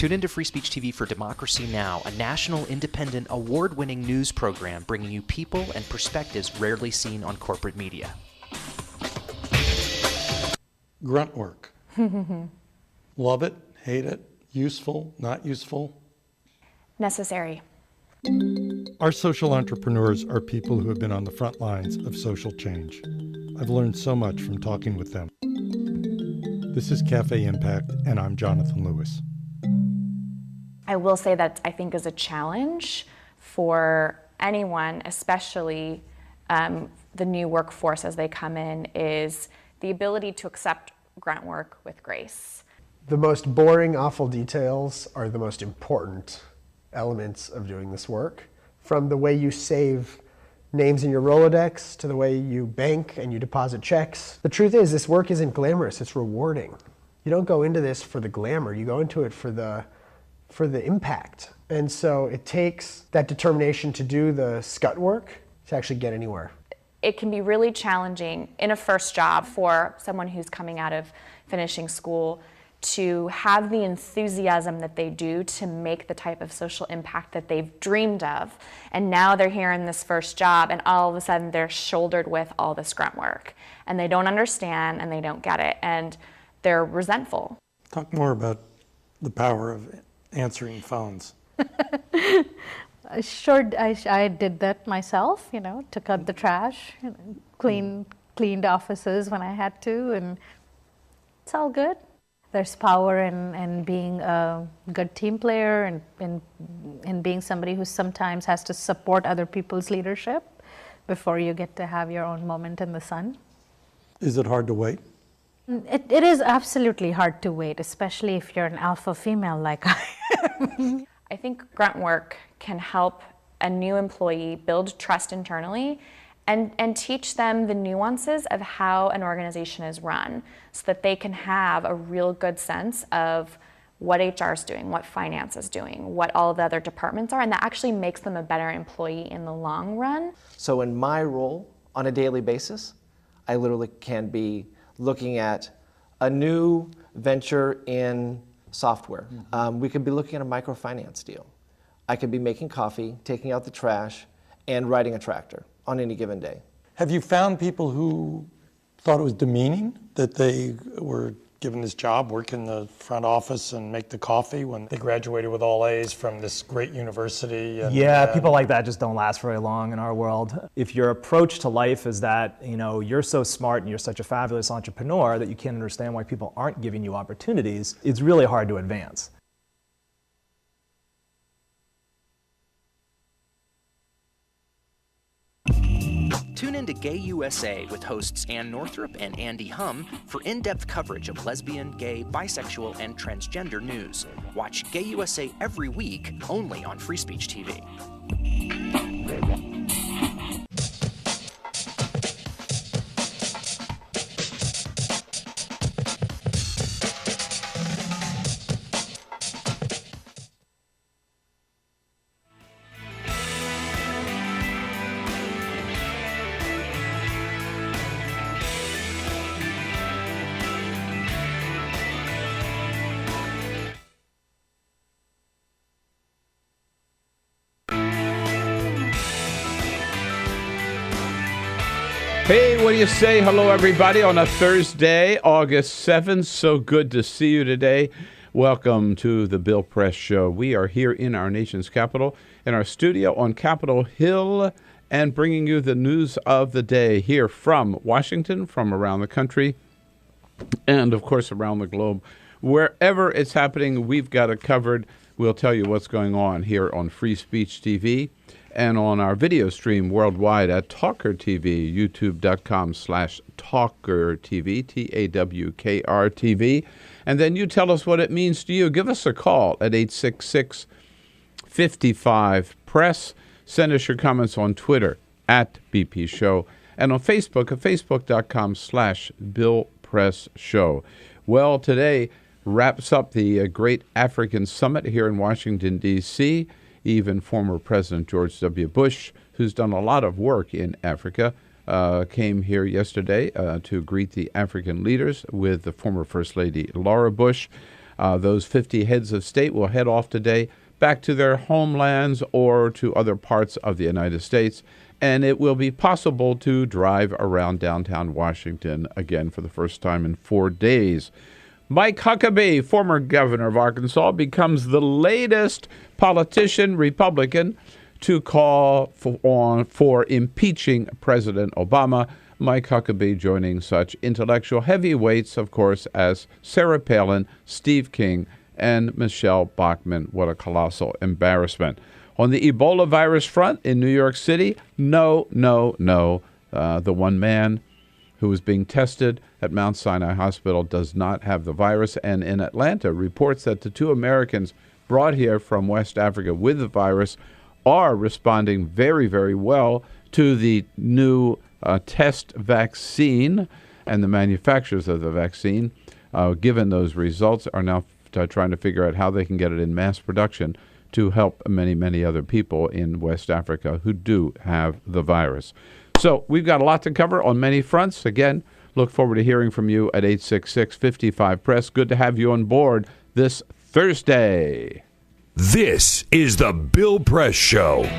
Tune into Free Speech TV for Democracy Now!, a national, independent, award-winning news program bringing you people and perspectives rarely seen on corporate media. Grunt work. Love it, hate it, useful, not useful? Necessary. Our social entrepreneurs are people who have been on the front lines of social change. I've learned so much from talking with them. This is Cafe Impact, and I'm Jonathan Lewis. I will say that I think is a challenge for anyone, especially the new workforce as they come in, is the ability to accept grunt work with grace. The most boring, awful details are the most important elements of doing this work. From the way you save names in your Rolodex to the way you bank and you deposit checks. The truth is, this work isn't glamorous, it's rewarding. You don't go into this for the glamour, you go into it for the impact. And so it takes that determination to do the scut work to actually get anywhere. It can be really challenging in a first job for someone who's coming out of finishing school to have the enthusiasm that they do to make the type of social impact that they've dreamed of. And now they're here in this first job and all of a sudden they're shouldered with all this grunt work. And they don't understand and they don't get it and they're resentful. Talk more about the power of answering phones. Sure, I did that myself, took out the trash, cleaned offices when I had to, and it's all good. There's power in being a good team player and in being somebody who sometimes has to support other people's leadership before you get to have your own moment in the sun. Is it hard to wait? It is absolutely hard to wait, especially if you're an alpha female like I am. I think grunt work can help a new employee build trust internally and teach them the nuances of how an organization is run so that they can have a real good sense of what HR is doing, what finance is doing, what all the other departments are, and that actually makes them a better employee in the long run. So in my role on a daily basis, I literally can be looking at a new venture in software. We could be looking at a microfinance deal. I could be making coffee, taking out the trash, and riding a tractor on any given day. Have you found people who thought it was demeaning that they were given this job, work in the front office and make the coffee when they graduated with all A's from this great university? Yeah, people like that just don't last very long in our world. If your approach to life is that, you're so smart and you're such a fabulous entrepreneur that you can't understand why people aren't giving you opportunities, it's really hard to advance. Tune in to Gay USA with hosts Ann Northrup and Andy Hum for in-depth coverage of lesbian, gay, bisexual, and transgender news. Watch Gay USA every week, only on Free Speech TV. Hey, what do you say? Hello, everybody, on a Thursday, August 7th. So good to see you today. Welcome to the Bill Press Show. We are here in our nation's capital, in our studio on Capitol Hill, and bringing you the news of the day here from Washington, from around the country, and, of course, around the globe. Wherever it's happening, we've got it covered. We'll tell you what's going on here on Free Speech TV. And on our video stream worldwide at TawkrTV, youtube.com/TawkrTV, TAWKRTV. And then you tell us what it means to you. Give us a call at 866-55-PRESS. Send us your comments on Twitter at BP Show. And on Facebook at facebook.com/BillPressShow. Well, today wraps up the Great African Summit here in Washington, D.C., Even former President George W. Bush, who's done a lot of work in Africa, came here yesterday to greet the African leaders with the former First Lady Laura Bush. Those 50 heads of state will head off today back to their homelands or to other parts of the United States, and it will be possible to drive around downtown Washington again for the first time in 4 days. Mike Huckabee, former governor of Arkansas, becomes the latest politician, Republican, to call for impeaching President Obama. Mike Huckabee joining such intellectual heavyweights, of course, as Sarah Palin, Steve King, and Michelle Bachmann. What a colossal embarrassment. On the Ebola virus front in New York City, no. The one man who was being tested at Mount Sinai Hospital does not have the virus. And in Atlanta, reports that the 2 Americans brought here from West Africa with the virus are responding very, very well to the new test vaccine. And the manufacturers of the vaccine, given those results, are now trying to figure out how they can get it in mass production to help many, many other people in West Africa who do have the virus. So we've got a lot to cover on many fronts. Again, look forward to hearing from you at 866-55-PRESS. Good to have you on board this Thursday. This is the Bill Press Show.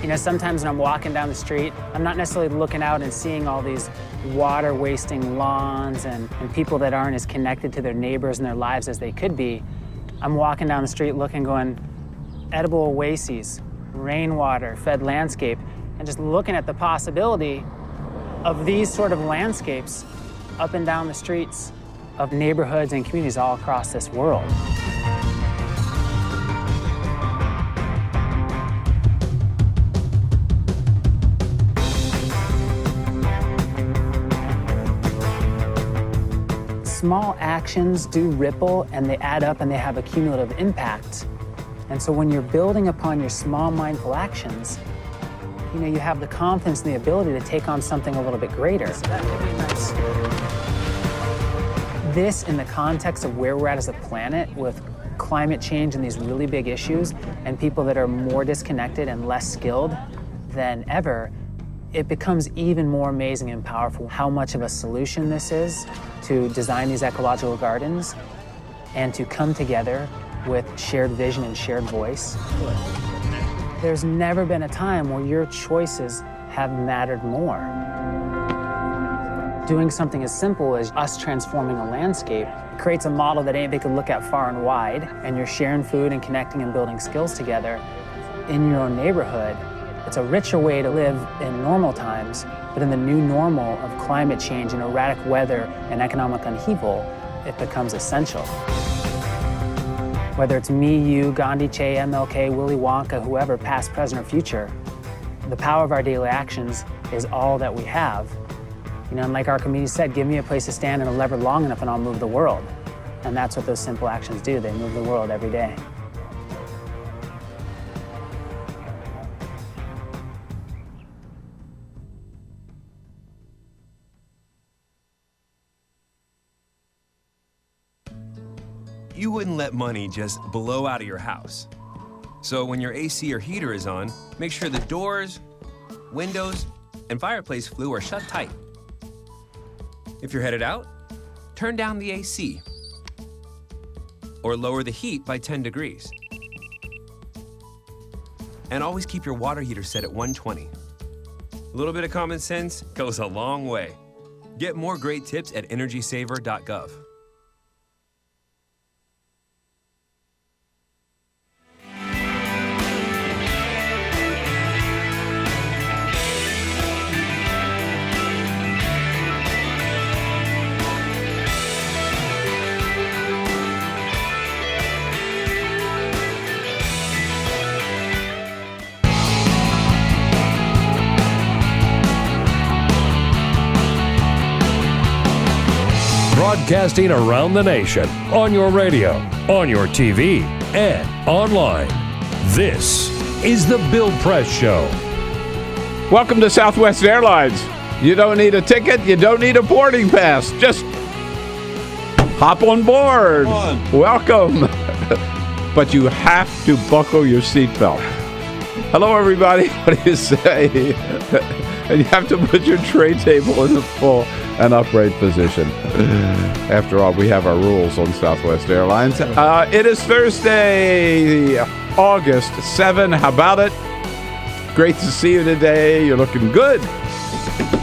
You know, sometimes when I'm walking down the street, I'm not necessarily looking out and seeing all these water-wasting lawns and people that aren't as connected to their neighbors and their lives as they could be. I'm walking down the street looking, going, edible oases, rainwater, fed landscape, and just looking at the possibility of these sort of landscapes up and down the streets of neighborhoods and communities all across this world. Small actions do ripple and they add up and they have a cumulative impact. And so when you're building upon your small mindful actions, you know, you have the confidence and the ability to take on something a little bit greater. So that could be nice. This, in the context of where we're at as a planet with climate change and these really big issues and people that are more disconnected and less skilled than ever, it becomes even more amazing and powerful how much of a solution this is to design these ecological gardens and to come together with shared vision and shared voice. There's never been a time where your choices have mattered more. Doing something as simple as us transforming a landscape creates a model that anybody can look at far and wide, and you're sharing food and connecting and building skills together in your own neighborhood. It's a richer way to live in normal times, but in the new normal of climate change and erratic weather and economic upheaval, it becomes essential. Whether it's me, you, Gandhi, Che, MLK, Willy Wonka, whoever, past, present, or future, the power of our daily actions is all that we have. You know, and like our community said, give me a place to stand and a lever long enough and I'll move the world. And that's what those simple actions do. They move the world every day. You wouldn't let money just blow out of your house. So when your AC or heater is on, make sure the doors, windows, and fireplace flue are shut tight. If you're headed out, turn down the AC or lower the heat by 10 degrees. And always keep your water heater set at 120. A little bit of common sense goes a long way. Get more great tips at energysaver.gov. Broadcasting around the nation, on your radio, on your TV, and online. This is The Bill Press Show. Welcome to Southwest Airlines. You don't need a ticket. You don't need a boarding pass. Just hop on board. Welcome. But you have to buckle your seatbelt. Hello, everybody. What do you say? And you have to put your tray table in the full and upright position. After all, we have our rules on Southwest Airlines. It is Thursday, August 7. How about it? Great to see you today. You're looking good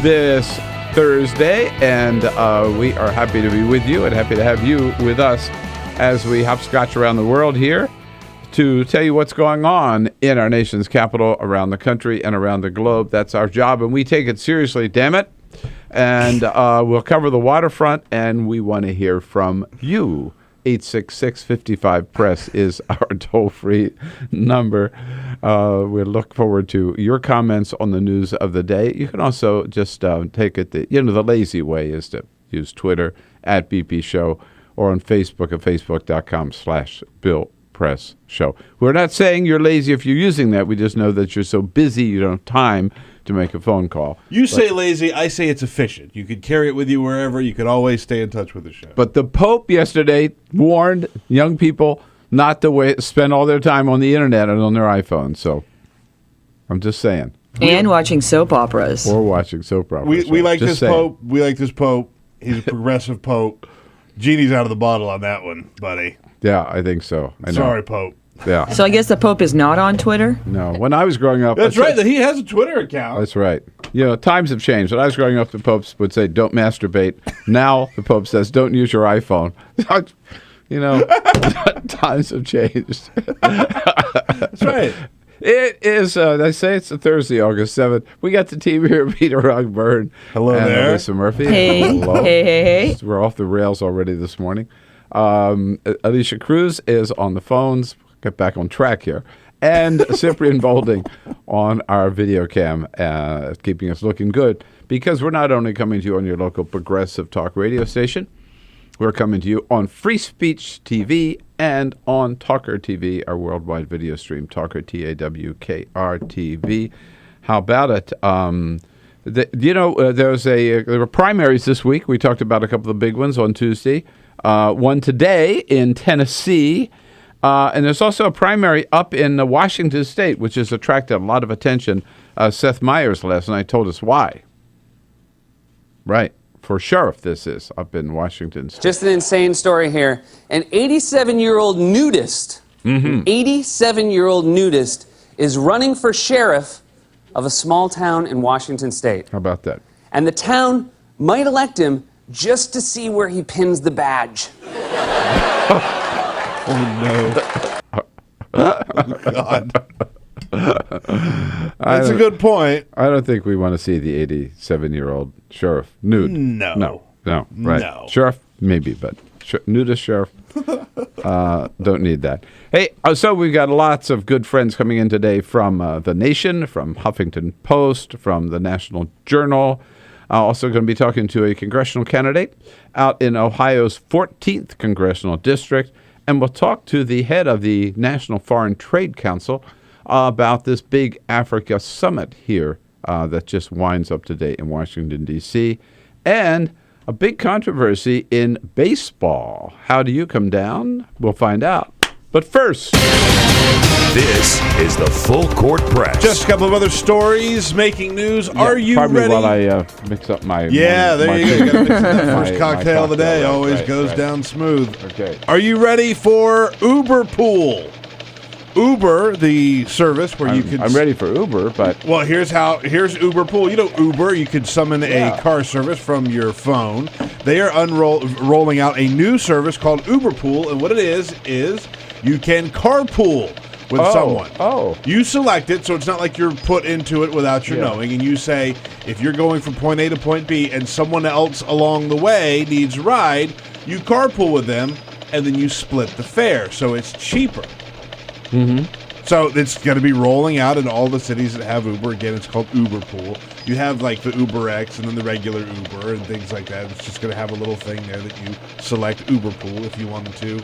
this Thursday, and we are happy to be with you and happy to have you with us as we hopscotch around the world here to tell you what's going on in our nation's capital, around the country, and around the globe. That's our job, and we take it seriously, damn it. And we'll cover the waterfront, and we want to hear from you. 866-55-PRESS is our toll-free number. We look forward to your comments on the news of the day. You can also just take it, the lazy way is to use Twitter at BP Show or on Facebook at facebook.com/Bill Press Show. We're not saying you're lazy if you're using that. We just know that you're so busy you don't have time to make a phone call. You say lazy, I say it's efficient. You could carry it with you wherever. You could always stay in touch with the show. But the Pope yesterday warned young people not to spend all their time on the internet and on their iPhones. So I'm just saying. And watching soap operas. Or watching soap operas. We like this Pope. We like this Pope. He's a progressive Pope. Genie's out of the bottle on that one, buddy. Yeah, I think so. I know. Sorry, Pope. Yeah. So I guess the Pope is not on Twitter? No. When I was growing up... That's right. He has a Twitter account. That's right. Times have changed. When I was growing up, the Pope would say, don't masturbate. Now the Pope says, don't use your iPhone. Times have changed. That's right. It is, I say it's a Thursday, August 7th. We got the team here, Peter Rugburn. Hello and there. Alyssa Murphy. Hey. Hello. Hey. We're off the rails already this morning. Alicia Cruz is on the phones. Get back on track here. And Cyprian Bolding on our video cam, keeping us looking good. Because we're not only coming to you on your local progressive talk radio station, we're coming to you on Free Speech TV and on TawkrTV, our worldwide video stream, Tawker, TAWKR-TV. How about it? There were primaries this week. We talked about a couple of big ones on Tuesday. One today in Tennessee. And there's also a primary up in Washington State, which has attracted a lot of attention. Seth Meyers last night told us why. Right. For sheriff, this is up in Washington State. Just an insane story here. An 87-year-old nudist, 87-year-old nudist is running for sheriff of a small town in Washington State. How about that? And the town might elect him just to see where he pins the badge. Oh, no. Oh, God. That's a good point. I don't think we want to see the 87-year-old sheriff nude. No. Right. No. Sheriff, maybe, but nudist sheriff, don't need that. Hey, so we've got lots of good friends coming in today from The Nation, from Huffington Post, from the National Journal. Also going to be talking to a congressional candidate out in Ohio's 14th Congressional District. And we'll talk to the head of the National Foreign Trade Council about this big Africa summit here that just winds up today in Washington, D.C. And a big controversy in baseball. How do you come down? We'll find out. But first, this is the Full Court Press. Just a couple of other stories making news. Are you ready? ready? While I mix up my... there you go. You gotta mix that first cocktail of the day. Right, always goes down smooth. Okay. Are you ready for Uber Pool? Uber, the service where you can... I'm ready for Uber, but... Well, here's Uber Pool. Uber, you could summon a car service from your phone. They are rolling out a new service called Uber Pool, and what it is you can carpool with someone. Oh. You select it, so it's not like you're put into it without your knowing, and you say, if you're going from point A to point B and someone else along the way needs a ride, you carpool with them, and then you split the fare, so it's cheaper. Mm-hmm. So it's going to be rolling out in all the cities that have Uber. Again, it's called Uber Pool. You have like the Uber X and then the regular Uber and things like that. It's just going to have a little thing there that you select Uber Pool if you wanted to.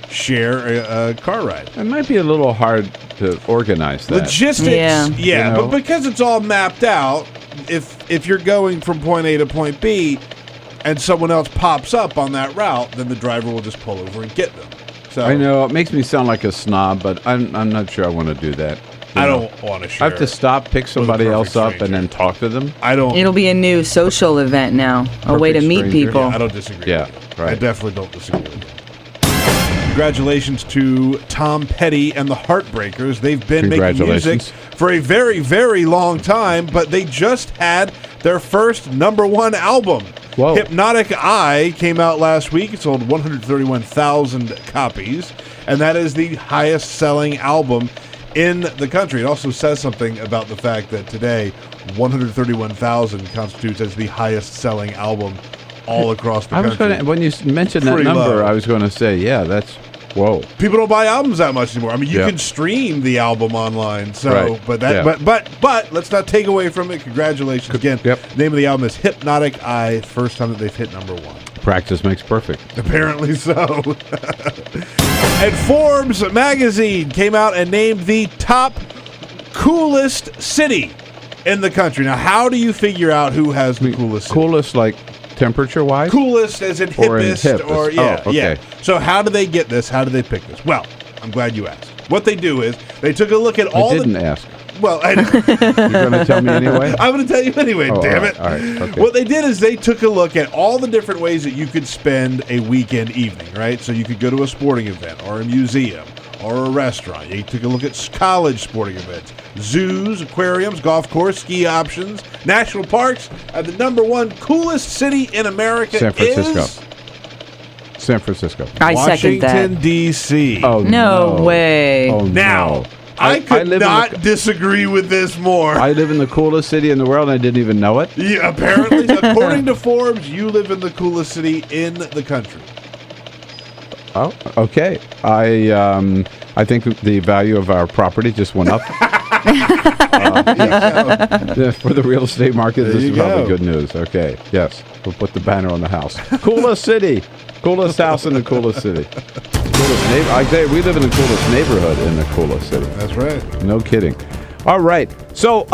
share a car ride. It might be a little hard to organize that. Logistics, You know? but because it's all mapped out, if you're going from point A to point B and someone else pops up on that route, then the driver will just pull over and get them. So I know it makes me sound like a snob, but I'm not sure I want to do that. I don't want to share. I have to stop, pick somebody else up, and then talk to them. It'll be a new social event now, a way to meet people. Yeah, I don't disagree. Yeah, right. I definitely don't disagree with you. Congratulations to Tom Petty and the Heartbreakers. They've been making music for a very, very long time, but they just had their first #1 album. Whoa. Hypnotic Eye came out last week. It sold 131,000 copies, and that is the highest-selling album in the country. It also says something about the fact that today 131,000 constitutes as the highest-selling album all across the country. When you mentioned that number, I was going to say, yeah, that's whoa. People don't buy albums that much anymore. I mean, you can stream the album online. So, Right. but let's not take away from it. Congratulations again. Name of the album is Hypnotic Eye. First time that they've hit #1. Practice makes perfect. Apparently so. And Forbes magazine came out and named the top coolest city in the country. Now, how do you figure out who has the coolest city? Coolest, like temperature-wise? Coolest as in Or in hippest. hippest. Or yeah, Oh, okay. yeah. So how do they get this? How do they pick this? Well, I'm glad you asked. What they do is they took a look at all I didn't ask. Well, You're going to tell me anyway? I'm going to tell you anyway, Oh, damn all it. right, all right, okay. What they did is they took a look at all the different ways that you could spend a weekend evening, right? So you could go to a sporting event or a museum or a restaurant. You took a look at college sporting events, zoos, aquariums, golf course, ski options, national parks, and the #1 coolest city in America San Francisco. is San Francisco. I second that. Washington, D.C. Oh, No way. Oh, Now, no. I could live in not disagree with this more. I live in the coolest city in the world, and I didn't even know it. Yeah, apparently, according to Forbes, you live in the coolest city in the country. Oh, okay. I think the value of our property just went up. Yeah, for the real estate market, this is probably good news. Okay, yes. We'll put the banner on the house. Coolest city. Coolest house in the coolest city. Coolest neighbor. I tell you, we live in the coolest neighborhood in the coolest city. That's right. No kidding. All right. So,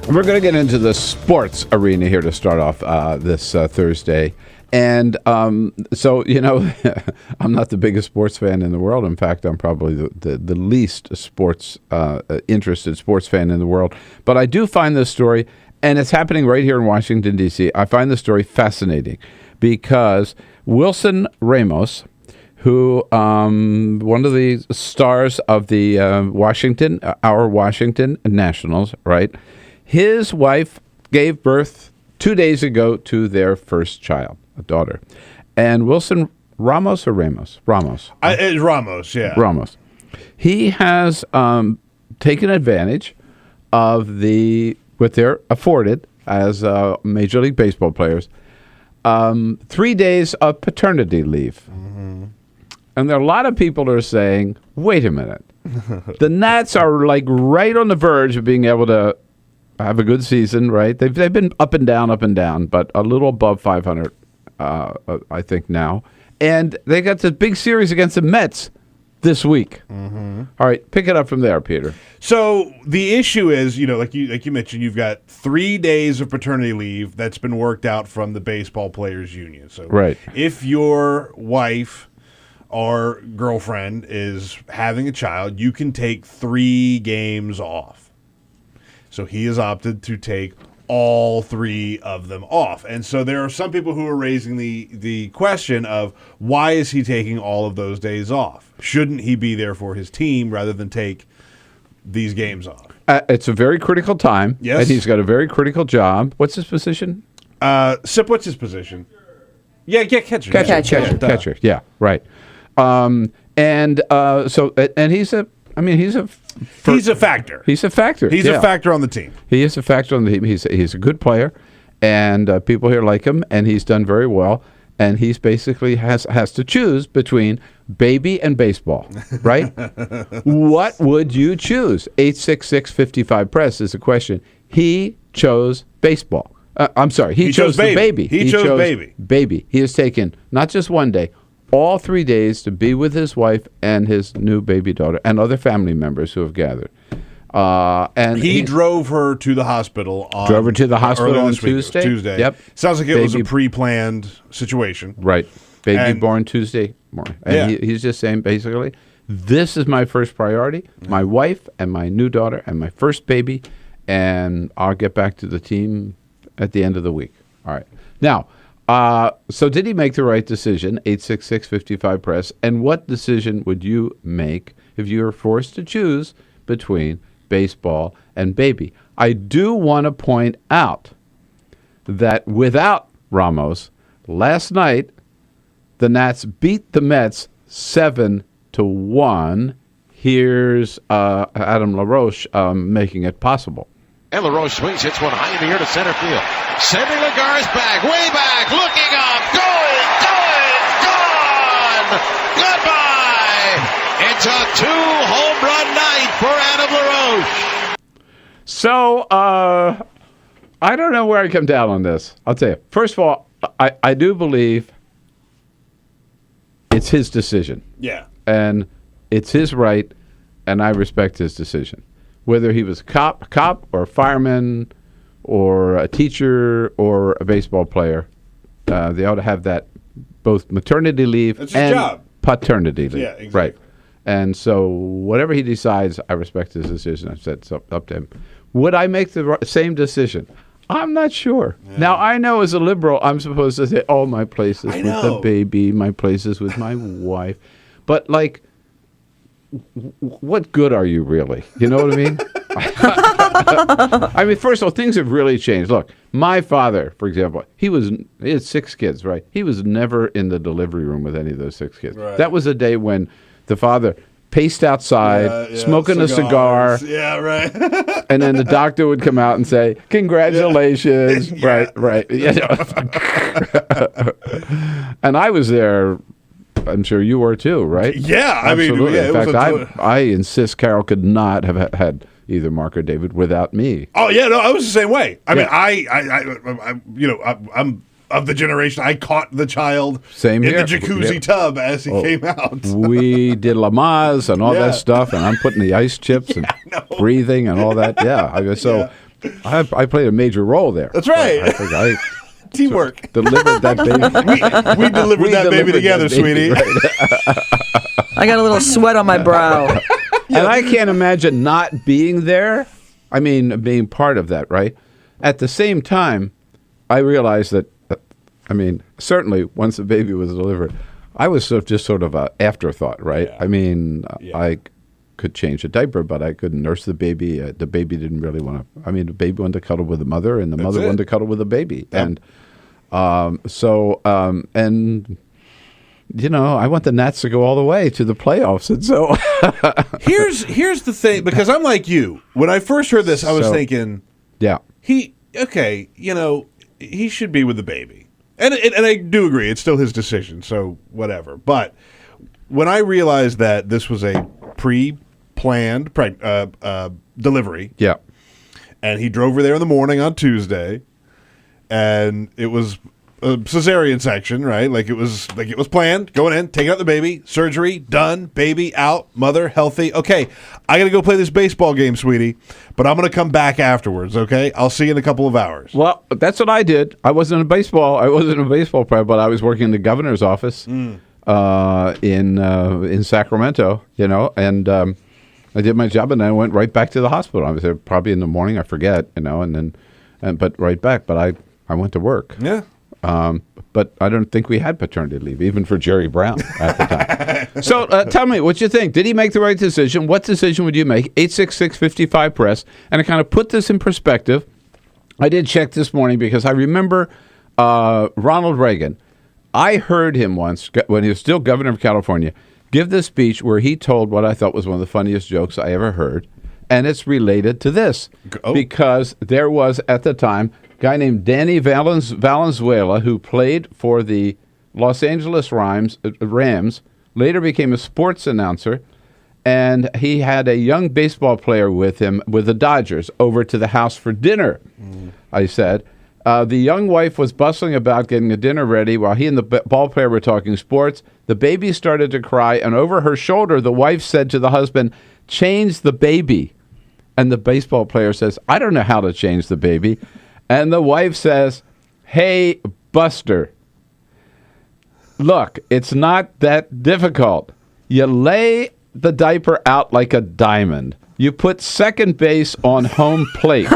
we're going to get into the sports arena here to start off this Thursday. And so, you know, I'm not the biggest sports fan in the world. In fact, I'm probably the least sports interested sports fan in the world. But I do find this story, and it's happening right here in Washington, D.C. I find this story fascinating because Wilson Ramos, who one of the stars of the our Washington Nationals, right? His wife gave birth 2 days ago to their first child, a daughter. And Wilson Ramos or Ramos? Ramos. It's Ramos, yeah. Ramos. He has taken advantage of what they're afforded as Major League Baseball players, 3 days of paternity leave. Mm-hmm. And there are a lot of people that are saying, wait a minute. The Nats are like right on the verge of being able to have a good season, right? They've been up and down, but a little above 500, I think now. And they got this big series against the Mets this week. Mm-hmm. All right, pick it up from there, Peter. So the issue is, you know, like you mentioned, you've got 3 days of paternity leave that's been worked out from the Baseball Players Union. So right. If your wife or girlfriend is having a child, you can take 3 games off. So he has opted to take all 3 of them off. And so there are some people who are raising the question of why is he taking all of those days off? Shouldn't he be there for his team rather than take these games off? It's a very critical time. Yes. And he's got a very critical job. What's his position? Sip, what's his position? Yeah, catcher. Catcher. Yeah, right. And he's a factor. He's a factor. He's a factor on the team. He is a factor on the team. He's a good player, and people here like him, and he's done very well. And he's basically has to choose between baby and baseball, right? What would you choose? 866-55-PRESS is the question. He chose baseball. I'm sorry. He chose the baby. He chose baby. Baby. He has taken not just 1 day, all 3 days to be with his wife and his new baby daughter and other family members who have gathered. And he drove her to the hospital on Tuesday. Tuesday. Yep. Sounds like it was a pre-planned situation. Right. Baby born Tuesday morning. And he's just saying, basically, this is my first priority, my wife and my new daughter and my first baby, and I'll get back to the team at the end of the week. All right. Now, so did he make the right decision? 866-55-PRESS. And what decision would you make if you were forced to choose between baseball and baby? I do want to point out that without Ramos, last night the Nats beat the Mets 7-1. Here's Adam LaRoche making it possible. And LaRoche swings, hits one high in the air to center field. Sending Lagar's back, way back, looking up, going, gone! Goodbye! It's a 2-home run night for Adam LaRoche. So, I don't know where I come down on this. I'll tell you. First of all, I do believe it's his decision. Yeah. And it's his right, and I respect his decision. Whether he was a cop or a fireman or a teacher or a baseball player, they ought to have that, both maternity leave and paternity leave. Yeah, exactly. Right. And so whatever he decides, I respect his decision. I said it's up to him. Would I make the same decision? I'm not sure. Yeah. Now, I know as a liberal, I'm supposed to say, oh, my place is with the baby, my place is with my wife. But, like, what good are you really? You know what I mean? I mean, first of all, things have really changed. Look, my father, for example, he had 6 kids, right? He was never in the delivery room with any of those 6 kids. Right. That was a day when the father paced outside, smoking a cigar. Yeah, right. And then the doctor would come out and say, congratulations. Yeah. Right. You know. And I was there. I'm sure you were too, right? Yeah, absolutely. I mean, in fact, I insist Carol could not have had either Mark or David without me. Oh yeah, no, I was the same way. I mean, I'm of the generation I caught the child in the jacuzzi tub as he came out. We did Lamaze and all that stuff, and I'm putting the ice chips and breathing and all that. Yeah, I played a major role there. That's right. I think teamwork. Delivered that baby. we delivered that baby together, sweetie. Right. I got a little sweat on my brow. And I can't imagine not being there. I mean, being part of that, right? At the same time, I realized that, certainly once the baby was delivered, I was just sort of an afterthought, right? Yeah. I mean, I could change a diaper, but I couldn't nurse the baby. The baby didn't really want to. I mean, the baby wanted to cuddle with the mother, and the mother wanted to cuddle with the baby. Yeah. And I want the Nats to go all the way to the playoffs. And so here's the thing, because I'm like you. When I first heard this, I was thinking, he should be with the baby. And I do agree, it's still his decision, so whatever. But when I realized that this was a pre-planned delivery, and he drove her there in the morning on Tuesday, and it was a cesarean section, right? Like it was planned. Going in, taking out the baby, surgery done, baby out, mother healthy. Okay, I got to go play this baseball game, sweetie, but I'm going to come back afterwards. Okay, I'll see you in a couple of hours. Well, that's what I did. I wasn't a baseball player, but I was working in the governor's office in Sacramento. And I did my job, and then I went right back to the hospital. I was there probably in the morning. I forget, but right back. But I went to work. Yeah. But I don't think we had paternity leave, even for Jerry Brown at the time. So tell me what you think. Did he make the right decision? What decision would you make? 866-55-PRESS. And to kind of put this in perspective, I did check this morning because I remember Ronald Reagan. I heard him once, when he was still governor of California, give this speech where he told what I thought was one of the funniest jokes I ever heard. And it's related to this. Because there was, at the time, guy named Danny Valenzuela, who played for the Los Angeles Rams, later became a sports announcer, and he had a young baseball player with him with the Dodgers over to the house for dinner, I said. The young wife was bustling about getting the dinner ready while he and the ball player were talking sports. The baby started to cry, and over her shoulder, the wife said to the husband, "Change the baby." And the baseball player says, "I don't know how to change the baby." And the wife says, "Hey, Buster, look, it's not that difficult. You lay the diaper out like a diamond. You put second base on home plate.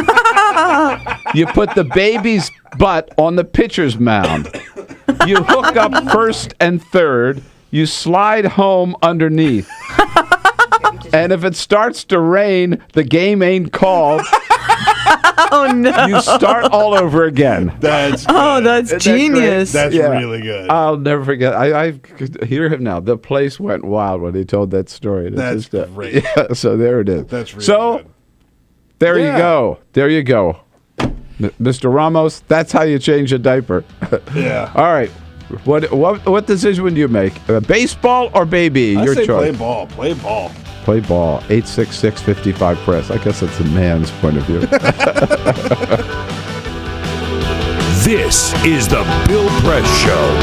You put the baby's butt on the pitcher's mound. You hook up first and third. You slide home underneath. And if it starts to rain, the game ain't called. Oh, no. You start all over again." That's genius. That's really good. I'll never forget. I could hear him now. The place went wild when he told that story. That's great. Yeah, so there it is. That's really good. There you go. There you go. Mr. Ramos, that's how you change a diaper. Yeah. All right. What decision would you make? Baseball or baby? I Your say choice. play ball. Play ball. Play ball. 866-55-PRESS. I guess that's a man's point of view. This is the Bill Press Show.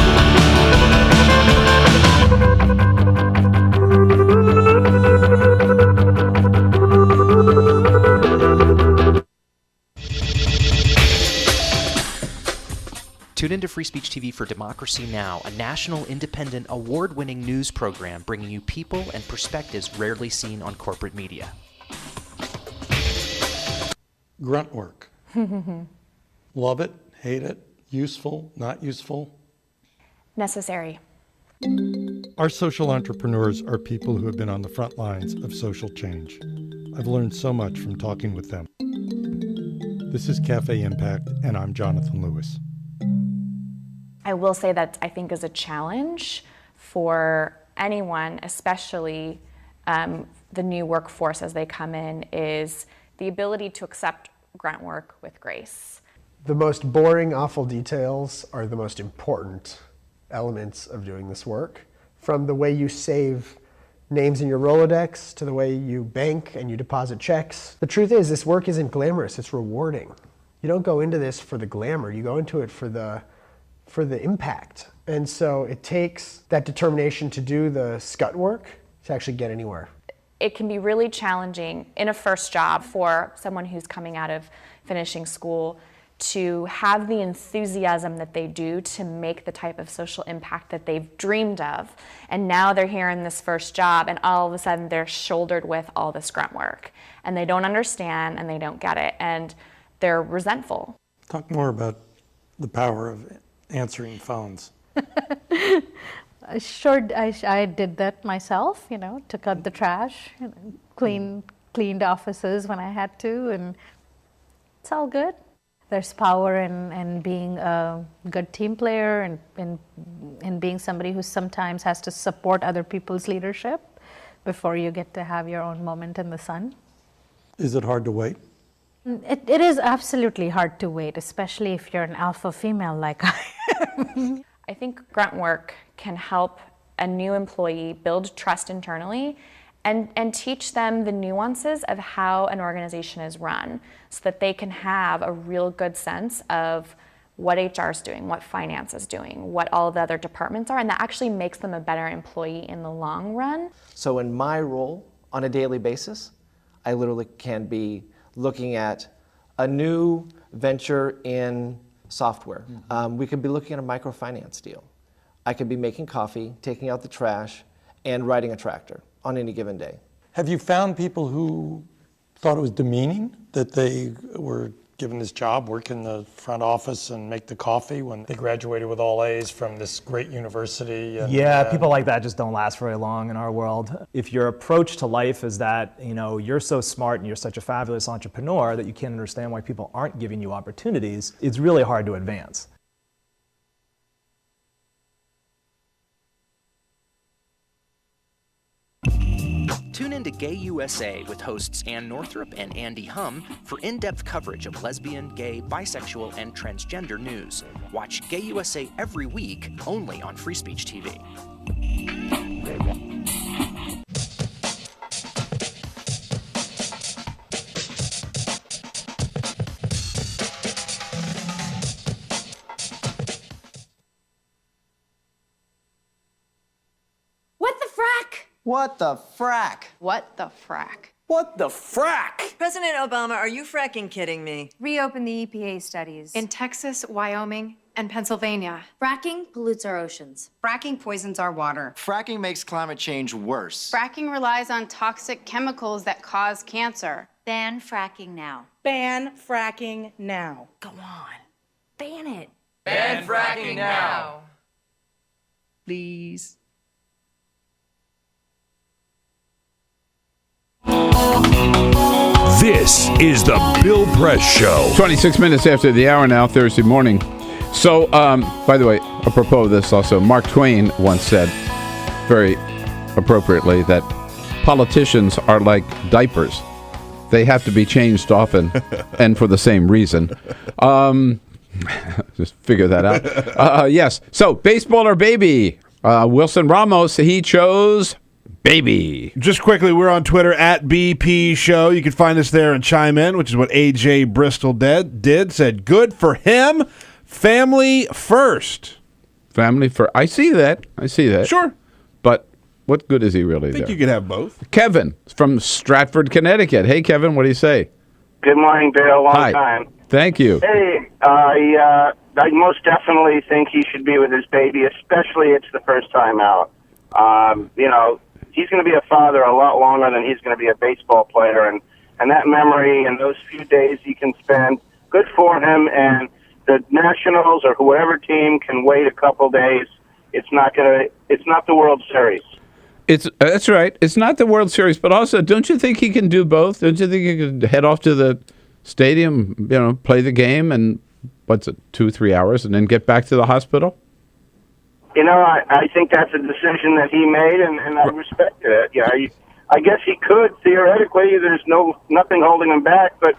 Tune into Free Speech TV for Democracy Now!, a national, independent, award-winning news program bringing you people and perspectives rarely seen on corporate media. Grunt work. Love it, hate it, useful, not useful. Necessary. Our social entrepreneurs are people who have been on the front lines of social change. I've learned so much from talking with them. This is Cafe Impact, and I'm Jonathan Lewis. I will say that I think is a challenge for anyone, especially the new workforce as they come in, is the ability to accept grunt work with grace. The most boring, awful details are the most important elements of doing this work. From the way you save names in your Rolodex to the way you bank and you deposit checks. The truth is, this work isn't glamorous, it's rewarding. You don't go into this for the glamour, you go into it for the impact. And so it takes that determination to do the scut work to actually get anywhere. It can be really challenging in a first job for someone who's coming out of finishing school to have the enthusiasm that they do to make the type of social impact that they've dreamed of. And now they're here in this first job and all of a sudden they're shouldered with all this grunt work. And they don't understand and they don't get it and they're resentful. Talk more about the power of answering phones. Sure, I did that myself, took out the trash, cleaned offices when I had to, and it's all good. There's power in being a good team player and in being somebody who sometimes has to support other people's leadership before you get to have your own moment in the sun. Is it hard to wait? It is absolutely hard to wait, especially if you're an alpha female like I am. I think grunt work can help a new employee build trust internally and teach them the nuances of how an organization is run so that they can have a real good sense of what HR is doing, what finance is doing, what all the other departments are, and that actually makes them a better employee in the long run. So in my role on a daily basis, I literally can be looking at a new venture in software. We could be looking at a microfinance deal. I could be making coffee, taking out the trash, and riding a tractor on any given day. Have you found people who thought it was demeaning that they were given this job, work in the front office and make the coffee when they graduated with all A's from this great university? Yeah, people like that just don't last very long in our world. If your approach to life is that, you're so smart and you're such a fabulous entrepreneur that you can't understand why people aren't giving you opportunities, it's really hard to advance. Tune in to Gay USA with hosts Ann Northrup and Andy Hum for in-depth coverage of lesbian, gay, bisexual, and transgender news. Watch Gay USA every week, only on Free Speech TV. What the frack? What the frack? What the frack? President Obama, are you fracking kidding me? Reopen the EPA studies. In Texas, Wyoming, and Pennsylvania. Fracking pollutes our oceans. Fracking poisons our water. Fracking makes climate change worse. Fracking relies on toxic chemicals that cause cancer. Ban fracking now. Ban fracking now. Go on. Ban it. Ban fracking now. Please. This is the Bill Press Show. 26 minutes after the hour now, Thursday morning. So, by the way, apropos of this also, Mark Twain once said, very appropriately, that politicians are like diapers. They have to be changed often and for the same reason. Just figure that out. Yes. So, baseball or baby? Wilson Ramos, he chose baby. Just quickly, we're on Twitter at BP Show. You can find us there and chime in, which is what AJ Bristol did. Said, good for him. Family first. Family first. I see that. Sure. But what good is he really I think there? you could have both. Kevin from Stratford, Connecticut. Hey, Kevin, what do you say? Good morning, Bill. Long Hi. time. Thank you. Hey, I most definitely think he should be with his baby, especially it's the first time out. He's going to be a father a lot longer than he's going to be a baseball player, and that memory and those few days he can spend, good for him. And the Nationals or whoever team can wait a couple days. It's not the World Series. That's right. It's not the World Series, but also, don't you think he can do both? Don't you think he could head off to the stadium, play the game, and 2-3 hours, and then get back to the hospital? I think that's a decision that he made, and I respect it. Yeah, I guess he could theoretically. There's nothing holding him back, but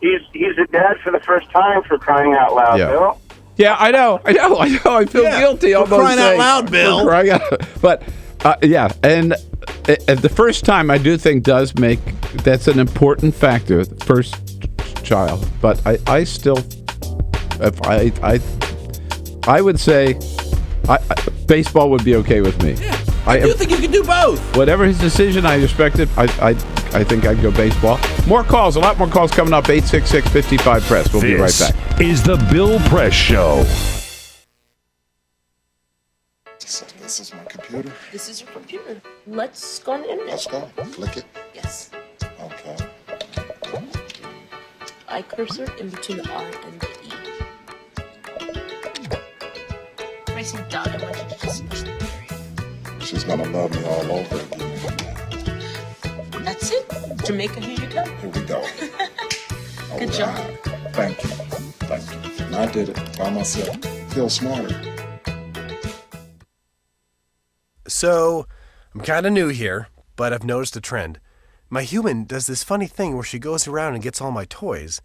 he's a dad for the first time, for crying out loud, Yeah. Bill. Yeah, I know. I feel guilty for almost crying out saying- loud, Bill. for crying out. But yeah, and the first time I do think that's an important factor. The first child, but I still, if I would say. Baseball would be okay with me. Yeah, I do think you can do both. Whatever his decision, I respect it. I think I'd go baseball. More calls, a lot more calls coming up. 866-55-PRESS. We'll be right back. This is the Bill Press Show. This is my computer. This is your computer. Let's go on the internet. Let's go. Click it. Yes. Okay. I cursor in between the R and the E. Pressing dot, I want you to just push the area. She's gonna love me all over again. That's it. Jamaica, here you go. Here we go. Good job. Thank you. And I did it by myself. Feel smarter. So, I'm kind of new here, but I've noticed a trend. My human does this funny thing where she goes around and gets all my toys,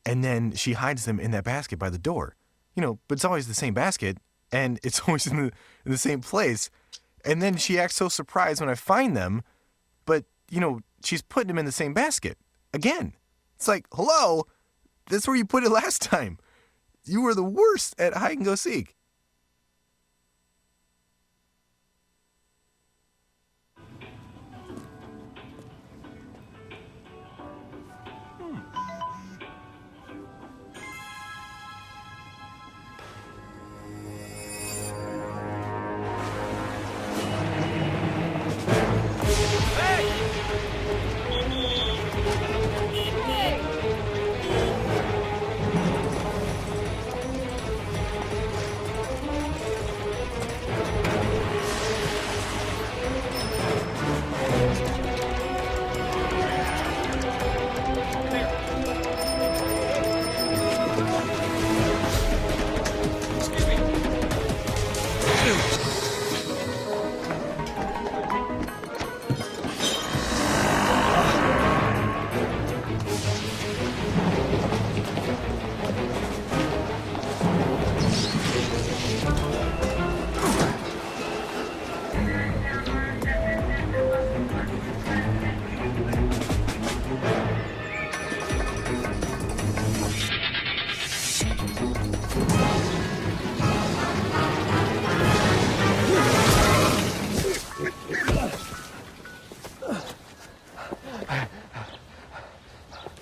and then she hides them in that basket by the door. But it's always the same basket, and it's always in the same place. And then she acts so surprised when I find them, but, she's putting them in the same basket. Again. It's like, hello, that's where you put it last time. You were the worst at hide and go seek.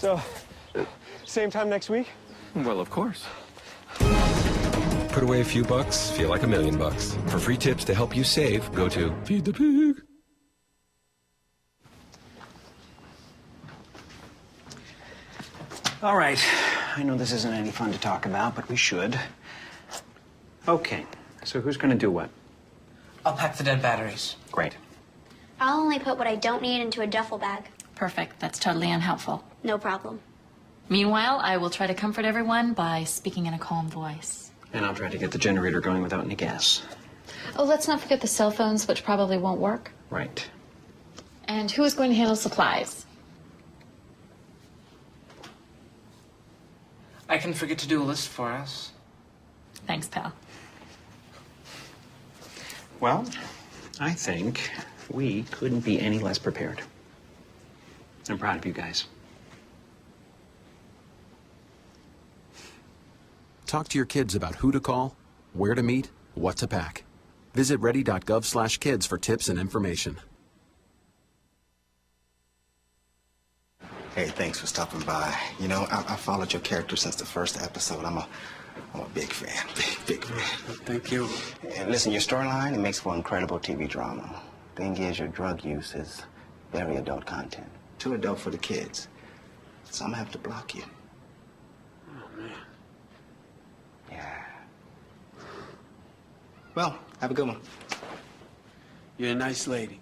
So, same time next week? Well, of course. Put away a few bucks, feel like $1 million. For free tips to help you save, go to Feed the Pig. All right. I know this isn't any fun to talk about, but we should. Okay. So who's going to do what? I'll pack the dead batteries. Great. I'll only put what I don't need into a duffel bag. Perfect. That's totally unhelpful. No problem. Meanwhile, I will try to comfort everyone by speaking in a calm voice. And I'll try to get the generator going without any gas. Oh, let's not forget the cell phones, which probably won't work. Right. And who is going to handle supplies? I can forget to do a list for us. Thanks, pal. Well, I think we couldn't be any less prepared. I'm proud of you guys. Talk to your kids about who to call, where to meet, what to pack. Visit ready.gov/kids for tips and information. Hey, thanks for stopping by. You know, I followed your character since the first episode. I'm a big fan, big fan. Thank you. And listen, your storyline, it makes for incredible TV drama. Thing is, your drug use is very adult content. Too adult for the kids. So I'm gonna have to block you. Oh, man. Yeah. Well, have a good one. You're a nice lady.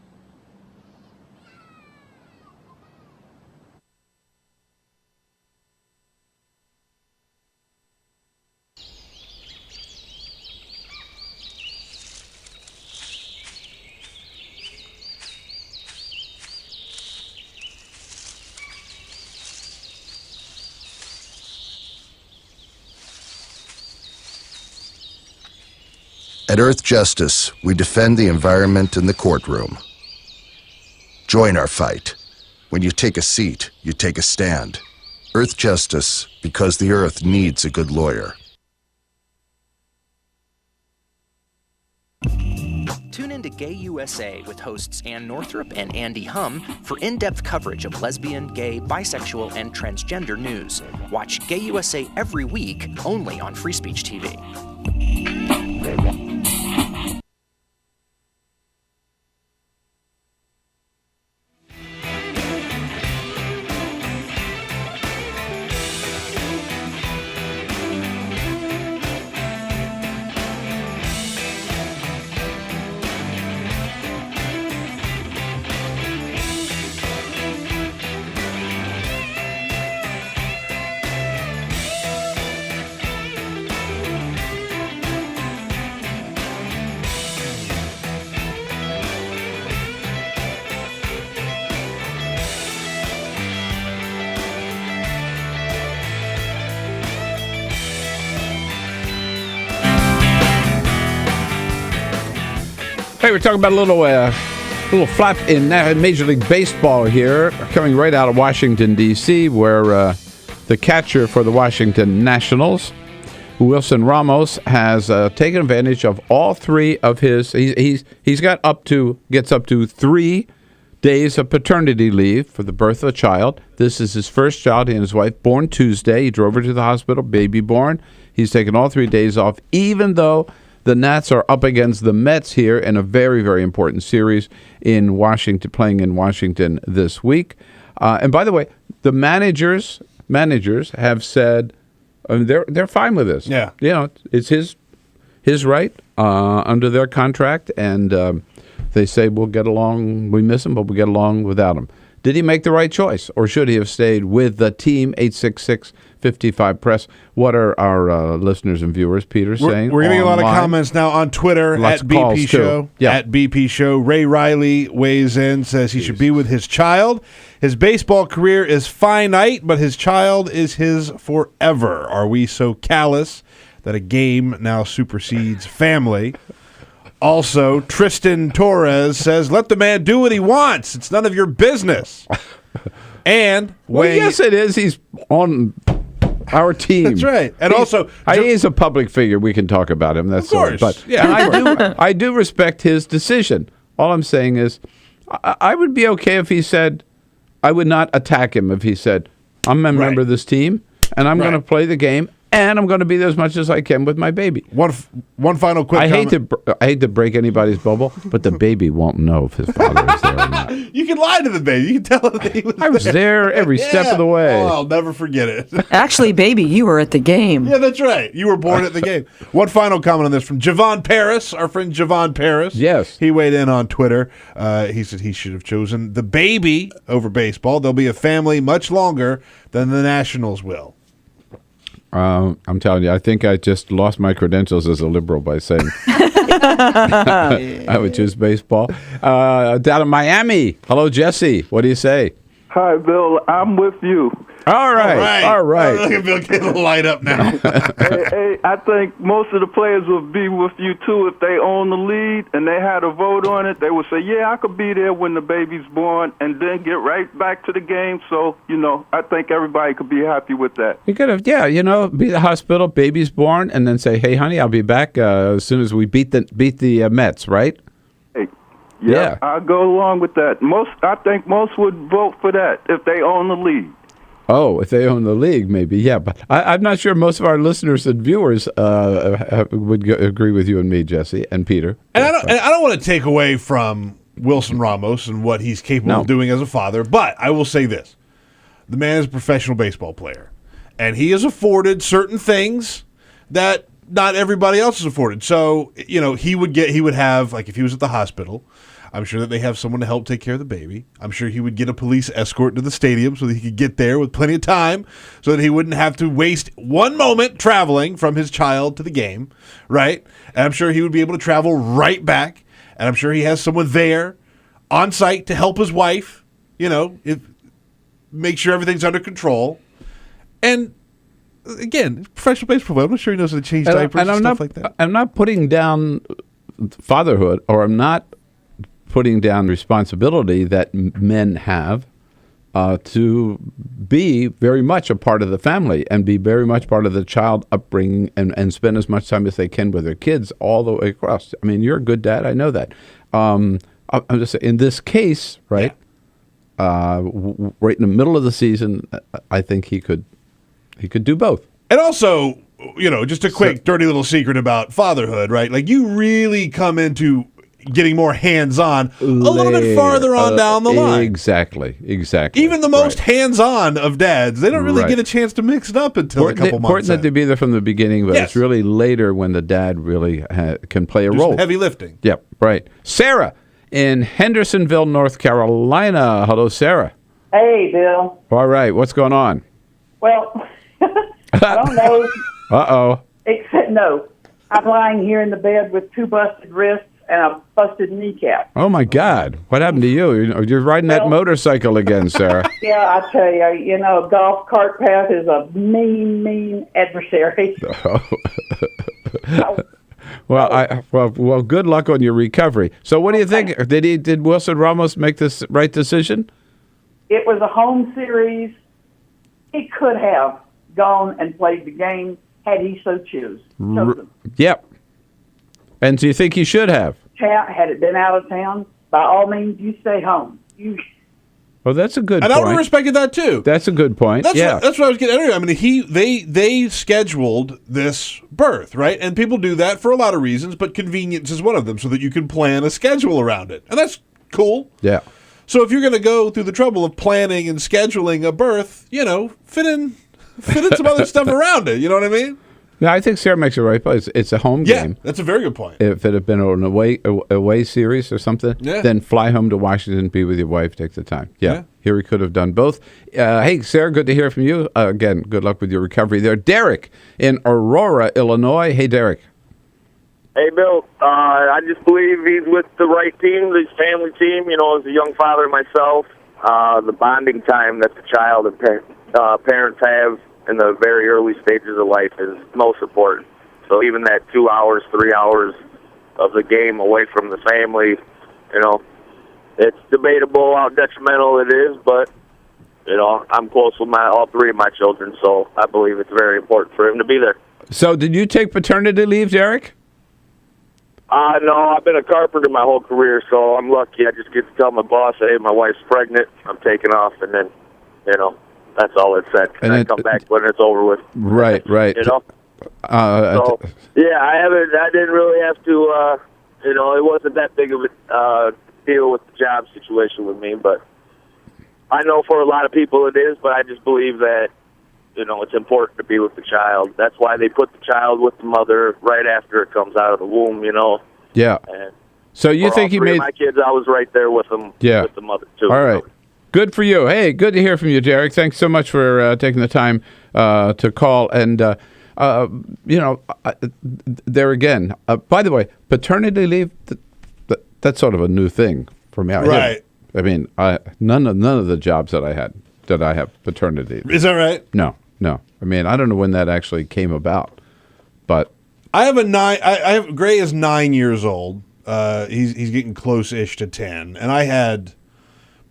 At Earth Justice, we defend the environment in the courtroom. Join our fight. When you take a seat, you take a stand. Earth Justice, because the Earth needs a good lawyer. Tune into Gay USA with hosts Ann Northrup and Andy Hum for in-depth coverage of lesbian, gay, bisexual, and transgender news. Watch Gay USA every week, only on Free Speech TV. Hey, we're talking about a little flap in Major League Baseball here, coming right out of Washington, D.C., where the catcher for the Washington Nationals, Wilson Ramos, has taken advantage of all three of his. He's gets up to 3 days of paternity leave for the birth of a child. This is his first child. He and his wife born Tuesday. He drove her to the hospital, baby born. He's taken all 3 days off, even though the Nats are up against the Mets here in a very, very important series in Washington, playing in Washington this week. And by the way, the managers have said they're fine with this. Yeah, you know, it's his right under their contract, and they say we'll get along. We miss him, but we'll get along without him. Did he make the right choice, or should he have stayed with the team? 866-55-PRESS. What are our listeners and viewers, Peter, saying? We're getting a lot of comments now on Twitter Lots at BP Show. Yeah. At BP Show. Ray Riley weighs in, says he should be with his child. His baseball career is finite, but his child is his forever. Are we so callous that a game now supersedes family? Also, Tristan Torres says, let the man do what he wants. It's none of your business. And yes, it is. He's on our team. That's right. And also, he's a public figure. We can talk about him. That's of course. But I do respect his decision. All I'm saying is, I would be okay if he said, I would not attack him if he said, I'm a member of this team, and I'm going to play the game, and I'm going to be there as much as I can with my baby. One final quick comment. I hate to break anybody's bubble, but the baby won't know if his father is there or not. You can lie to the baby. You can tell him that he was I was there every step of the way. Oh, I'll never forget it. Actually, baby, you were at the game. Yeah, that's right. You were born at the game. One final comment on this from Javon Paris, our friend Javon Paris. Yes. He weighed in on Twitter. He said he should have chosen the baby over baseball. They'll be a family much longer than the Nationals will. I'm telling you, I think I just lost my credentials as a liberal by saying I would choose baseball. Down in Miami. Hello, Jesse. What do you say? Hi, Bill. I'm with you. All right. Look at Bill getting the light up now. hey, I think most of the players would be with you, too, if they own the lead and they had a vote on it. They would say, yeah, I could be there when the baby's born and then get right back to the game. So, I think everybody could be happy with that. You could have, be at the hospital, baby's born, and then say, hey, honey, I'll be back as soon as we beat the Mets, right? Yeah, I'll go along with that. I think most would vote for that if they own the lead. Oh, if they own the league, maybe, yeah. But I'm not sure most of our listeners and viewers would agree with you and me, Jesse, and Peter. And I don't want to take away from Wilson Ramos and what he's capable of doing as a father, but I will say this. The man is a professional baseball player, and he is afforded certain things that not everybody else is afforded. So, he would have, like if he was at the hospital, I'm sure that they have someone to help take care of the baby. I'm sure he would get a police escort to the stadium so that he could get there with plenty of time so that he wouldn't have to waste one moment traveling from his child to the game, right? And I'm sure he would be able to travel right back. And I'm sure he has someone there on site to help his wife, make sure everything's under control. And again, professional baseball player, I'm not sure he knows how to change diapers and stuff like that. I'm not putting down fatherhood, or I'm not putting down responsibility that men have to be very much a part of the family and be very much part of the child upbringing and spend as much time as they can with their kids all the way across. I mean, you're a good dad. I know that. I'm just saying, in this case, right, right in the middle of the season, I think he could do both. And also, just a quick dirty little secret about fatherhood, right? Like, you really come into getting more hands-on a little bit farther on down the line. Exactly. Even the most hands-on of dads, they don't really get a chance to mix it up until a couple months. Important that they be there from the beginning, but it's really later when the dad really can play a role. Some heavy lifting. Yep, right. Sarah in Hendersonville, North Carolina. Hello, Sarah. Hey, Bill. All right, what's going on? Well, I don't know. Uh-oh. Except, no. I'm lying here in the bed with 2 busted wrists and a busted kneecap. Oh, my God. What happened to you? You're riding that motorcycle again, Sarah. Yeah, I tell you, a golf cart path is a mean adversary. Well, good luck on your recovery. So what do you think? Did Wilson Ramos make this right decision? It was a home series. He could have gone and played the game had he so chosen. Yep. And do you think he should have? Had it been out of town, by all means, you stay home. Well, that's a good point. And I would have respected that, too. That's a good point. That's what I was getting at. I mean, they scheduled this birth, right? And people do that for a lot of reasons, but convenience is one of them, so that you can plan a schedule around it. And that's cool. Yeah. So if you're going to go through the trouble of planning and scheduling a birth, fit in some other stuff around it. You know what I mean? Yeah, I think Sarah makes it right. But it's a home game. Yeah, that's a very good point. If it had been an away series or something, then fly home to Washington, be with your wife, take the time. Yeah. Here he could have done both. Hey, Sarah, good to hear from you. Again, good luck with your recovery there. Derek in Aurora, Illinois. Hey, Derek. Hey, Bill. I just believe he's with the right team, his family team. As a young father myself, the bonding time that the child and parents have in the very early stages of life is most important. So even that 2 hours, 3 hours of the game away from the family, it's debatable how detrimental it is, but, I'm close with all 3 of my children, so I believe it's very important for him to be there. So did you take paternity leave, Derek? No, I've been a carpenter my whole career, so I'm lucky. I just get to tell my boss, hey, my wife's pregnant, I'm taking off, and then, That's all it said. And I come back when it's over with. Right. You know? So, yeah, I didn't really have to, you know, it wasn't that big of a deal with the job situation with me, but I know for a lot of people it is, but I just believe that, you know, it's important to be with the child. That's why they put the child with the mother right after it comes out of the womb, you know? Yeah. And so you think he made... my kids, I was right there with them, with the mother, too. All right. Good for you. Hey, good to hear from you, Derek. Thanks so much for taking the time to call. And, you know, there again, by the way, paternity leave, that's sort of a new thing for me. Right. I mean, none of the jobs that I had did I have paternity leave. Is that right? No. I mean, I don't know when that actually came about, but I have Gray is 9 years old. He's getting close-ish to 10, and I had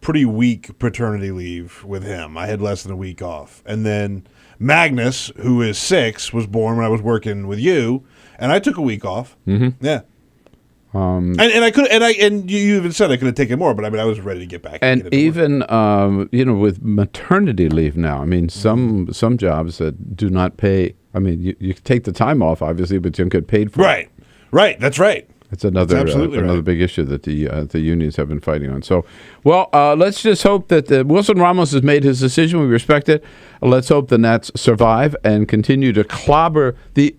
pretty weak paternity leave with him. I had less than a week off, and then Magnus, who is 6, was born when I was working with you, and I took a week off. Mm-hmm. Yeah. And I could, and you even said I could have taken more, but I mean, I was ready to get back. And even you know, with maternity leave now, I mean, some jobs that do not pay. I mean, you take the time off, obviously, but you don't get paid for it. Right. That's right. It's another big issue that the unions have been fighting on. So, well, let's just hope that Wilson Ramos has made his decision. We respect it. Let's hope the Nats survive and continue to clobber the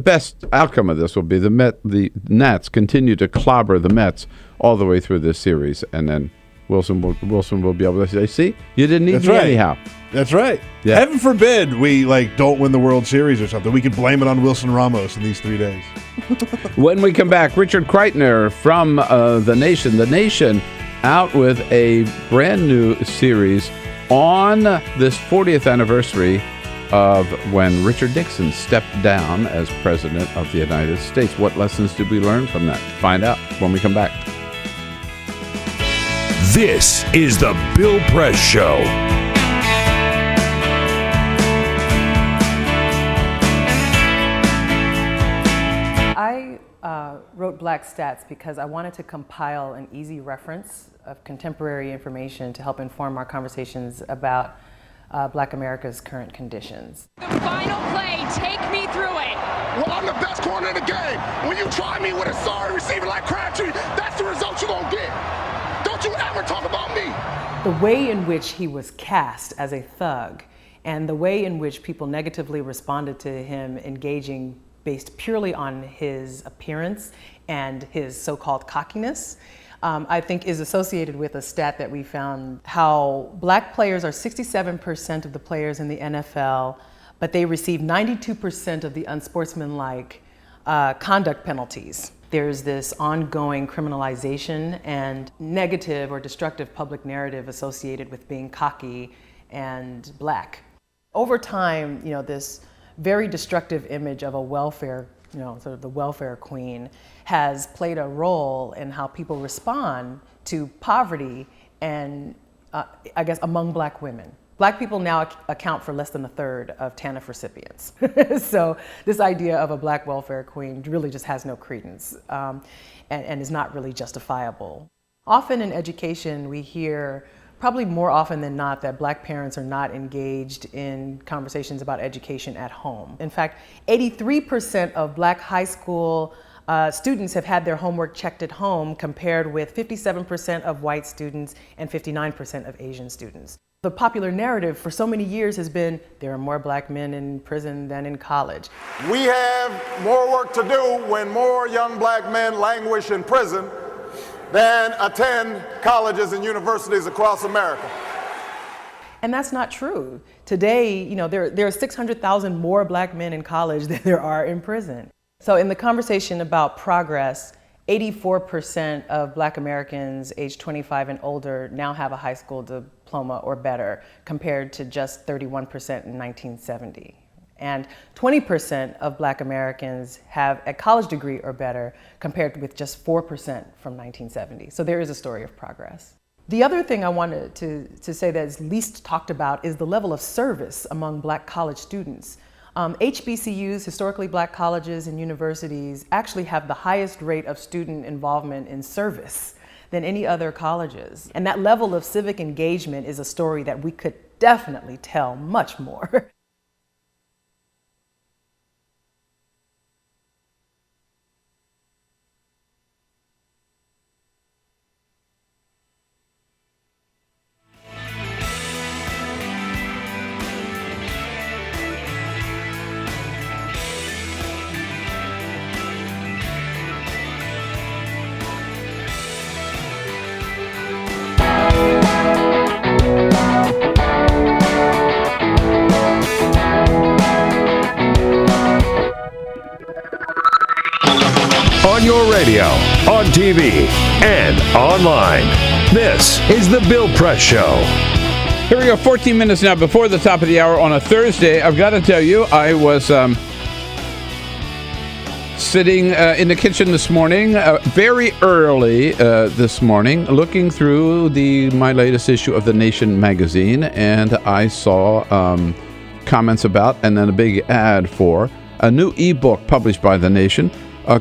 best outcome of this will be the Nats continue to clobber the Mets all the way through this series, and then Wilson will be able to say, "See, you didn't need me anyhow." That's right. Yeah. Heaven forbid we don't win the World Series or something. We could blame it on Wilson Ramos in these 3 days. When we come back, Richard Kreitner from The Nation. The Nation out with a brand new series on this 40th anniversary of when Richard Nixon stepped down as President of the United States. What lessons did we learn from that? Find out when we come back. This is the Bill Press Show. I wrote Black Stats because I wanted to compile an easy reference of contemporary information to help inform our conversations about Black America's current conditions. The final play, take me through it. Well, I'm the best corner in the game. When you try me with a sorry receiver like Crabtree, that's the result you're going to get. Don't you ever talk about me. The way in which he was cast as a thug and the way in which people negatively responded to him engaging based purely on his appearance and his so-called cockiness, I think is associated with a stat that we found, how Black players are 67% of the players in the NFL, but they receive 92% of the unsportsmanlike conduct penalties. There's this ongoing criminalization and negative or destructive public narrative associated with being cocky and Black. Over time, this very destructive image of a welfare, sort of the welfare queen, has played a role in how people respond to poverty and, I guess, among Black women. Black people now account for less than a third of TANF recipients. So this idea of a Black welfare queen really just has no credence and is not really justifiable. Often in education, we hear, probably more often than not, that Black parents are not engaged in conversations about education at home. In fact, 83% of Black high school students have had their homework checked at home, compared with 57% of white students and 59% of Asian students. The popular narrative for so many years has been there are more Black men in prison than in college. We have more work to do when more young Black men languish in prison than attend colleges and universities across America. And that's not true. Today, there are 600,000 more Black men in college than there are in prison. So in the conversation about progress, 84% of Black Americans aged 25 and older now have a high school diploma or better, compared to just 31% in 1970. And 20% of Black Americans have a college degree or better, compared with just 4% from 1970. So there is a story of progress. The other thing I wanted to say that is least talked about is the level of service among Black college students. HBCUs, historically Black colleges and universities, actually have the highest rate of student involvement in service than any other colleges. And that level of civic engagement is a story that we could definitely tell much more. On your radio, on TV, and online. This is The Bill Press Show. Here we go, 14 minutes now before the top of the hour on a Thursday. I've got to tell you, I was sitting in the kitchen this morning, very early this morning, looking through my latest issue of The Nation magazine, and I saw comments about, and then a big ad for, a new ebook published by The Nation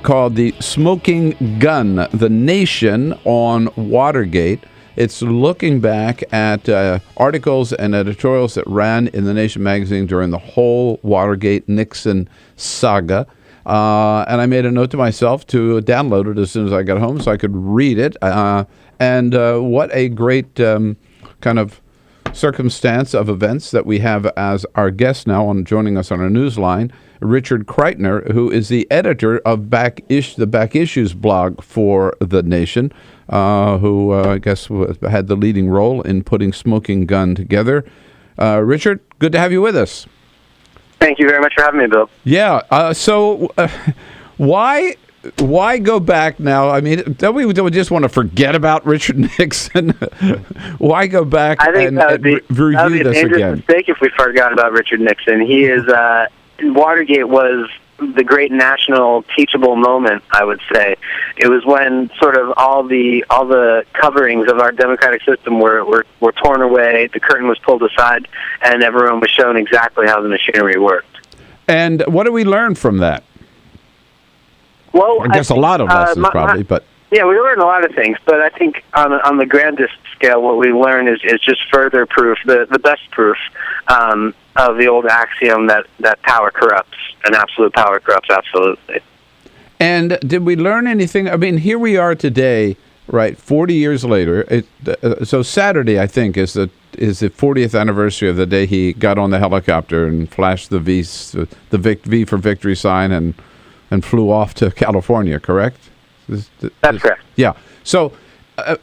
called The Smoking Gun, The Nation on Watergate. It's looking back at articles and editorials that ran in The Nation magazine during the whole Watergate-Nixon saga. And I made a note to myself to download it as soon as I got home so I could read it. And what a great kind of circumstance of events that we have as our guest now joining us on our newsline, Richard Kreitner, who is the editor of the Back Issues blog for The Nation, who I guess had the leading role in putting Smoking Gun together. Richard, good to have you with us. Thank you very much for having me, Bill. Yeah. So why go back now? I mean, don't we just want to forget about Richard Nixon? Why go back review this again? That would be a dangerous mistake if we forgot about Richard Nixon. He is Watergate was the great national teachable moment, I would say. It was when sort of all the coverings of our democratic system were torn away, the curtain was pulled aside, and everyone was shown exactly how the machinery worked. And what do we learn from that? Well, I guess a lot of lessons, probably, but... Yeah, we learn a lot of things, but I think on the grandest scale, what we learn is just further proof, the best proof of the old axiom that power corrupts, and absolute power corrupts absolutely. And did we learn anything? I mean, here we are today, right, 40 years later. So Saturday, I think, is the 40th anniversary of the day he got on the helicopter and flashed the V for victory sign and flew off to California, correct? That's correct. Yeah. So,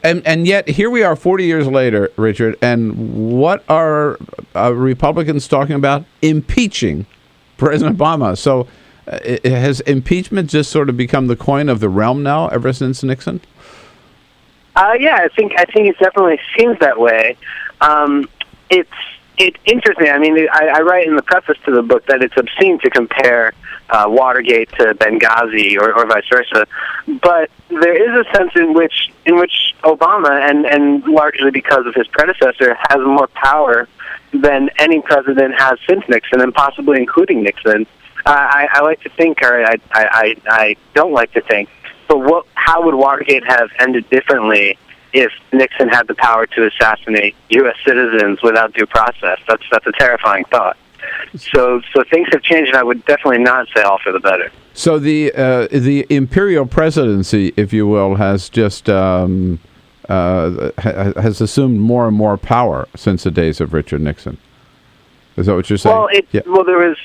and yet here we are 40 years later, Richard, and what are Republicans talking about? Impeaching President Obama. So has impeachment just sort of become the coin of the realm now ever since Nixon? Yeah, I think it definitely seems that way. It's interesting. I mean, I write in the preface to the book that it's obscene to compare Watergate to Benghazi or vice versa, but there is a sense in which Obama, and largely because of his predecessor, has more power than any president has since Nixon, and possibly including Nixon. I like to think, or I don't like to think, but how would Watergate have ended differently if Nixon had the power to assassinate U.S. citizens without due process? That's a terrifying thought. So things have changed, and I would definitely not say all for the better. So the imperial presidency, if you will, has just has assumed more and more power since the days of Richard Nixon. Is that what you're saying? Well, there was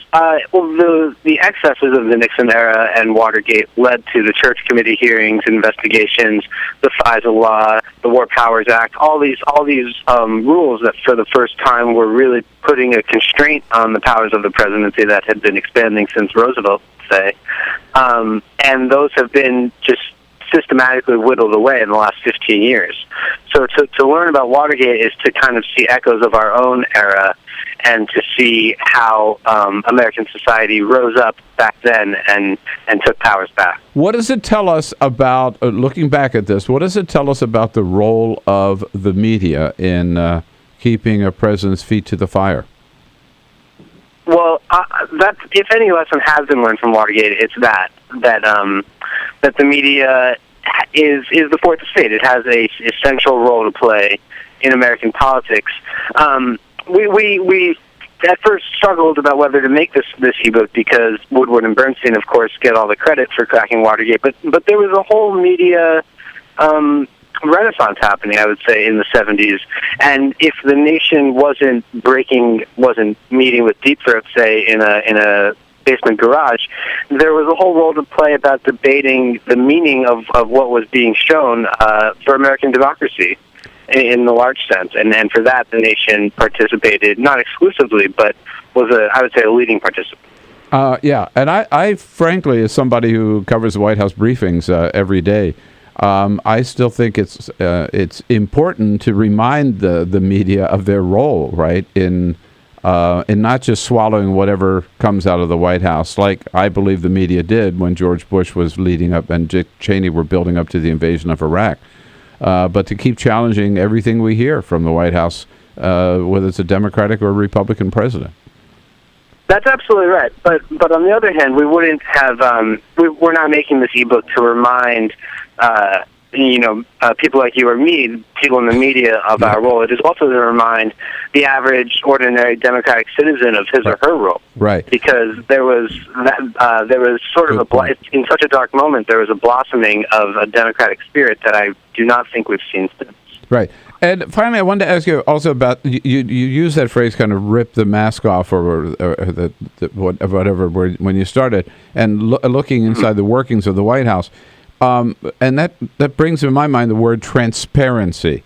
the excesses of the Nixon era and Watergate led to the Church Committee hearings, investigations, the FISA law, the War Powers Act, all these rules that for the first time were really putting a constraint on the powers of the presidency that had been expanding since Roosevelt, say, and those have been just systematically whittled away in the last 15 years. So to learn about Watergate is to kind of see echoes of our own era and to see how American society rose up back then and took powers back. What does it tell us about, looking back at this, what does it tell us about the role of the media in keeping a president's feet to the fire? Well, if any lesson has been learned from Watergate, it's that the media is the fourth estate. It has a central role to play in American politics. We at first struggled about whether to make this ebook because Woodward and Bernstein, of course, get all the credit for cracking Watergate, but there was a whole media renaissance happening, I would say, in the 70s. And if the Nation wasn't meeting with Deep Throat, say, in a basement garage, there was a whole role to play about debating the meaning of what was being shown for American democracy in the large sense. And for that, the Nation participated, not exclusively, but was, I would say, a leading participant. Yeah, and I frankly, as somebody who covers the White House briefings every day, I still think it's important to remind the media of their role, right, in not just swallowing whatever comes out of the White House, like I believe the media did when George Bush was leading up and Dick Cheney were building up to the invasion of Iraq, but to keep challenging everything we hear from the White House, whether it's a Democratic or a Republican president. That's absolutely right. But on the other hand, we wouldn't have. We're not making this ebook to remind people like you or me, people in the media, of our role. It is also to remind the average, ordinary Democratic citizen of his or her role. Right. Because there was sort of in such a dark moment, there was a blossoming of a Democratic spirit that I do not think we've seen since. Right. And finally, I wanted to ask you also about, you use that phrase, kind of rip the mask off or whatever, when you started, and looking inside the workings of the White House. And that brings in my mind the word transparency,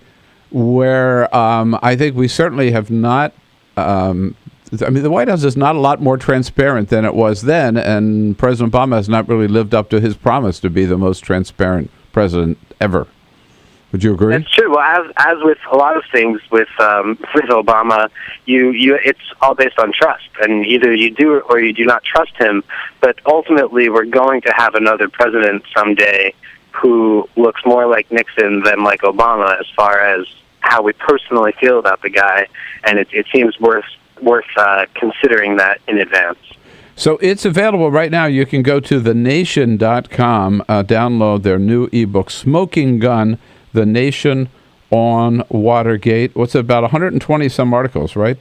where I think we certainly have not, the White House is not a lot more transparent than it was then, and President Obama has not really lived up to his promise to be the most transparent president ever. Would you agree? That's true. Well, as with a lot of things with Obama, it's all based on trust, and either you do or you do not trust him. But ultimately, we're going to have another president someday who looks more like Nixon than like Obama, as far as how we personally feel about the guy, and it seems worth considering that in advance. So it's available right now. You can go to thenation.com, download their new ebook, Smoking Gun: The Nation on Watergate. What's it, about 120 some articles, right,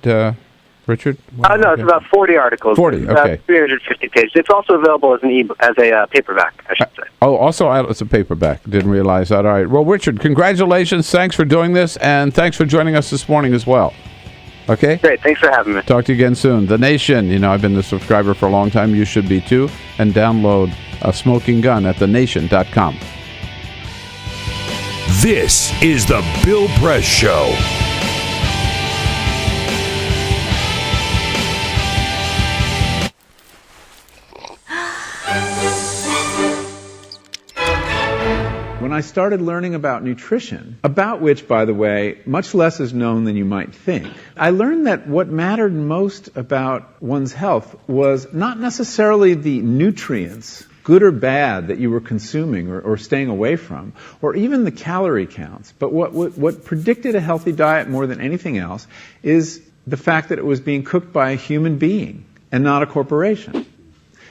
Richard? No, it's about 40 articles. 40, it's okay. 350 pages. It's also available as a paperback, I should say. Also it's a paperback. Didn't realize that. All right. Well, Richard, congratulations. Thanks for doing this, and thanks for joining us this morning as well. Okay? Great. Thanks for having me. Talk to you again soon. The Nation. I've been a subscriber for a long time. You should be too. And download Smoking Gun at thenation.com. This is the Bill Press Show. When I started learning about nutrition, about which, by the way, much less is known than you might think, I learned that what mattered most about one's health was not necessarily the nutrients, good or bad, that you were consuming or staying away from, or even the calorie counts. But what predicted a healthy diet more than anything else is the fact that it was being cooked by a human being and not a corporation.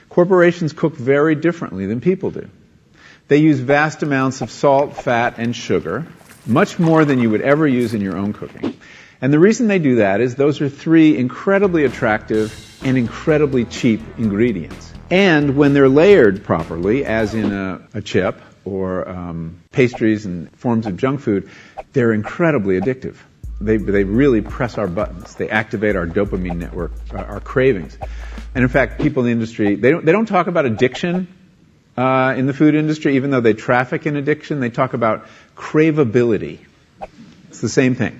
Corporations cook very differently than people do. They use vast amounts of salt, fat, and sugar, much more than you would ever use in your own cooking. And the reason they do that is those are three incredibly attractive and incredibly cheap ingredients. And when they're layered properly, as in a chip or pastries and forms of junk food, they're incredibly addictive. They really press our buttons. They activate our dopamine network, our cravings. And in fact, people in the industry, they don't talk about addiction in the food industry, even though they traffic in addiction. They talk about craveability. It's the same thing.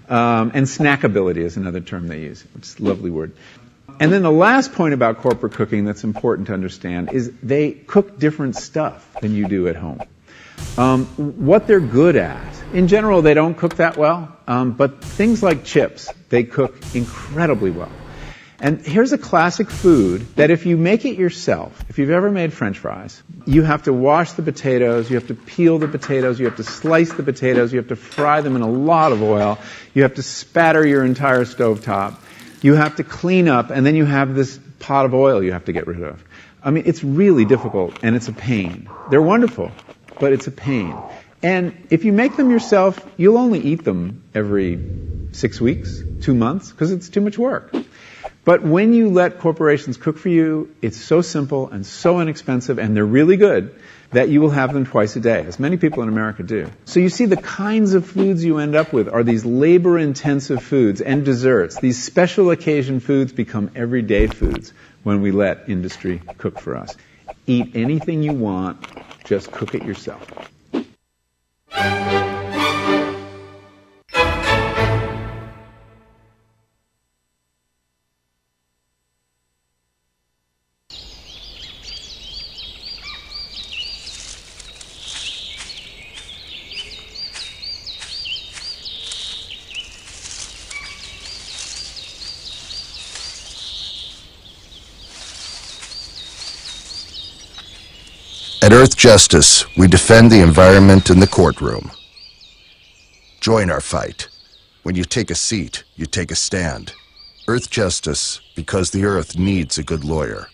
And snackability is another term they use, which is a lovely word. And then the last point about corporate cooking that's important to understand is they cook different stuff than you do at home. What they're good at, in general, they don't cook that well, but things like chips, they cook incredibly well. And here's a classic food that if you make it yourself, if you've ever made French fries, you have to wash the potatoes, you have to peel the potatoes, you have to slice the potatoes, you have to fry them in a lot of oil, you have to spatter your entire stovetop, you have to clean up, and then you have this pot of oil you have to get rid of. I mean, it's really difficult, and it's a pain. They're wonderful, but it's a pain. And if you make them yourself, you'll only eat them every 6 weeks, 2 months, because it's too much work. But when you let corporations cook for you, it's so simple and so inexpensive, and they're really good, that you will have them twice a day, as many people in America do. So you see the kinds of foods you end up with are these labor-intensive foods and desserts. These special occasion foods become everyday foods when we let industry cook for us. Eat anything you want, just cook it yourself. At Earth Justice, we defend the environment in the courtroom. Join our fight. When you take a seat, you take a stand. Earth Justice, because the Earth needs a good lawyer.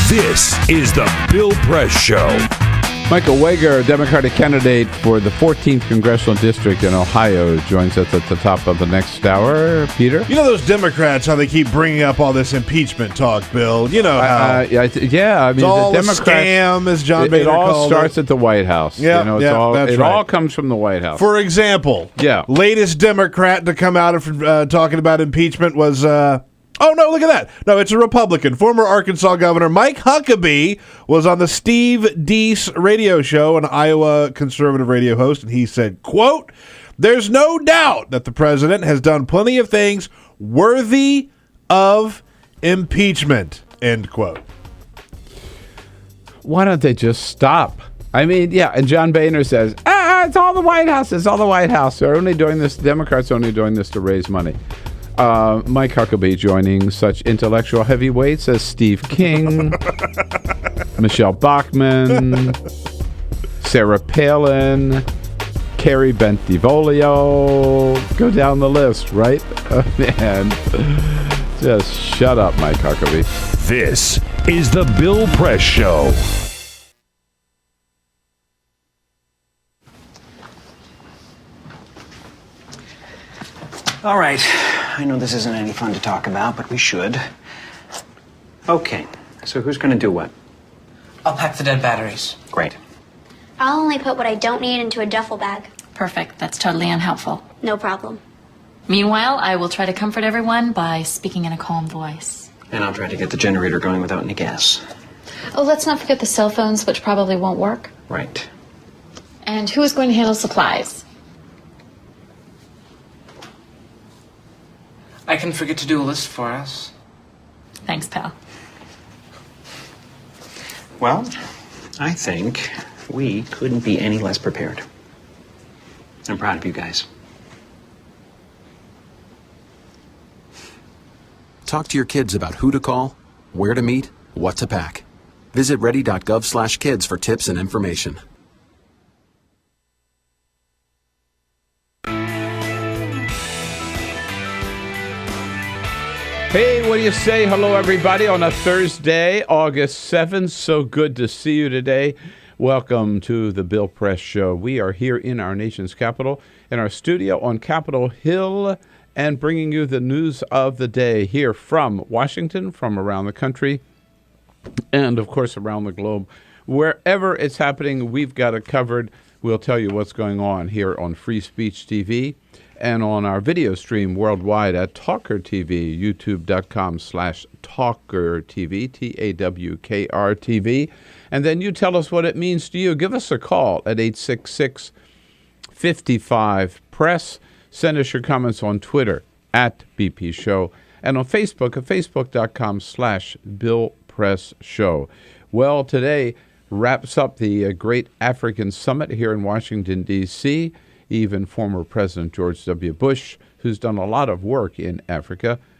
This is the Bill Press Show. Michael Wager, Democratic candidate for the 14th Congressional District in Ohio, joins us at the top of the next hour. Peter? You know those Democrats, how they keep bringing up all this impeachment talk, Bill? You know how. I mean, it's all the Democrats, a scam, as John Boehner called it. It all starts at the White House. Yeah, It all comes from the White House. For example, latest Democrat to come out of talking about impeachment was... Oh, no, look at that. No, it's a Republican. Former Arkansas Governor Mike Huckabee was on the Steve Deese radio show, an Iowa conservative radio host, and he said, quote, "There's no doubt that the president has done plenty of things worthy of impeachment," end quote. Why don't they just stop? I mean, and John Boehner says, it's all the White House. It's all the White House. They're only doing this, Democrats are only doing this to raise money. Mike Huckabee joining such intellectual heavyweights as Steve King, Michelle Bachmann, Sarah Palin, Carrie Bentivolio. Go down the list, right? Man, just shut up, Mike Huckabee. This is the Bill Press Show. All right. I know this isn't any fun to talk about, but we should. Okay. So who's going to do what? I'll pack the dead batteries. Great. I'll only put what I don't need into a duffel bag. Perfect. That's totally unhelpful. No problem. Meanwhile, I will try to comfort everyone by speaking in a calm voice. And I'll try to get the generator going without any gas. Oh, let's not forget the cell phones, which probably won't work. Right. And who is going to handle supplies? I can forget to do a list for us. Thanks, pal. Well, I think we couldn't be any less prepared. I'm proud of you guys. Talk to your kids about who to call, where to meet, what to pack. Visit ready.gov/kids for tips and information. Hey, what do you say? Hello, everybody, on a Thursday, August 7th. So good to see you today. Welcome to the Bill Press Show. We are here in our nation's capital, in our studio on Capitol Hill, and bringing you the news of the day here from Washington, from around the country, and, of course, around the globe. Wherever it's happening, we've got it covered. We'll tell you what's going on here on Free Speech TV and on our video stream worldwide at TawkrTV, youtube.com/TawkrTV, TAWKRTV. And then you tell us what it means to you. Give us a call at 866-55-PRESS. Send us your comments on Twitter at BP Show and on Facebook at facebook.com/Bill Press Show. Well, today wraps up the Great African Summit here in Washington, D.C. Even former President George W. Bush, who's done a lot of work in Africa,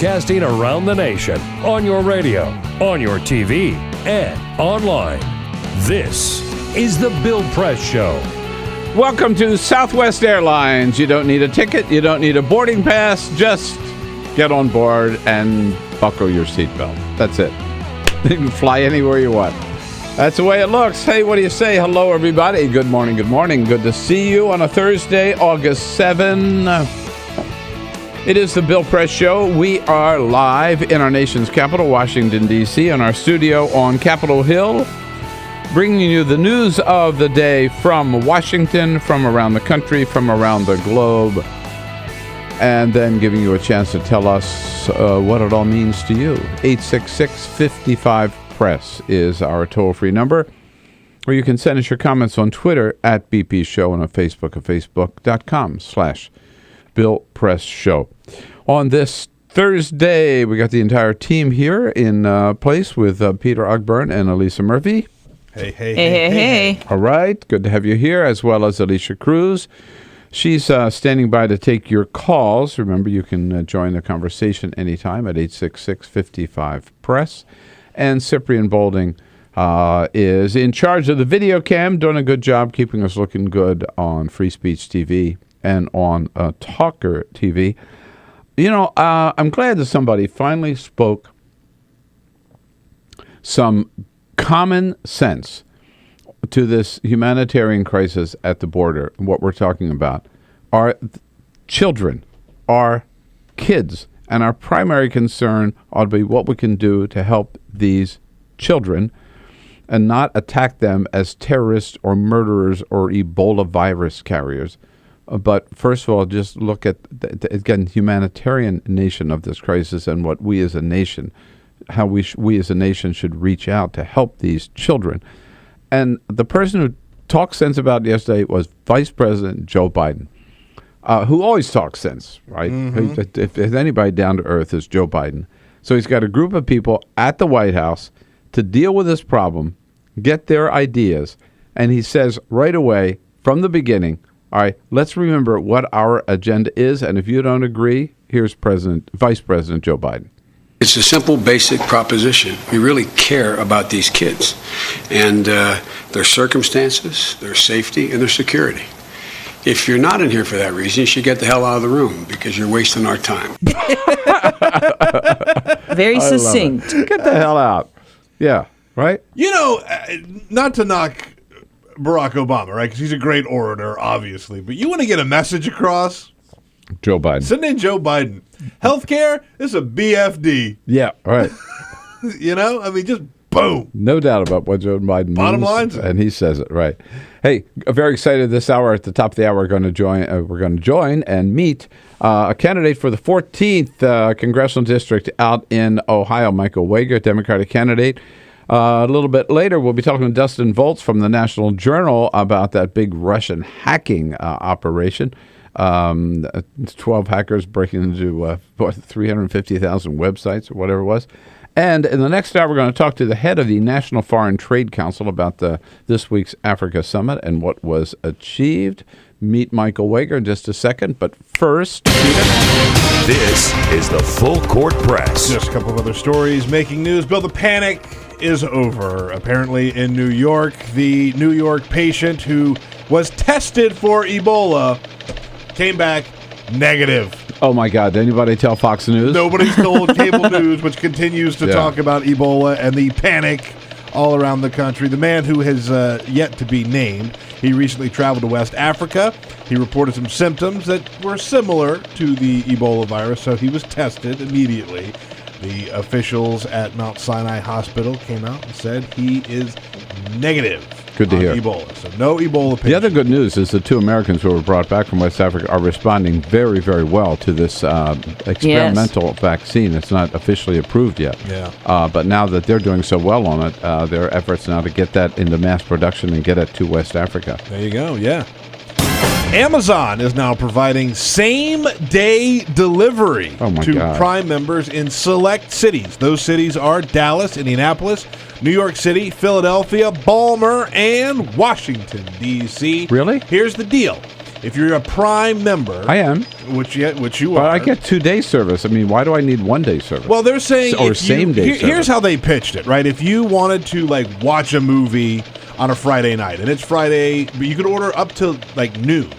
broadcasting around the nation, on your radio, on your TV, and online. This is The Bill Press Show. Welcome to Southwest Airlines. You don't need a ticket. You don't need a boarding pass. Just get on board and buckle your seatbelt. That's it. You can fly anywhere you want. That's the way it looks. Hey, what do you say? Hello, everybody. Good morning. Good morning. Good to see you on a Thursday, August 7. It is the Bill Press Show. We are live in our nation's capital, Washington, D.C., in our studio on Capitol Hill, bringing you the news of the day from Washington, from around the country, from around the globe, and then giving you a chance to tell us what it all means to you. 866-55-PRESS is our toll-free number, or you can send us your comments on Twitter at BP Show and on Facebook at facebook.com/Bill Press Show. On this Thursday, we got the entire team here in place with Peter Ogburn and Elisa Murphy. Hey. All right. Good to have you here, as well as Alicia Cruz. She's standing by to take your calls. Remember, you can join the conversation anytime at 866-55-PRESS. And Cyprian Bolding is in charge of the video cam, doing a good job keeping us looking good on Free Speech TV and on TawkrTV. You know, I'm glad that somebody finally spoke some common sense to this humanitarian crisis at the border. What we're talking about are children, are kids, and our primary concern ought to be what we can do to help these children and not attack them as terrorists or murderers or Ebola virus carriers. But first of all, just look at, again, humanitarian nation of this crisis and what we as a nation, how we as a nation should reach out to help these children. And the person who talked sense about it yesterday was Vice President Joe Biden, who always talks sense, right? Mm-hmm. If anybody down to earth is Joe Biden. So he's got a group of people at the White House to deal with this problem, get their ideas, and he says right away from the beginning, all right, let's remember what our agenda is, and if you don't agree, here's Vice President Joe Biden. It's a simple, basic proposition. We really care about these kids and their circumstances, their safety, and their security. If you're not in here for that reason, you should get the hell out of the room because you're wasting our time. Very succinct. Get the hell out. Yeah, right? You know, not to knock Barack Obama, right? Because he's a great orator, obviously. But you want to get a message across? Joe Biden. Send in Joe Biden. Healthcare is a BFD. Yeah, right. You know? I mean, just boom. No doubt about what Joe Biden means. Bottom line. And he says it, right. Hey, very excited this hour. At the top of the hour, we're going to join and meet a candidate for the 14th Congressional District out in Ohio, Michael Wager, Democratic candidate. A little bit later, we'll be talking to Dustin Volz from the National Journal about that big Russian hacking operation. 12 hackers breaking into 350,000 websites or whatever it was. And in the next hour, we're going to talk to the head of the National Foreign Trade Council about this week's Africa Summit and what was achieved. Meet Michael Wager in just a second. But first, this is the Full Court Press. Just a couple of other stories making news. Bill, the panic is over. Apparently in New York, the New York patient who was tested for Ebola came back negative. Oh, my God. Did anybody tell Fox News? Nobody's told cable news, which continues to talk about Ebola and the panic all around the country. The man who has yet to be named, he recently traveled to West Africa. He reported some symptoms that were similar to the Ebola virus, so he was tested immediately. The officials at Mount Sinai Hospital came out and said he is negative. Good to hear. Ebola. So no Ebola patient. The other good news is the two Americans who were brought back from West Africa are responding very, very well to this experimental vaccine. It's not officially approved yet. Yeah. But now that they're doing so well on it, there are efforts now to get that into mass production and get it to West Africa. There you go, yeah. Amazon is now providing same-day delivery to Prime members in select cities. Those cities are Dallas, Indianapolis, New York City, Philadelphia, Baltimore, and Washington, D.C. Really? Here's the deal. If you're a Prime member, I am, which you but are. I get 2-day service. I mean, why do I need 1-day service? Well, they're saying or same day service. Here's how they pitched it, right? If you wanted to watch a movie on a Friday night, and it's Friday, but you could order up to noon,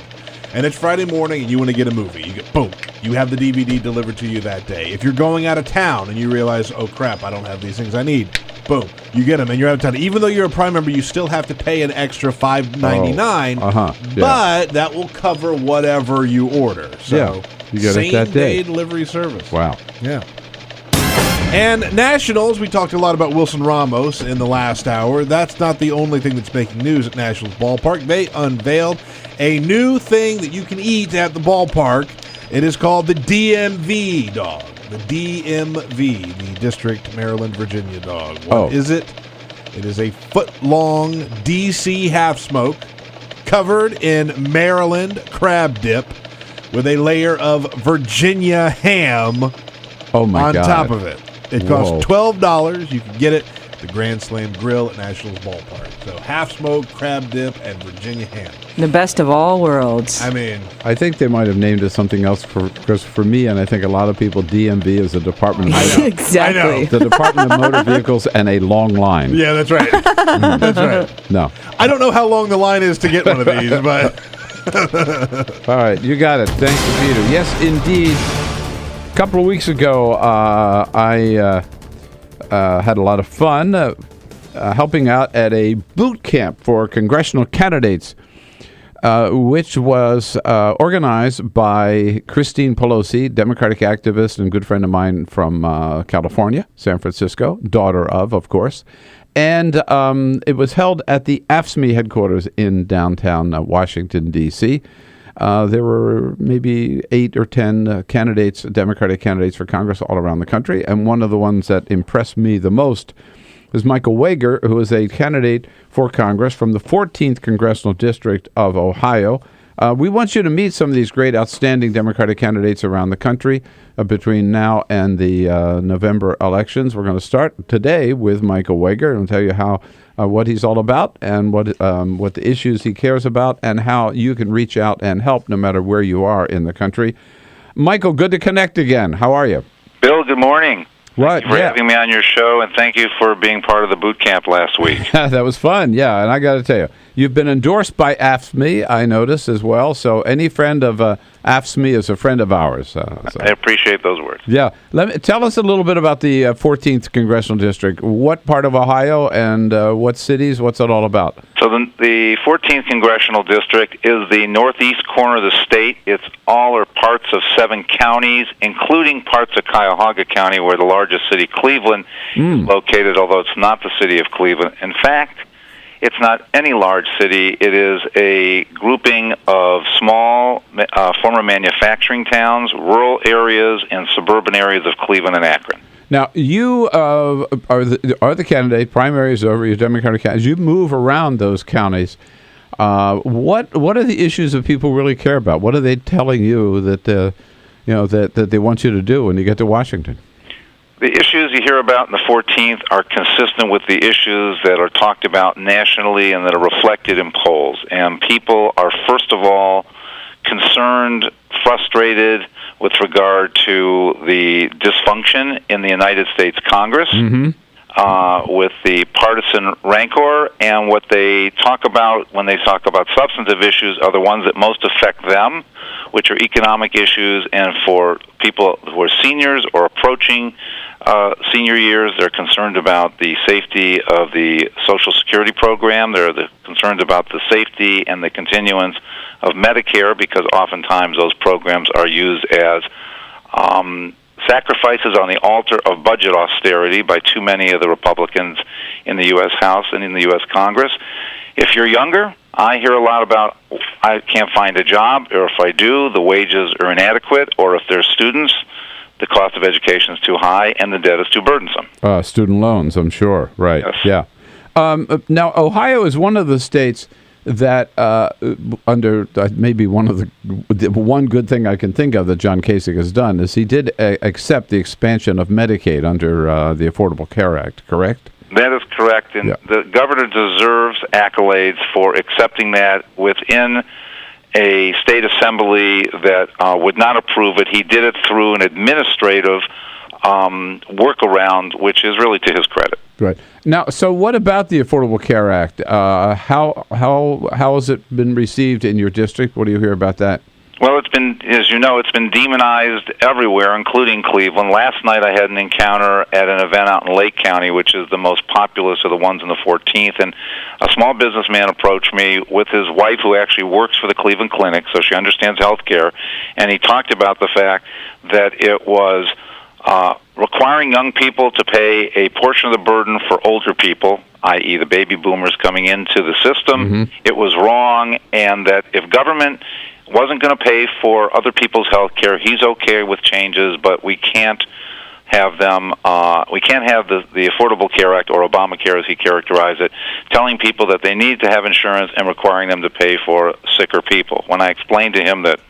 and it's Friday morning, and you want to get a movie, you get boom, you have the DVD delivered to you that day. If you're going out of town and you realize, oh crap, I don't have these things I need, boom, you get them, and you're out of town. Even though you're a Prime member, you still have to pay an extra $5.99, but that will cover whatever you order. So you get it that day. Same-day delivery service. Wow. Yeah. And Nationals, we talked a lot about Wilson Ramos in the last hour. That's not the only thing that's making news at Nationals Ballpark. They unveiled a new thing that you can eat at the ballpark. It is called the DMV dog. The DMV, the District Maryland Virginia dog. What is it? It is a foot-long DC half-smoke covered in Maryland crab dip with a layer of Virginia ham on top of it. It costs $12. You can get it at the Grand Slam Grill at Nationals Ballpark. So half-smoked crab dip and Virginia ham. The best of all worlds. I mean, I think they might have named it something else because for me, and I think a lot of people, DMV is the Department of Exactly. I know. the Department of Motor Vehicles and a long line. Yeah, that's right. That's right. No. I don't know how long the line is to get one of these, but... All right, you got it. Thanks to Peter. Yes, indeed. A couple of weeks ago, I had a lot of fun helping out at a boot camp for congressional candidates, which was organized by Christine Pelosi, Democratic activist and good friend of mine from California, San Francisco, daughter of course. And it was held at the AFSCME headquarters in downtown Washington, D.C. There were maybe 8 or 10 candidates, Democratic candidates for Congress all around the country. And one of the ones that impressed me the most was Michael Wager, who is a candidate for Congress from the 14th Congressional District of Ohio. We want you to meet some of these great, outstanding Democratic candidates around the country between now and the November elections. We're going to start today with Michael Wager and tell you how what he's all about and what the issues he cares about and how you can reach out and help no matter where you are in the country. Michael, good to connect again. How are you? Bill, good morning. Right, Thank you for having me on your show, and thank you for being part of the boot camp last week. That was fun, yeah, and I got to tell you, you've been endorsed by AFSCME, I noticed as well, so any friend of AFSCME is a friend of ours. I appreciate those words. Yeah, tell us a little bit about the 14th Congressional District. What part of Ohio and what cities, what's it all about? So the 14th Congressional District is the northeast corner of the state. It's all or parts of 7 counties, including parts of Cuyahoga County, where the largest city, Cleveland, is located, although it's not the city of Cleveland. In fact, it's not any large city. It is a grouping of small former manufacturing towns, rural areas, and suburban areas of Cleveland and Akron. Now, you are the candidate, primaries over your Democratic counties. You move around those counties. What are the issues that people really care about? What are they telling you that that they want you to do when you get to Washington? The issues you hear about in the 14th are consistent with the issues that are talked about nationally and that are reflected in polls. And people are, first of all, concerned, frustrated with regard to the dysfunction in the United States Congress, with the partisan rancor, and what they talk about when they talk about substantive issues are the ones that most affect them, which are economic issues, and for people who are seniors or approaching senior years, they're concerned about the safety of the Social Security program. They're concerned about the safety and the continuance of Medicare, because oftentimes those programs are used as sacrifices on the altar of budget austerity by too many of the Republicans in the U.S. House and in the U.S. Congress. If you're younger, I hear a lot about I can't find a job, or if I do, the wages are inadequate, or if they're students, the cost of education is too high and the debt is too burdensome. Student loans, I'm sure. Right. Yes. Yeah. Now, Ohio is one of the states that under maybe one good thing I can think of that John Kasich has done is he did accept the expansion of Medicaid under the Affordable Care Act, correct? That is correct, and the governor deserves accolades for accepting that within a state assembly that would not approve it. He did it through an administrative workaround, which is really to his credit. Right. Now, so what about the Affordable Care Act? How has it been received in your district? What do you hear about that? Well, it's been, as you know, it's been demonized everywhere, including Cleveland. Last night I had an encounter at an event out in Lake County, which is the most populous of the ones in the 14th, and a small businessman approached me with his wife, who actually works for the Cleveland Clinic, so she understands health care, and he talked about the fact that it was requiring young people to pay a portion of the burden for older people, i.e. the baby boomers coming into the system. It was wrong, and that if government wasn't going to pay for other people's health care, he's okay with changes, but we can't have them, we can't have the Affordable Care Act, or Obamacare as he characterized it, telling people that they need to have insurance and requiring them to pay for sicker people. When I explained to him that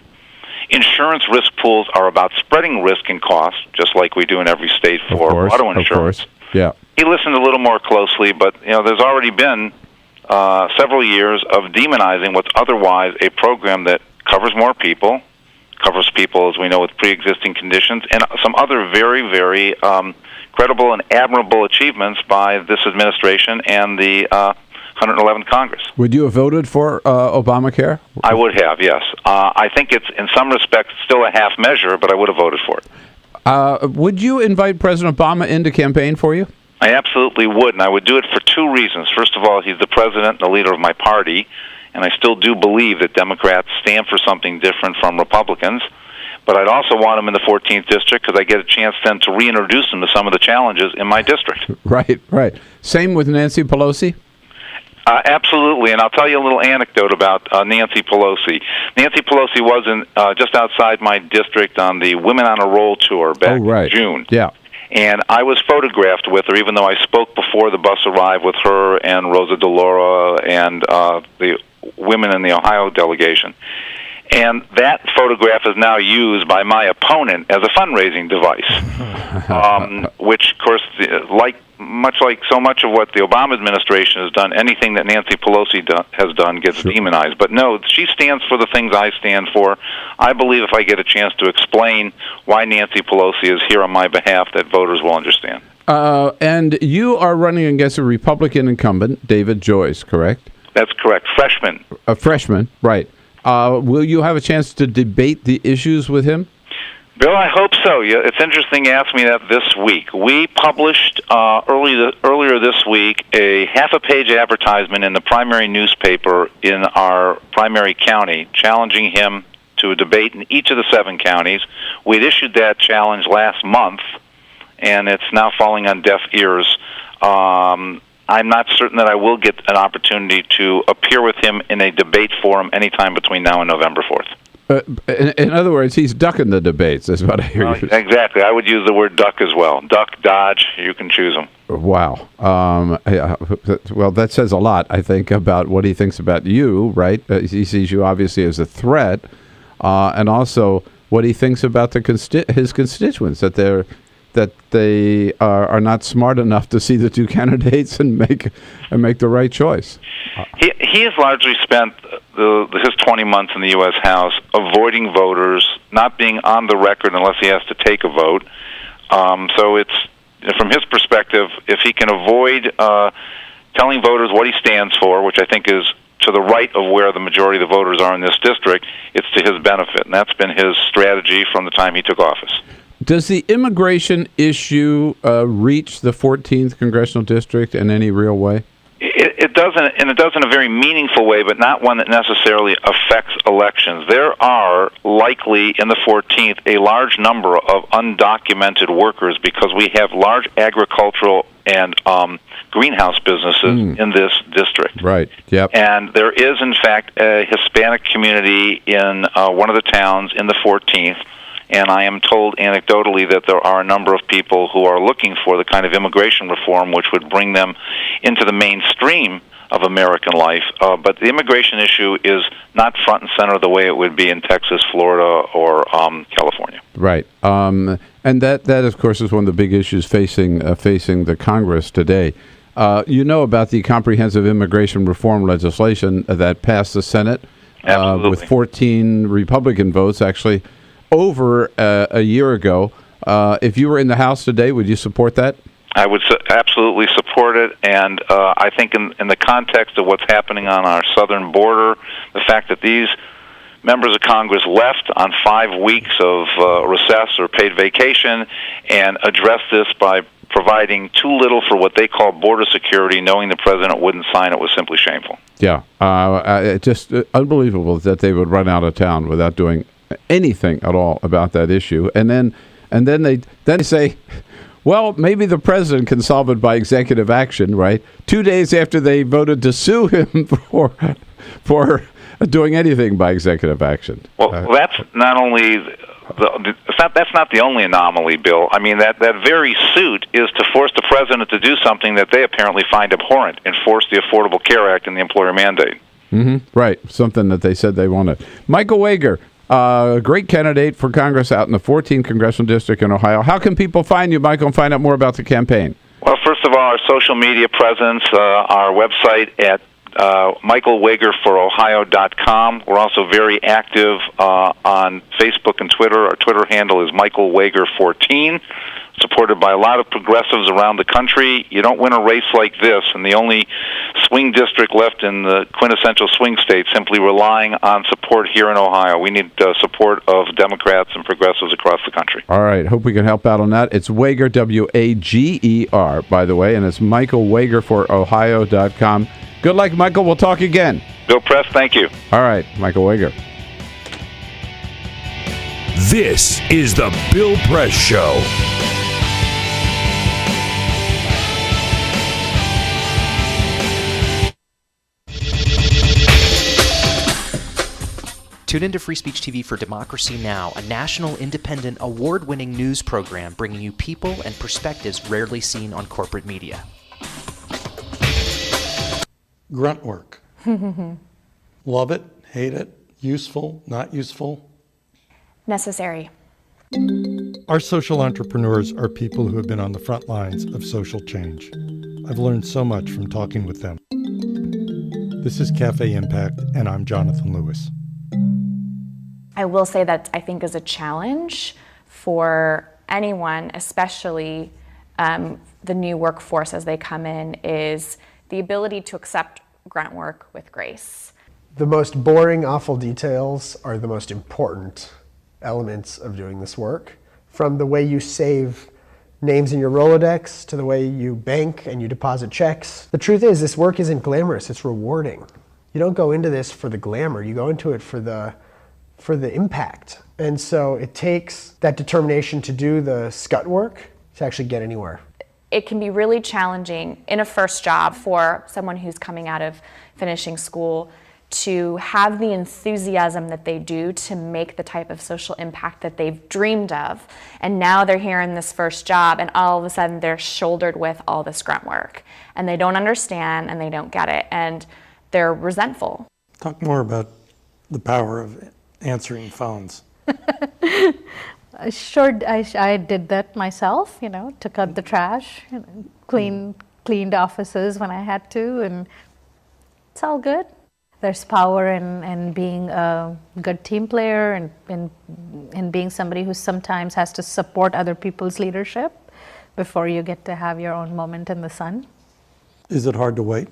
insurance risk pools are about spreading risk and cost, just like we do in every state for auto insurance, yeah, he listened a little more closely, but there's already been several years of demonizing what's otherwise a program that covers more people, covers people, as we know, with pre-existing conditions, and some other very, very credible and admirable achievements by this administration and the 111th Congress. Would you have voted for Obamacare? I would have, yes. I think it's, in some respects, still a half measure, but I would have voted for it. Would you invite President Obama in to campaign for you? I absolutely would, and I would do it for two reasons. First of all, he's the president and the leader of my party, and I still do believe that Democrats stand for something different from Republicans. But I'd also want him in the 14th District because I get a chance then to reintroduce him to some of the challenges in my district. Right. Same with Nancy Pelosi? Absolutely, and I'll tell you a little anecdote about Nancy Pelosi. Nancy Pelosi was in just outside my district on the Women on a Roll tour back in June. Yeah. And I was photographed with her, even though I spoke before the bus arrived with her and Rosa DeLauro and the women in the Ohio delegation. And that photograph is now used by my opponent as a fundraising device, which, of course, much like so much of what the Obama administration has done, anything that Nancy Pelosi has done gets demonized. But no, she stands for the things I stand for. I believe if I get a chance to explain why Nancy Pelosi is here on my behalf, that voters will understand. And you are running against a Republican incumbent, David Joyce, correct? That's correct. Freshman. A freshman, right. Will you have a chance to debate the issues with him? Bill, I hope so. Yeah, it's interesting you asked me that this week. We published earlier this week a half-a-page advertisement in the primary newspaper in our primary county challenging him to a debate in each of the 7 counties. We'd issued that challenge last month, and it's now falling on deaf ears. I'm not certain that I will get an opportunity to appear with him in a debate forum anytime between now and November 4th. In other words, he's ducking the debates, is what I hear you. Exactly. I would use the word duck as well. Duck, dodge, you can choose them. Wow. Well, that says a lot, I think, about what he thinks about you, right? He sees you obviously as a threat, and also what he thinks about his constituents, that they are not smart enough to see the two candidates and make the right choice. He has largely spent his 20 months in the U.S. House avoiding voters, not being on the record unless he has to take a vote. So it's, from his perspective, if he can avoid telling voters what he stands for, which I think is to the right of where the majority of the voters are in this district, it's to his benefit. And that's been his strategy from the time he took office. Does the immigration issue reach the 14th Congressional District in any real way? It doesn't, and it does in a very meaningful way, but not one that necessarily affects elections. There are likely in the 14th a large number of undocumented workers because we have large agricultural and greenhouse businesses in this district. Right. Yep. And there is, in fact, a Hispanic community in one of the towns in the 14th. And I am told anecdotally that there are a number of people who are looking for the kind of immigration reform which would bring them into the mainstream of American life. But the immigration issue is not front and center the way it would be in Texas, Florida, or California. Right. And that, of course, is one of the big issues facing the Congress today. You know about the comprehensive immigration reform legislation that passed the Senate with 14 Republican votes, actually, over a year ago. If you were in the House today, would you support that? I would absolutely support it, and I think in the context of what's happening on our southern border, the fact that these members of Congress left on 5 weeks of recess or paid vacation and addressed this by providing too little for what they call border security, knowing the president wouldn't sign it, was simply shameful. Yeah, just unbelievable that they would run out of town without doing anything at all about that issue, and then they say, well, maybe the president can solve it by executive action, right? 2 days after they voted to sue him for doing anything by executive action. Well, that's not only that's not the only anomaly, Bill. I mean, that very suit is to force the president to do something that they apparently find abhorrent, enforce the Affordable Care Act and the employer mandate. Mm-hmm. Right, something that they said they wanted. Michael Wager, a great candidate for Congress out in the 14th Congressional District in Ohio. How can people find you, Michael, and find out more about the campaign? Well, first of all, our social media presence, our website at michaelwagerforohio.com. We're also very active on Facebook and Twitter. Our Twitter handle is michaelwager14, supported by a lot of progressives around the country. You don't win a race like this, and the only swing district left in the quintessential swing state, simply relying on support here in Ohio. We need support of Democrats and progressives across the country. All right. Hope we can help out on that. It's Wager, W-A-G-E-R, by the way, and it's michaelwagerforohio.com. Good luck, Michael. We'll talk again. Bill Press, thank you. All right, Michael Wager. This is the Bill Press Show. Tune into Free Speech TV for Democracy Now!, a national, independent, award-winning news program bringing you people and perspectives rarely seen on corporate media. Grunt work. Love it, hate it, useful, not useful. Necessary. Our social entrepreneurs are people who have been on the front lines of social change. I've learned so much from talking with them. This is Cafe Impact, and I'm Jonathan Lewis. I will say that I think is a challenge for anyone, especially the new workforce as they come in, is the ability to accept grunt work with grace. The most boring, awful details are the most important elements of doing this work. From the way you save names in your Rolodex to the way you bank and you deposit checks. The truth is, this work isn't glamorous, it's rewarding. You don't go into this for the glamour, you go into it for the impact. And so it takes that determination to do the scut work to actually get anywhere. It can be really challenging in a first job for someone who's coming out of finishing school to have the enthusiasm that they do to make the type of social impact that they've dreamed of. And now they're here in this first job, and all of a sudden they're shouldered with all this grunt work. And they don't understand, and they don't get it, and they're resentful. Talk more about the power of answering phones. Sure, I did that myself, took out the trash, cleaned offices when I had to, and it's all good. There's power in being a good team player and in being somebody who sometimes has to support other people's leadership before you get to have your own moment in the sun. Is it hard to wait?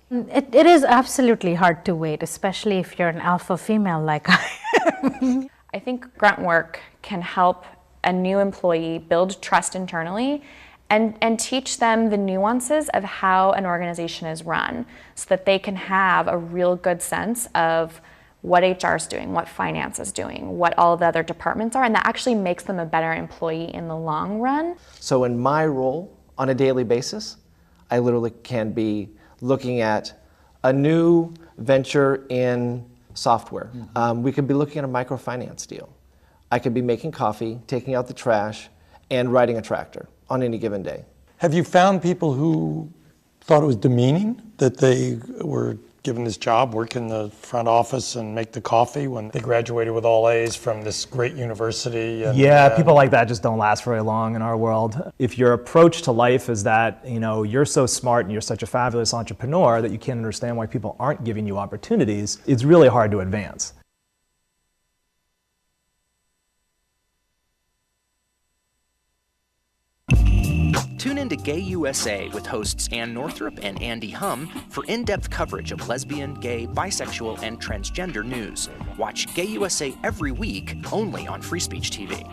It is absolutely hard to wait, especially if you're an alpha female like I am. I think grunt work can help a new employee build trust internally and teach them the nuances of how an organization is run so that they can have a real good sense of what HR is doing, what finance is doing, what all the other departments are, and that actually makes them a better employee in the long run. So in my role on a daily basis, I literally can be looking at a new venture in software. We could be looking at a microfinance deal. I could be making coffee, taking out the trash, and riding a tractor on any given day. Have you found people who thought it was demeaning that they were given this job, work in the front office and make the coffee when they graduated with all A's from this great university. And, people like that just don't last very long in our world. If your approach to life is that, you're so smart and you're such a fabulous entrepreneur that you can't understand why people aren't giving you opportunities, it's really hard to advance. Tune in to Gay USA with hosts Ann Northrup and Andy Hum for in-depth coverage of lesbian, gay, bisexual, and transgender news. Watch Gay USA every week, only on Free Speech TV.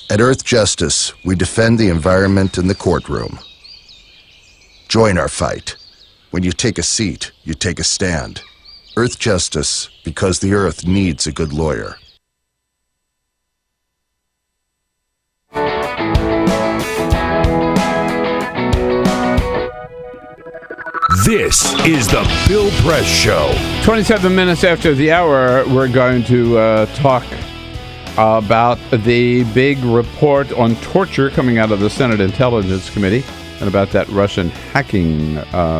At Earth Justice, we defend the environment in the courtroom. Join our fight. When you take a seat, you take a stand. Earth Justice, because the Earth needs a good lawyer. This is the Bill Press Show. 27 minutes after the hour, we're going to talk about the big report on torture coming out of the Senate Intelligence Committee and about that Russian hacking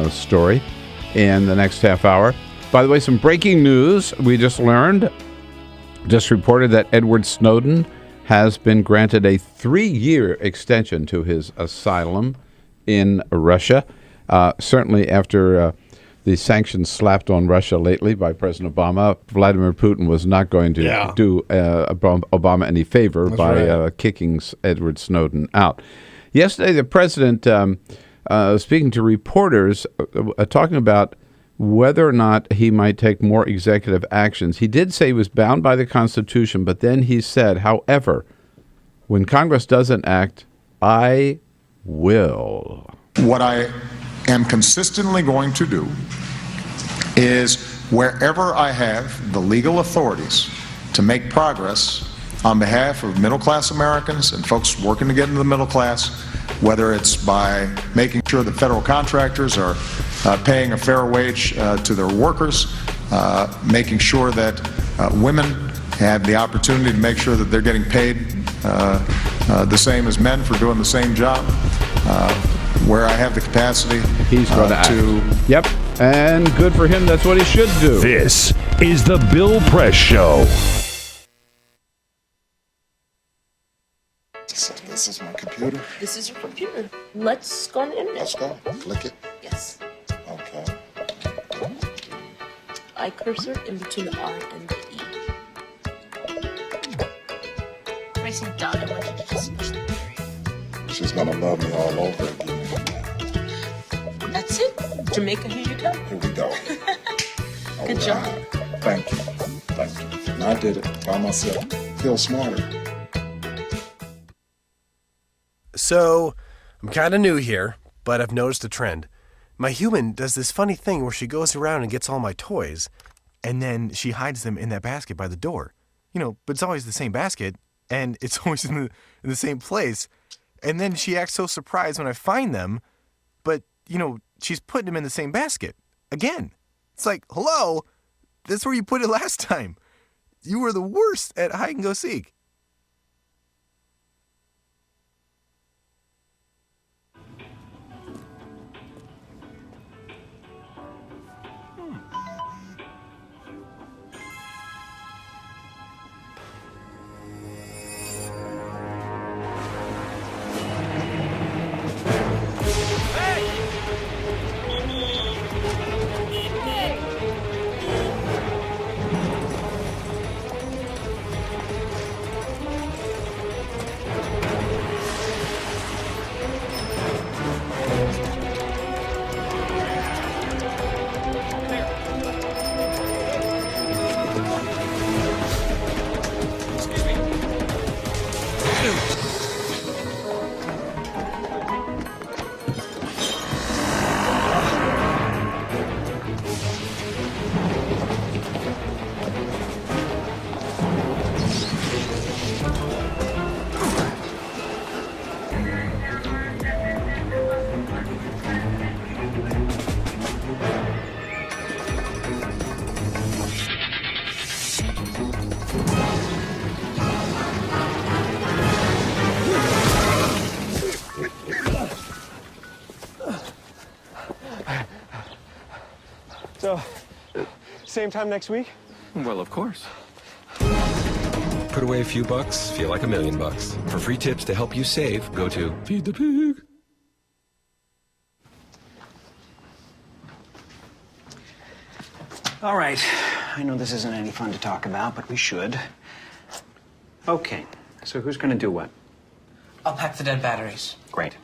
story in the next half hour. By the way, some breaking news we just reported that Edward Snowden has been granted a 3-year extension to his asylum in Russia. Certainly after the sanctions slapped on Russia lately by President Obama, Vladimir Putin was not going to do Obama any favor by kicking Edward Snowden out. Yesterday, the president, speaking to reporters, talking about whether or not he might take more executive actions. He did say he was bound by the Constitution, but then he said, however, when Congress doesn't act, I will. What I am consistently going to do is wherever I have the legal authorities to make progress on behalf of middle-class Americans and folks working to get into the middle class, whether it's by making sure that federal contractors are paying a fair wage to their workers, making sure that women have the opportunity to make sure that they're getting paid the same as men for doing the same job, where I have the capacity he's going to act. Yep, and good for him. That's what he should do. This is the Bill Press Show. This is my computer. This is your computer. Let's go on the internet. Let's go. Click it. Yes. Okay. I cursor in between the R and the E. Pressing down, I want you to just push the area. She's gonna love me all over again. That's it. Jamaica, here you go. Here we go. Good job. Thank you. Thank you. And I did it by myself. Feel smarter. So, I'm kind of new here, but I've noticed a trend. My human does this funny thing where she goes around and gets all my toys, and then she hides them in that basket by the door. But it's always the same basket, and it's always in the same place. And then she acts so surprised when I find them, but, she's putting them in the same basket. Again. It's like, hello, that's where you put it last time. You were the worst at hide and go seek. So, same time next week? Well, of course. Put away a few bucks, feel like $1 million. For free tips to help you save, go to Feed the Pig. All right. I know this isn't any fun to talk about, but we should. Okay. So who's going to do what? I'll pack the dead batteries. Great.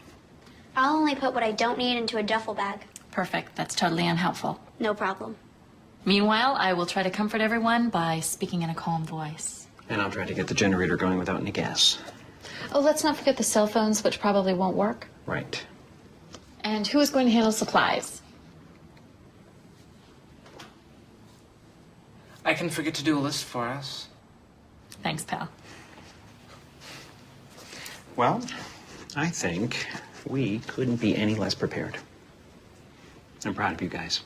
I'll only put what I don't need into a duffel bag. Perfect. That's totally unhelpful. No problem. Meanwhile, I will try to comfort everyone by speaking in a calm voice. And I'll try to get the generator going without any gas. Oh, let's not forget the cell phones, which probably won't work. Right. And who is going to handle supplies? I can forget to do a list for us. Thanks, pal. Well, I think we couldn't be any less prepared. I'm proud of you guys.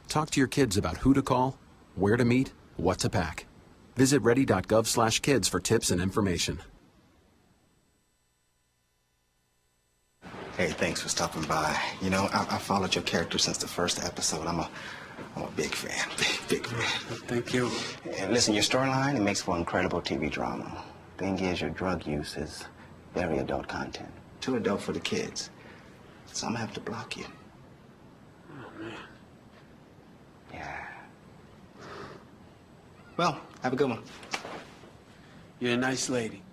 Talk to your kids about who to call, where to meet, what to pack. Visit ready.gov/kids for tips and information. Hey, thanks for stopping by. You know, I followed your character since the first episode. I'm a big fan. Big fan. Thank you. And listen, your storyline, it makes for incredible TV drama. Thing is, your drug use is very adult content. Too adult for the kids. So I'm gonna have to block you. Oh, man. Yeah. Well, have a good one. You're a nice lady.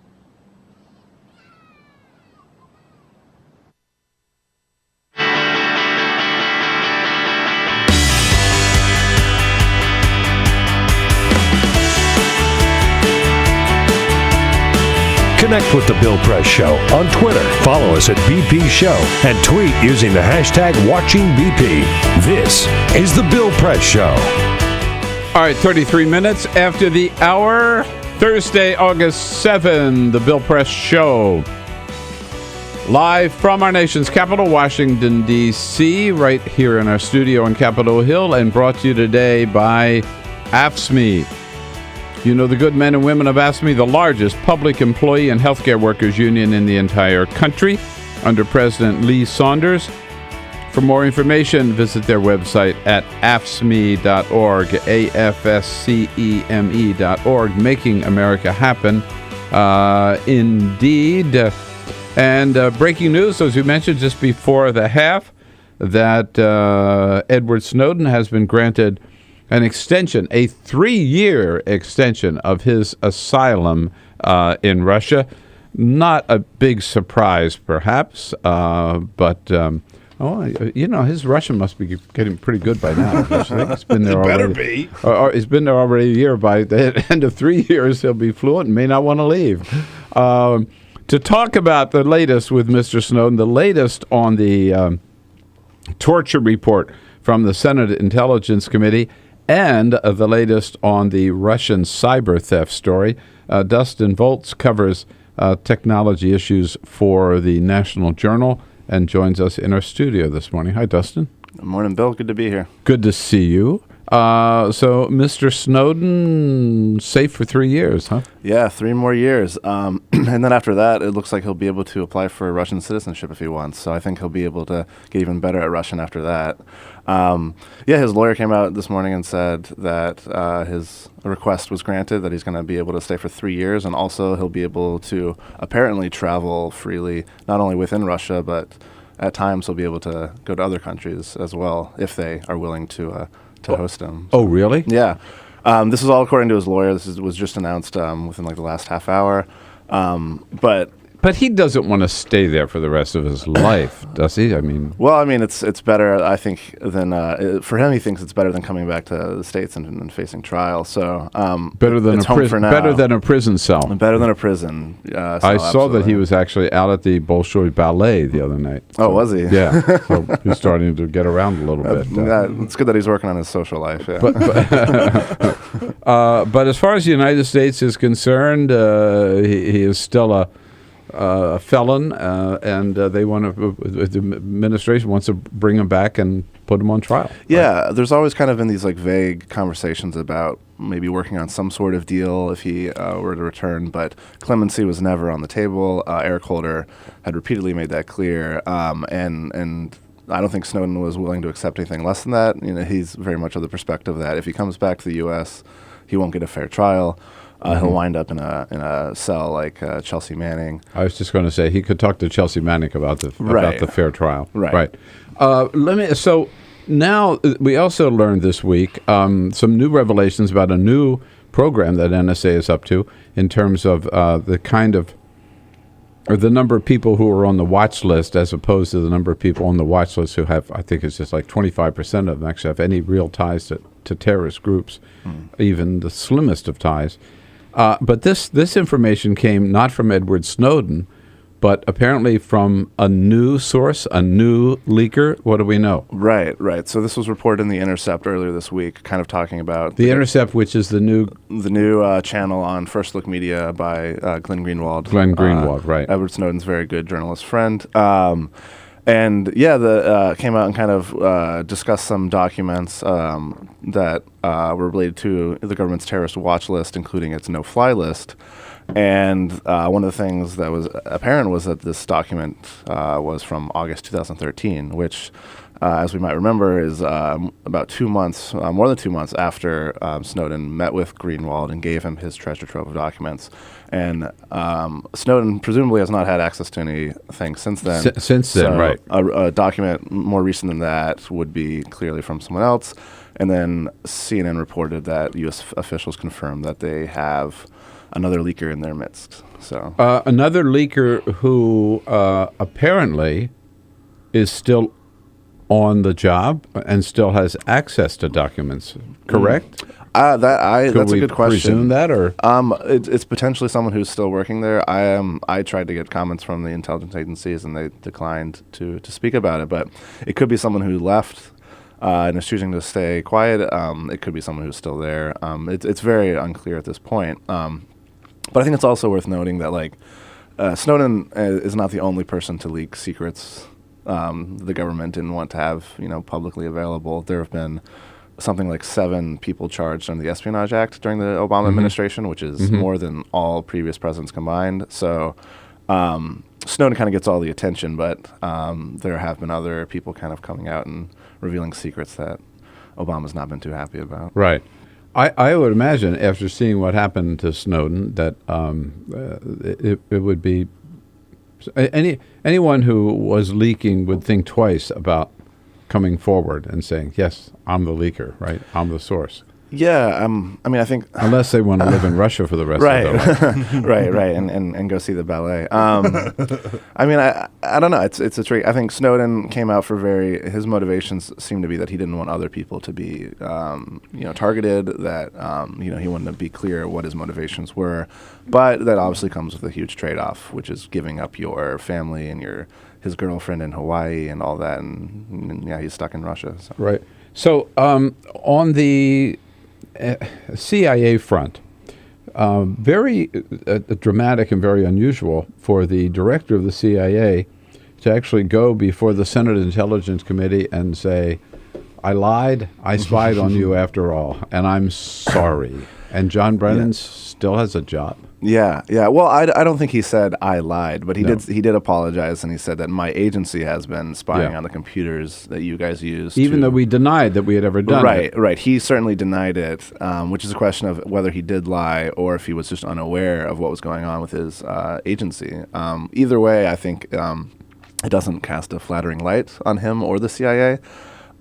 Connect with The Bill Press Show on Twitter. Follow us at BP Show and tweet using the hashtag WatchingBP. This is The Bill Press Show. All right, 33 minutes after the hour, Thursday, August 7, The Bill Press Show. Live from our nation's capital, Washington, D.C., right here in our studio on Capitol Hill, and brought to you today by AFSCME. You know the good men and women of AFSCME, the largest public employee and healthcare workers union in the entire country, under President Lee Saunders. For more information, visit their website at afscme.org, AFSCEME.org, Making America Happen. Indeed. And breaking news, as we mentioned just before the half, that Edward Snowden has been granted an extension, a 3-year extension of his asylum in Russia. Not a big surprise, perhaps, but his Russian must be getting pretty good by now. I think he's been there It already. better be. Or he's been there already a year. By the end of 3 years, he'll be fluent and may not want to leave. To talk about the latest with Mr. Snowden, the latest on the torture report from the Senate Intelligence Committee, and the latest on the Russian cyber theft story. Dustin Volz covers technology issues for the National Journal and joins us in our studio this morning. Hi, Dustin. Good morning, Bill. Good to be here. Good to see you. So, Mr. Snowden, safe for 3 years, huh? Yeah, 3 more years. And then after that, it looks like he'll be able to apply for Russian citizenship if he wants. So I think he'll be able to get even better at Russian after that. His lawyer came out this morning and said that his request was granted, that he's going to be able to stay for 3 years, and also he'll be able to apparently travel freely, not only within Russia, but at times he'll be able to go to other countries as well, if they are willing to host him. Oh, really? Yeah. This is all according to his lawyer. This was just announced within the last half hour. But he doesn't want to stay there for the rest of his life, does he? I mean, it's better, I think, than for him. He thinks it's better than coming back to the States and facing trial. So better than better than a prison cell. Better than a prison. I saw that he was actually out at the Bolshoi Ballet the other night. Oh, was he? Yeah. So he's starting to get around a little bit. It's good that he's working on his social life. Yeah. But as far as the United States is concerned, he is still a felon, and they want to. The administration wants to bring him back and put him on trial. Yeah, there's always kind of been these like vague conversations about maybe working on some sort of deal if he were to return, but clemency was never on the table. Eric Holder had repeatedly made that clear, and I don't think Snowden was willing to accept anything less than that. You know, he's very much of the perspective that if he comes back to the U.S., he won't get a fair trial. He'll wind up in a cell like Chelsea Manning. I was just going to say he could talk to Chelsea Manning about the fair trial. Right. So now we also learned this week some new revelations about a new program that NSA is up to in terms of the kind of or the number of people who are on the watch list as opposed to the number of people on the watch list who have, I think it's just like 25% of them actually have any real ties to terrorist groups, even the slimmest of ties. But this information came not from Edward Snowden, but apparently from a new source, a new leaker. What do we know? Right. So this was reported in The Intercept earlier this week, kind of talking about The Intercept, which is the new channel on First Look Media by Glenn Greenwald. Right. Edward Snowden's very good journalist friend. And came out and kind of discussed some documents that were related to the government's terrorist watch list, including its no-fly list. And one of the things that was apparent was that this document was from August 2013, which, as we might remember, is about 2 months, more than 2 months after Snowden met with Greenwald and gave him his treasure trove of documents. And Snowden presumably has not had access to anything since then. Right. A document more recent than that would be clearly from someone else. And then CNN reported that U.S. officials confirmed that they have another leaker in their midst. So another leaker who apparently is still on the job and still has access to documents. Correct? That's a good question. Presume that, or it's potentially someone who's still working there. I tried to get comments from the intelligence agencies and they declined to speak about it. But it could be someone who left and is choosing to stay quiet. It could be someone who's still there. It's very unclear at this point. But I think it's also worth noting that Snowden is not the only person to leak secrets the government didn't want to have publicly available. There have been something like 7 people charged under the Espionage Act during the Obama administration, which is more than all previous presidents combined. So Snowden kind of gets all the attention, but there have been other people kind of coming out and revealing secrets that Obama's not been too happy about. Right. I would imagine after seeing what happened to Snowden that it would be anyone who was leaking would think twice about coming forward and saying, yes, I'm the leaker, right? I'm the source. Yeah, I think unless they want to live in Russia for the rest of their life. right, and go see the ballet. I don't know. It's a trick. I think Snowden came out for his motivations seem to be that he didn't want other people to be, targeted. That he wanted to be clear what his motivations were, but that obviously comes with a huge trade-off, which is giving up your family and his girlfriend in Hawaii and all that, and he's stuck in Russia. So. Right. So on the CIA front, very dramatic and very unusual for the director of the CIA to actually go before the Senate Intelligence Committee and say, I lied, I spied on you after all, and I'm sorry. And John Brennan still has a job. Yeah. Well, I don't think he said I lied, but he did apologize, and he said that my agency has been spying on the computers that you guys used. Even though we denied that we had ever done it. Right. He certainly denied it, which is a question of whether he did lie or if he was just unaware of what was going on with his agency. Either way, I think it doesn't cast a flattering light on him or the CIA.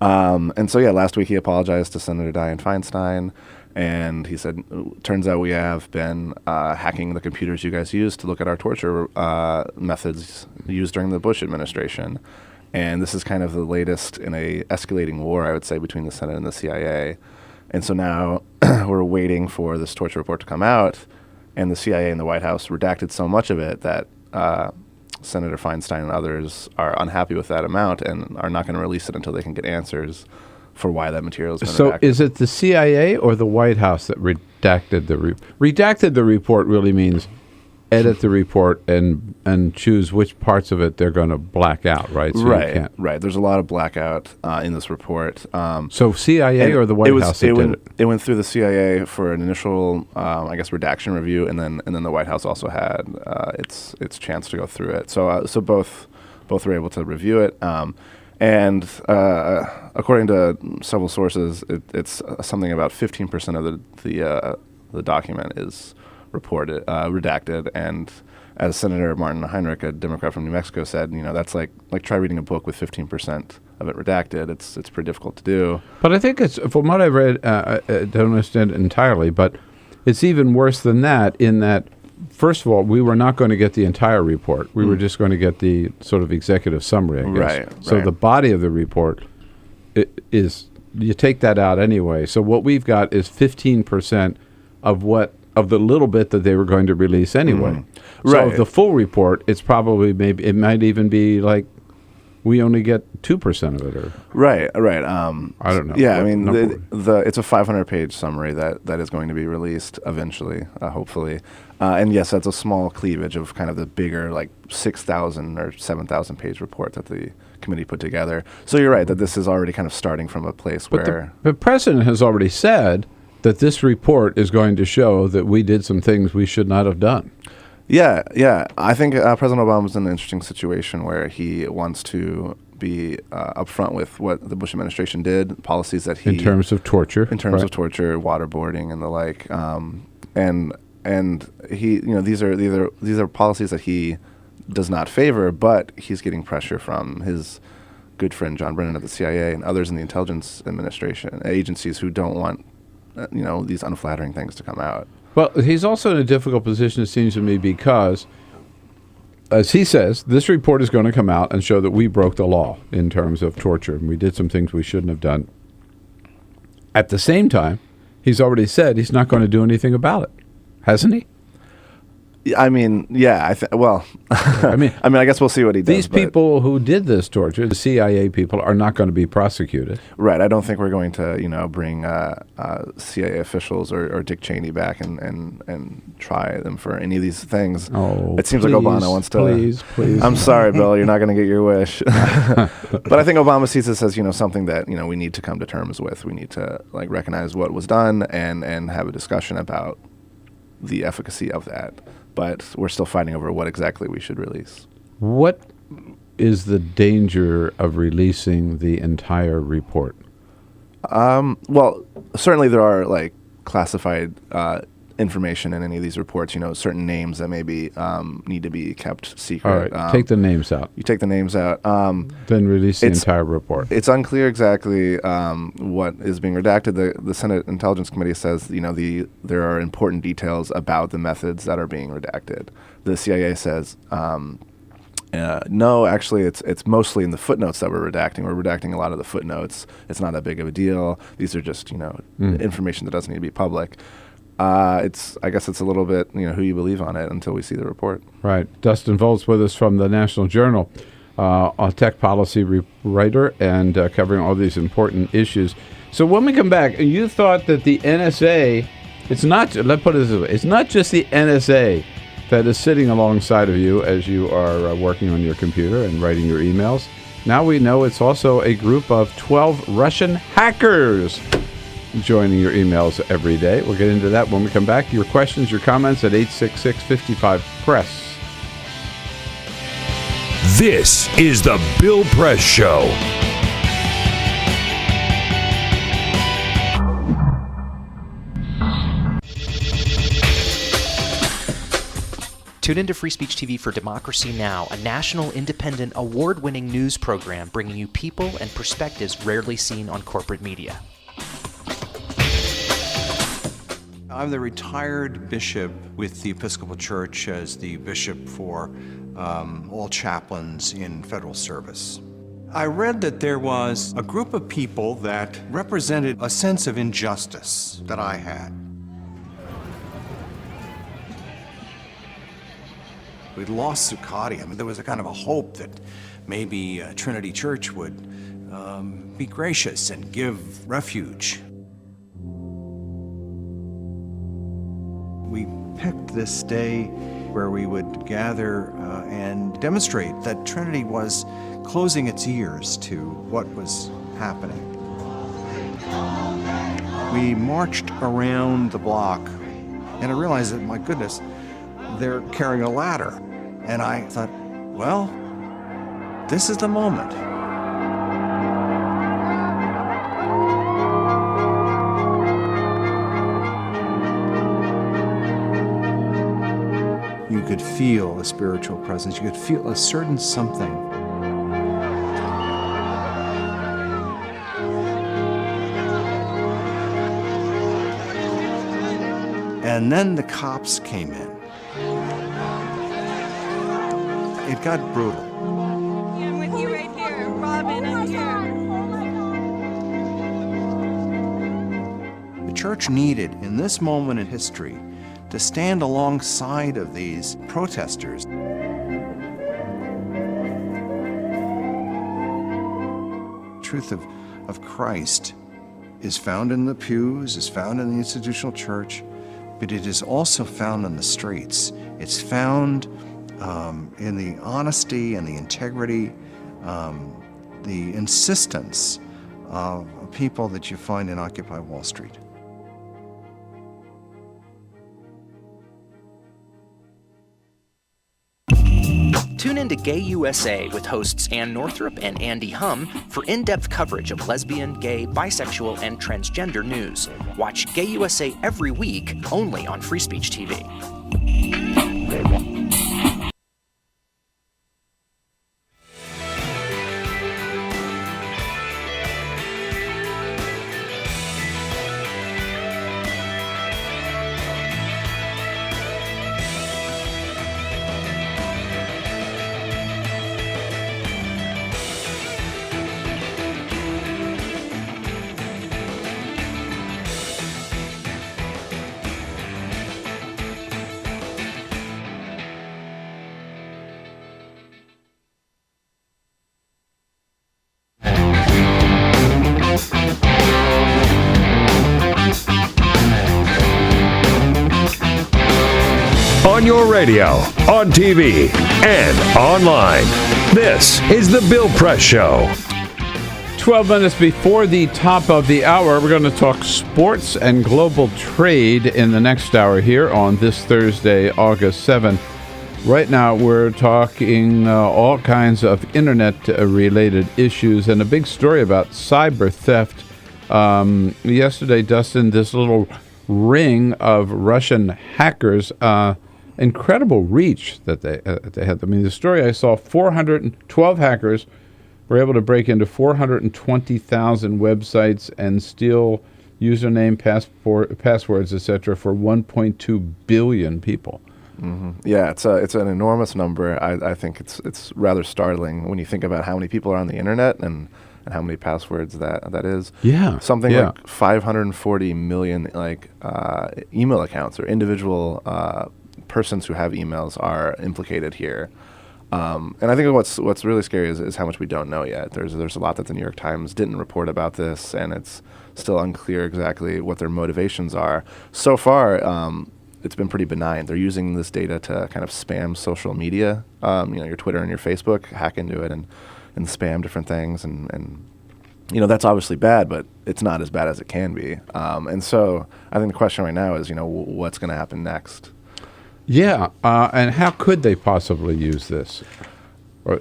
And so, last week he apologized to Senator Dianne Feinstein. And he said, turns out we have been hacking the computers you guys used to look at our torture methods used during the Bush administration. And this is kind of the latest in a escalating war, I would say, between the Senate and the CIA. And so now we're waiting for this torture report to come out. And the CIA and the White House redacted so much of it that Senator Feinstein and others are unhappy with that amount and are not going to release it until they can get answers for why that material is been redacted. So is it the CIA or the White House that redacted the report? Redacted the report really means edit the report and choose which parts of it they're going to black out, right? So you can't. Right. There's a lot of blackout in this report. So CIA or the White House that did it? It went through the CIA for an initial, I guess, redaction review, and then the White House also had its chance to go through it. So both were able to review it. And according to several sources, it's something about 15% of the document is reported redacted. And as Senator Martin Heinrich, a Democrat from New Mexico, said, that's like try reading a book with 15% of it redacted. It's pretty difficult to do. But I think it's, from what I've read, I don't understand it entirely, but it's even worse than that in that, first of all, we were not going to get the entire report. We were just going to get the sort of executive summary, I guess. Right. So the body of the report is, you take that out anyway. So what we've got is 15% of the little bit that they were going to release anyway. So the full report, it's probably it might even be like we only get 2% of it, or right. I don't know. Yeah, I mean, it's a 500-page summary that is going to be released eventually, hopefully. And yes, that's a small cleavage of kind of the bigger, like 6,000 or 7,000 page report that the committee put together. So you're right that this is already kind of starting from a place where the president has already said that this report is going to show that we did some things we should not have done. Yeah. I think President Obama's in an interesting situation where he wants to be upfront with what the Bush administration did, policies that he... In terms of torture. In terms of torture, waterboarding, and the like. And he, these are policies that he does not favor, but he's getting pressure from his good friend John Brennan at the CIA and others in the intelligence administration, agencies who don't want, these unflattering things to come out. Well, he's also in a difficult position, it seems to me, because, as he says, this report is going to come out and show that we broke the law in terms of torture, and we did some things we shouldn't have done. At the same time, he's already said he's not going to do anything about it, hasn't he? I mean, yeah. I guess we'll see what he does. These people who did this torture, the CIA people, are not going to be prosecuted. Right. I don't think we're going to, bring CIA officials or Dick Cheney back and try them for any of these things. Oh, it seems like Obama wants to. Please. I'm sorry, Bill. You're not going to get your wish. But I think Obama sees this as something that we need to come to terms with. We need to recognize what was done and have a discussion about the efficacy of that. But we're still fighting over what exactly we should release. What is the danger of releasing the entire report? Well, certainly there are classified information in any of these reports. Certain names that maybe need to be kept secret. All right, take the names out. You take the names out. Then release the entire report. It's unclear exactly what is being redacted. The Senate Intelligence Committee says there are important details about the methods that are being redacted. The CIA says no, actually it's mostly in the footnotes that we're redacting. We're redacting a lot of the footnotes. It's not that big of a deal. These are just information that doesn't need to be public. I guess it's a little bit, who you believe on it until we see the report. Right. Dustin Volz with us from the National Journal, a tech policy writer and covering all these important issues. So when we come back, you thought that the NSA, let's put it this way, it's not just the NSA that is sitting alongside of you as you are working on your computer and writing your emails. Now we know it's also a group of 12 Russian hackers joining your emails every day. We'll get into that when we come back. Your questions, your comments at 866-55-PRESS. This is the Bill Press Show. Tune into Free Speech TV for Democracy Now!, a national, independent, award-winning news program bringing you people and perspectives rarely seen on corporate media. I'm the retired bishop with the Episcopal Church as the bishop for all chaplains in federal service. I read that there was a group of people that represented a sense of injustice that I had. We'd lost Zuccotti. I mean, there was a kind of a hope that maybe Trinity Church would be gracious and give refuge. We picked this day where we would gather and demonstrate that Trinity was closing its ears to what was happening. We marched around the block, and I realized that, my goodness, they're carrying a ladder. And I thought, well, this is the moment. You could feel a spiritual presence. You could feel a certain something. And then the cops came in. It got brutal. I'm with you right here. Robin, I'm here. The church needed, in this moment in history, to stand alongside of these protesters. The truth of Christ is found in the pews, is found in the institutional church, but it is also found on the streets. It's found in the honesty and the integrity, the insistence of people that you find in Occupy Wall Street. Tune in to Gay USA with hosts Ann Northrup and Andy Hum for in-depth coverage of lesbian, gay, bisexual, and transgender news. Watch Gay USA every week, only on Free Speech TV. On your radio, on TV, and online. This is The Bill Press Show. 12 minutes before the top of the hour, we're going to talk sports and global trade in the next hour here on this Thursday, August 7th. Right now, we're talking all kinds of internet-related issues and a big story about cyber theft. Yesterday, Dustin, this little ring of Russian hackers, incredible reach that they had. I mean, the story I saw, 412 hackers were able to break into 420,000 websites and steal username, passwords, etc. for 1.2 billion people. Mm-hmm. Yeah, it's an enormous number. I think it's rather startling when you think about how many people are on the internet and how many passwords that is. Yeah, something like 540 million email accounts or individual persons who have emails are implicated here. And I think what's really scary is how much we don't know yet. There's a lot that the New York Times didn't report about this, and it's still unclear exactly what their motivations are. So far, it's been pretty benign. They're using this data to kind of spam social media, your Twitter and your Facebook, hack into it and spam different things, and that's obviously bad, but it's not as bad as it can be. And so I think the question right now is, what's going to happen next? Yeah, and how could they possibly use this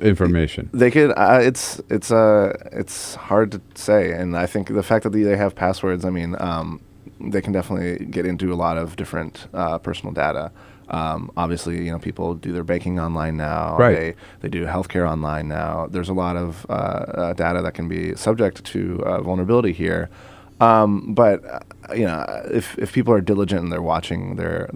information? They could. It's hard to say, and I think the fact that they have passwords, they can definitely get into a lot of different personal data. Obviously, people do their banking online now. Right. They do healthcare online now. There's a lot of data that can be subject to vulnerability here. But if people are diligent and they're watching their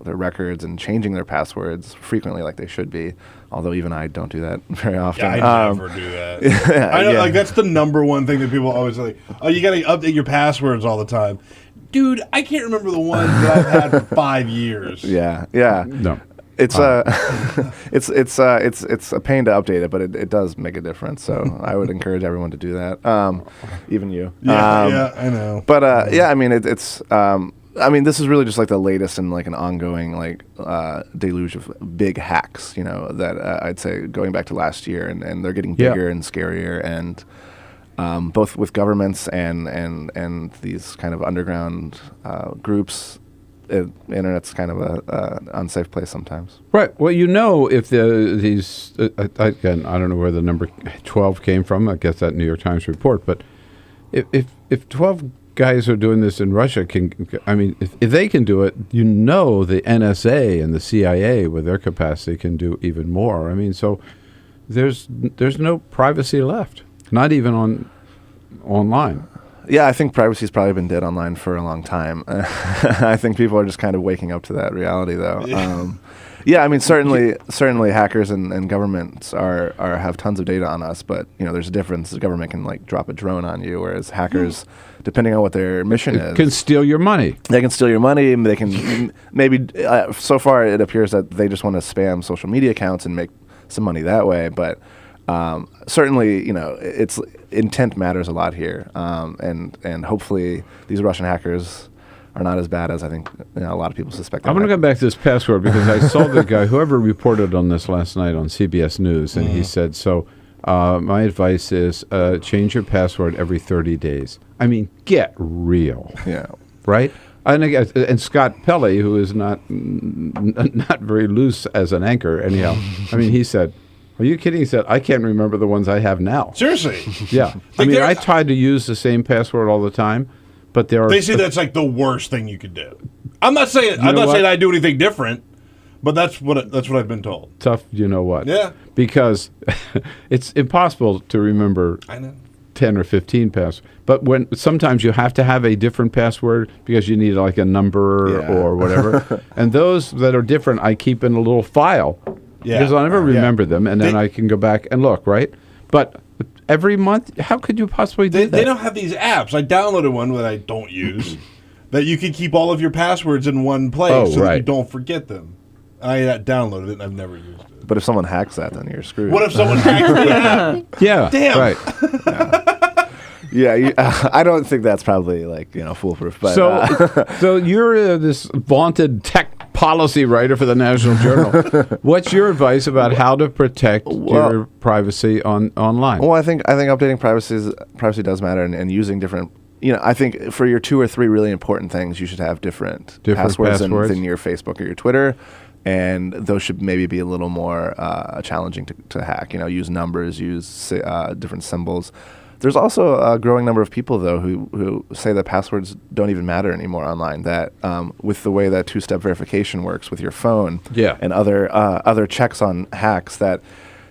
records and changing their passwords frequently, like they should be, although even I don't do that very often. Yeah, I never do that. I know, that's the number one thing that people always say. Oh, you got to update your passwords all the time. Dude, I can't remember the ones that I've had for 5 years. Yeah. No. It's it's a pain to update it, but it does make a difference. So I would encourage everyone to do that, even you. Yeah, I know. But it's I mean, this is really just like the latest in like an ongoing like deluge of big hacks, that I'd say going back to last year, and they're getting bigger and scarier, and both with governments and these kind of underground groups. Internet's kind of a unsafe place sometimes. Right. Well, if these again, I don't know where the number 12 came from. I guess that New York Times report. But if 12 guys are doing this in Russia, if they can do it, the NSA and the CIA with their capacity can do even more. I mean, so there's no privacy left, not even online. Yeah, I think privacy's probably been dead online for a long time. I think people are just kind of waking up to that reality, though. Yeah, I mean, certainly hackers and governments have tons of data on us, but there's a difference. The government can like drop a drone on you, whereas hackers, depending on what their mission is, can steal your money. They can steal your money. They can maybe. So far, it appears that they just want to spam social media accounts and make some money that way, but. Certainly, it's intent matters a lot here, and hopefully these Russian hackers are not as bad as I think a lot of people suspect. I'm going to go back to this password because I saw the guy, whoever reported on this last night on CBS News, and he said, my advice is change your password every 30 days. I mean, get real. Yeah. Right? And Scott Pelley, who is not very loose as an anchor, anyhow, I mean, he said, are you kidding? He said, I can't remember the ones I have now. Seriously? Yeah. I tried to use the same password all the time, but they say that's like the worst thing you could do. I'm not saying I do anything different, but that's what I've been told. Tough, you know what? Yeah. Because it's impossible to remember 10 or 15 passwords. But sometimes you have to have a different password because you need like a number or whatever. And those that are different, I keep in a little file. Yeah. Because I'll never remember them, and then I can go back and look, right? But every month, how could you possibly do that? They don't have these apps. I downloaded one that I don't use, that you can keep all of your passwords in one place that you don't forget them. I downloaded it, and I've never used it. But if someone hacks that, then you're screwed. What if someone hacks the app? Yeah. Damn. Right. Yeah, I don't think that's probably foolproof. But so you're this vaunted tech policy writer for the National Journal. What's your advice about how to protect your privacy online? Well, I think updating privacy does matter, and using different. I think for your 2 or 3 really important things, you should have different passwords than your Facebook or your Twitter. And those should maybe be a little more challenging to hack. Use numbers, use different symbols. There's also a growing number of people, though, who say that passwords don't even matter anymore online. That with the way that 2-step verification works with your phone and other checks on hacks, that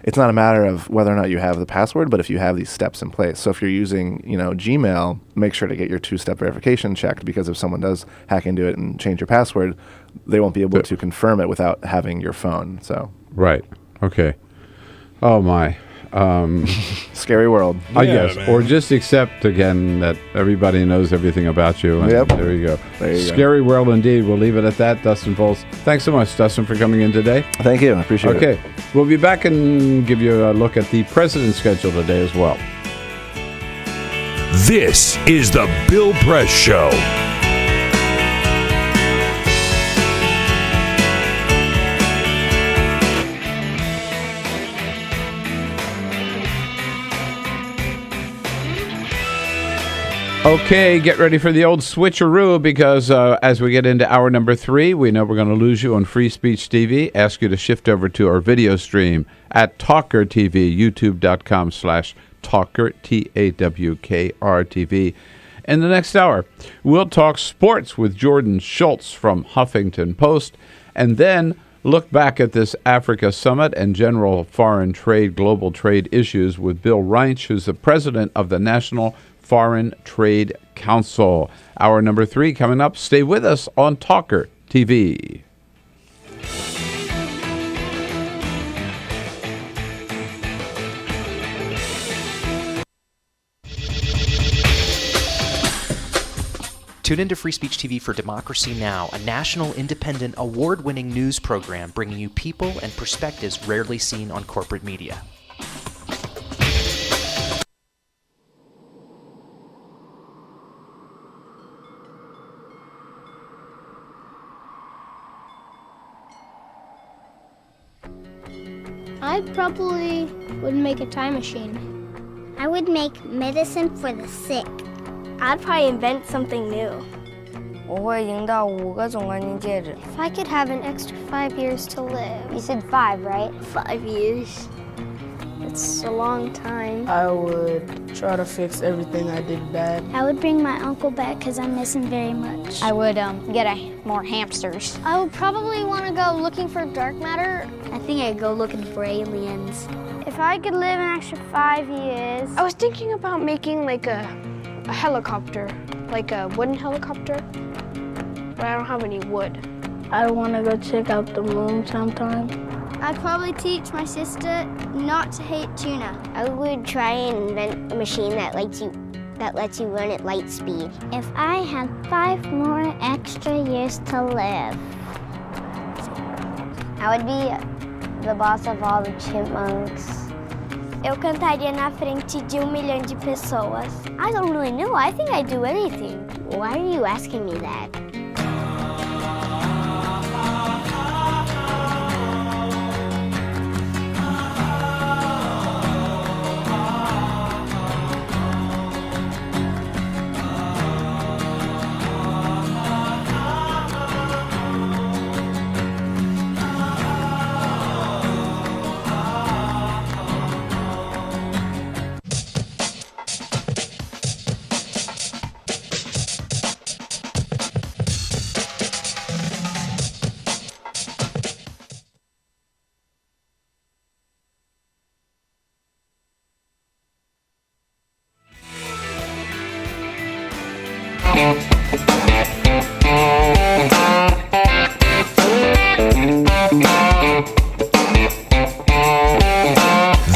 it's not a matter of whether or not you have the password, but if you have these steps in place. So if you're using Gmail, make sure to get your 2-step verification checked, because if someone does hack into it and change your password, they won't be able to confirm it without having your phone. So right. Okay. Oh my. Scary world. I guess. Man. Or just accept, again, that everybody knows everything about you. And there you go. Scary world indeed. We'll leave it at that. Dustin Volz. Thanks so much, Dustin, for coming in today. Thank you. I appreciate it. Okay. We'll be back and give you a look at the president's schedule today as well. This is the Bill Press Show. Okay, get ready for the old switcheroo, because as we get into hour number 3, we know we're going to lose you on Free Speech TV. Ask you to shift over to our video stream at TawkrTV, youtube.com/Tawker, TAWKR-TV. In the next hour, we'll talk sports with Jordan Schultz from Huffington Post, and then look back at this Africa Summit and general foreign trade, global trade issues with Bill Reinsch, who's the president of the National Foreign Trade Council. Hour number 3 coming up. Stay with us on TawkrTV. Tune into Free Speech TV for Democracy Now!, a national, independent, award-winning news program bringing you people and perspectives rarely seen on corporate media. I probably would make a time machine. I would make medicine for the sick. I'd probably invent something new. 我会赢到5个总冠军戒指。 If I could have an extra 5 years to live. You said 5, right? 5 years. It's a long time. I would try to fix everything I did bad. I would bring my uncle back because I miss him very much. I would get more hamsters. I would probably want to go looking for dark matter. I think I'd go looking for aliens. If I could live an extra 5 years. I was thinking about making like a helicopter, like a wooden helicopter, but I don't have any wood. I want to go check out the moon sometime. I'd probably teach my sister not to hate tuna. I would try and invent a machine that lets you run at light speed. If I had 5 more extra years to live, I would be the boss of all the chipmunks. Eu cantaria na frente de 1 milhão de pessoas. I don't really know. I think I'd do anything. Why are you asking me that?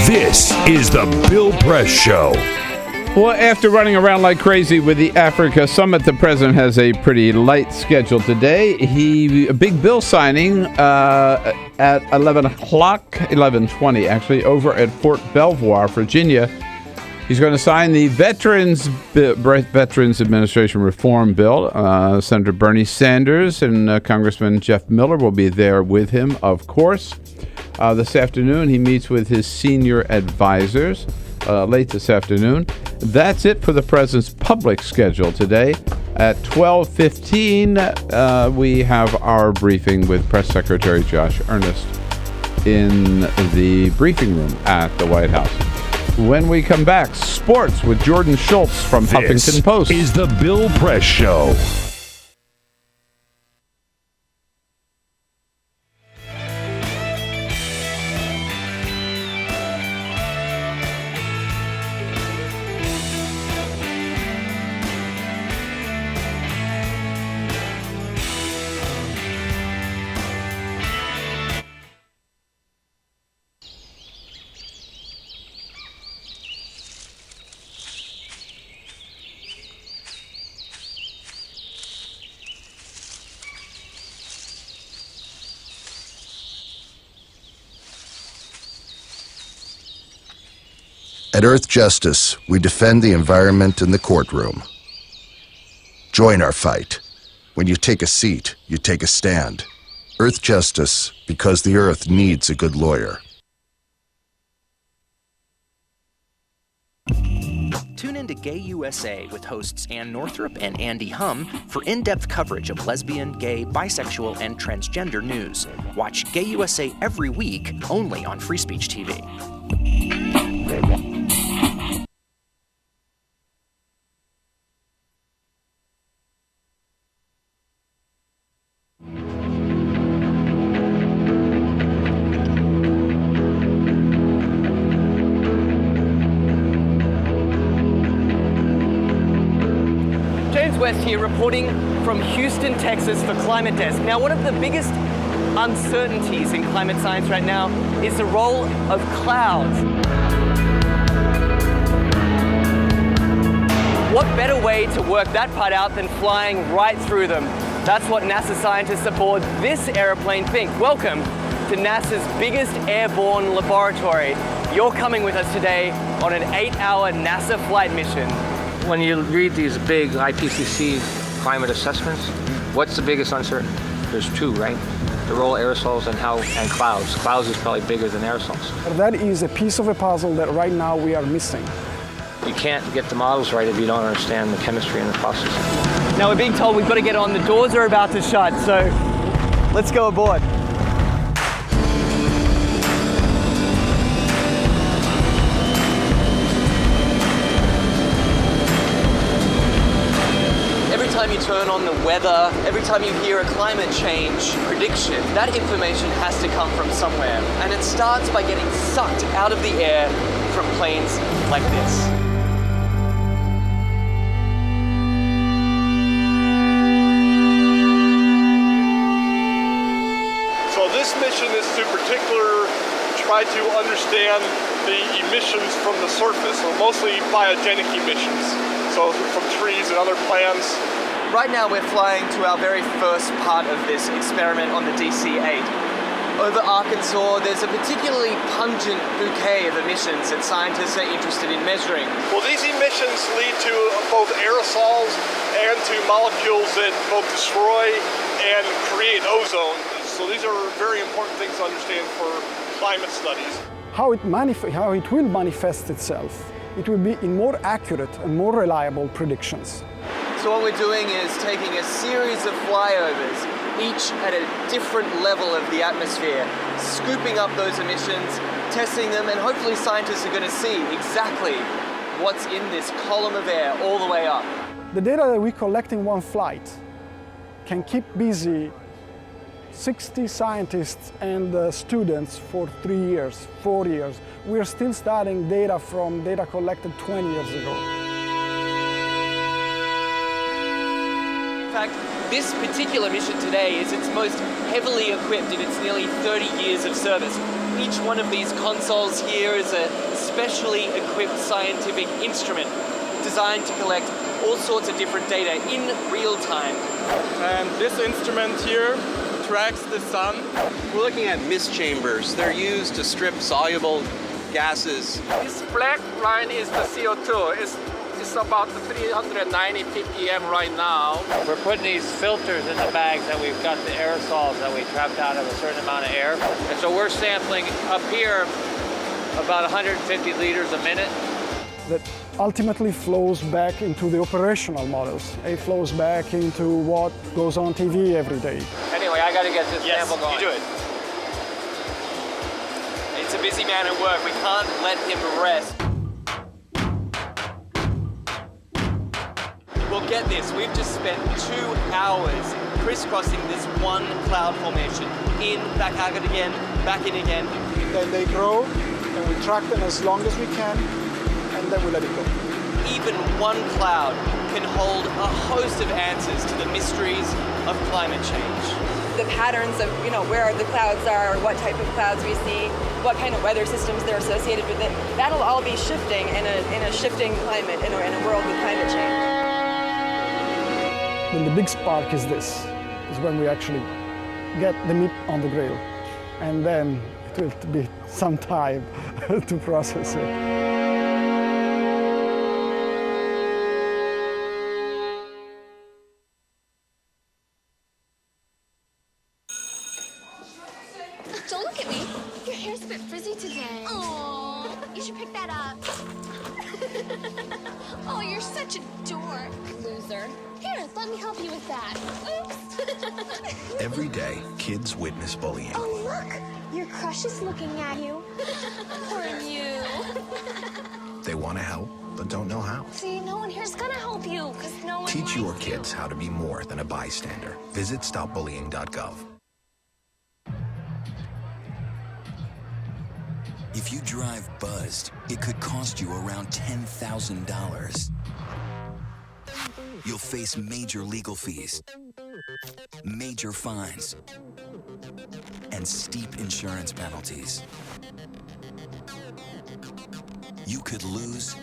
This is the Bill Press Show. Well, after running around like crazy with the Africa Summit, the president has a pretty light schedule today. A big bill signing at 11 o'clock, 11:20 actually, over at Fort Belvoir, Virginia. He's going to sign the Veterans Administration Reform Bill. Senator Bernie Sanders and Congressman Jeff Miller will be there with him, of course. This afternoon, he meets with his senior advisors late this afternoon. That's it for the president's public schedule today. At 12:15, we have our briefing with Press Secretary Josh Earnest in the briefing room at the White House. When we come back, sports with Jordan Schultz from Huffington Post. This is the Bill Press Show. At Earth Justice, we defend the environment in the courtroom. Join our fight. When you take a seat, you take a stand. Earth Justice, because the Earth needs a good lawyer. Tune in to Gay USA with hosts Ann Northrup and Andy Hum for in-depth coverage of lesbian, gay, bisexual, and transgender news. Watch Gay USA every week, only on Free Speech TV. West here reporting from Houston, Texas for Climate Desk. Now, one of the biggest uncertainties in climate science right now is the role of clouds. What better way to work that part out than flying right through them? That's what NASA scientists aboard this airplane think. Welcome to NASA's biggest airborne laboratory. You're coming with us today on an 8-hour NASA flight mission. When you read these big IPCC climate assessments, what's the biggest uncertainty? There's two, right? the role of aerosols and clouds. Clouds is probably bigger than aerosols. That is a piece of a puzzle that right now we are missing. You can't get the models right if you don't understand the chemistry and the process. Now we're being told we've got to get on. The doors are about to shut, so let's go aboard. Every time you turn on the weather, every time you hear a climate change prediction, that information has to come from somewhere. And it starts by getting sucked out of the air from planes like this. This mission is to particularly try to understand the emissions from the surface, so mostly biogenic emissions, so from trees and other plants. Right now we're flying to our very first part of this experiment on the DC-8. Over Arkansas, there's a particularly pungent bouquet of emissions that scientists are interested in measuring. Well, these emissions lead to both aerosols and to molecules that both destroy and create ozone. So these are very important things to understand for climate studies. How it will manifest itself, it will be in more accurate and more reliable predictions. So what we're doing is taking a series of flyovers, each at a different level of the atmosphere, scooping up those emissions, testing them, and hopefully scientists are going to see exactly what's in this column of air all the way up. The data that we collect in one flight can keep busy 60 scientists and students for 3 years, 4 years. We're still studying data from data collected 20 years ago. In fact, this particular mission today is its most heavily equipped in its nearly 30 years of service. Each one of these consoles here is a specially equipped scientific instrument designed to collect all sorts of different data in real time. And this instrument here tracks the sun. We're looking at mist chambers. They're used to strip soluble gases. This black line is the CO2. It's about 390 ppm right now. We're putting these filters in the bags and we've got the aerosols that we trapped out of a certain amount of air. And so we're sampling up here about 150 liters a minute. That ultimately flows back into the operational models. It flows back into what goes on TV every day. Anyway, I got to get this sample going. You do it. It's a busy man at work. We can't let him rest. Well, get this. We've just spent 2 hours crisscrossing this one cloud formation. In, back out again, back in again. Then they grow, and we track them as long as we can, and then we let it go. Even one cloud can hold a host of answers to the mysteries of climate change. The patterns of, where the clouds are, what type of clouds we see, what kind of weather systems they're associated with it, that'll all be shifting in a shifting climate, in a world with climate change. Then the big spark is this, is when we actually get the meat on the grill. And then it will be some time to process it. Don't look at me. Your hair's a bit frizzy today. Aww, you should pick that up. Oh, you're such a dork, loser. Here, let me help you with that. Oops. Every day, kids witness bullying. Oh, look, your crush is looking at you. Poor you. They want to help, but don't know how. See, no one here's gonna help you, because no one Teach your likes kids how to be more than a bystander. Visit stopbullying.gov. If you drive buzzed, it could cost you around $10,000. You'll face major legal fees, major fines, and steep insurance penalties. You could lose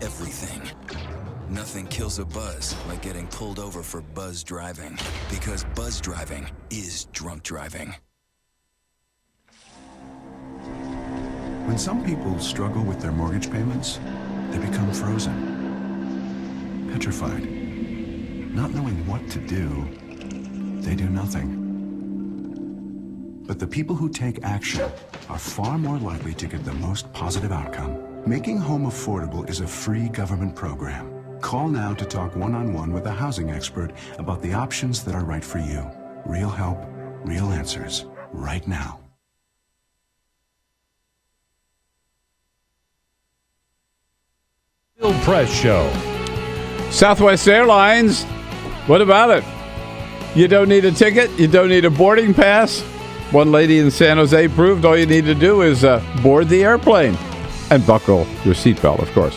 everything. Nothing kills a buzz like getting pulled over for buzz driving, because buzz driving is drunk driving. When some people struggle with their mortgage payments, they become frozen, petrified. Not knowing what to do, they do nothing. But the people who take action are far more likely to get the most positive outcome. Making home affordable is a free government program. Call now to talk one-on-one with a housing expert about the options that are right for you. Real help, real answers, right now. Bill Press Show. Southwest Airlines, what about it? You don't need a ticket. You don't need a boarding pass. One lady in San Jose proved all you need to do is board the airplane and buckle your seatbelt, of course.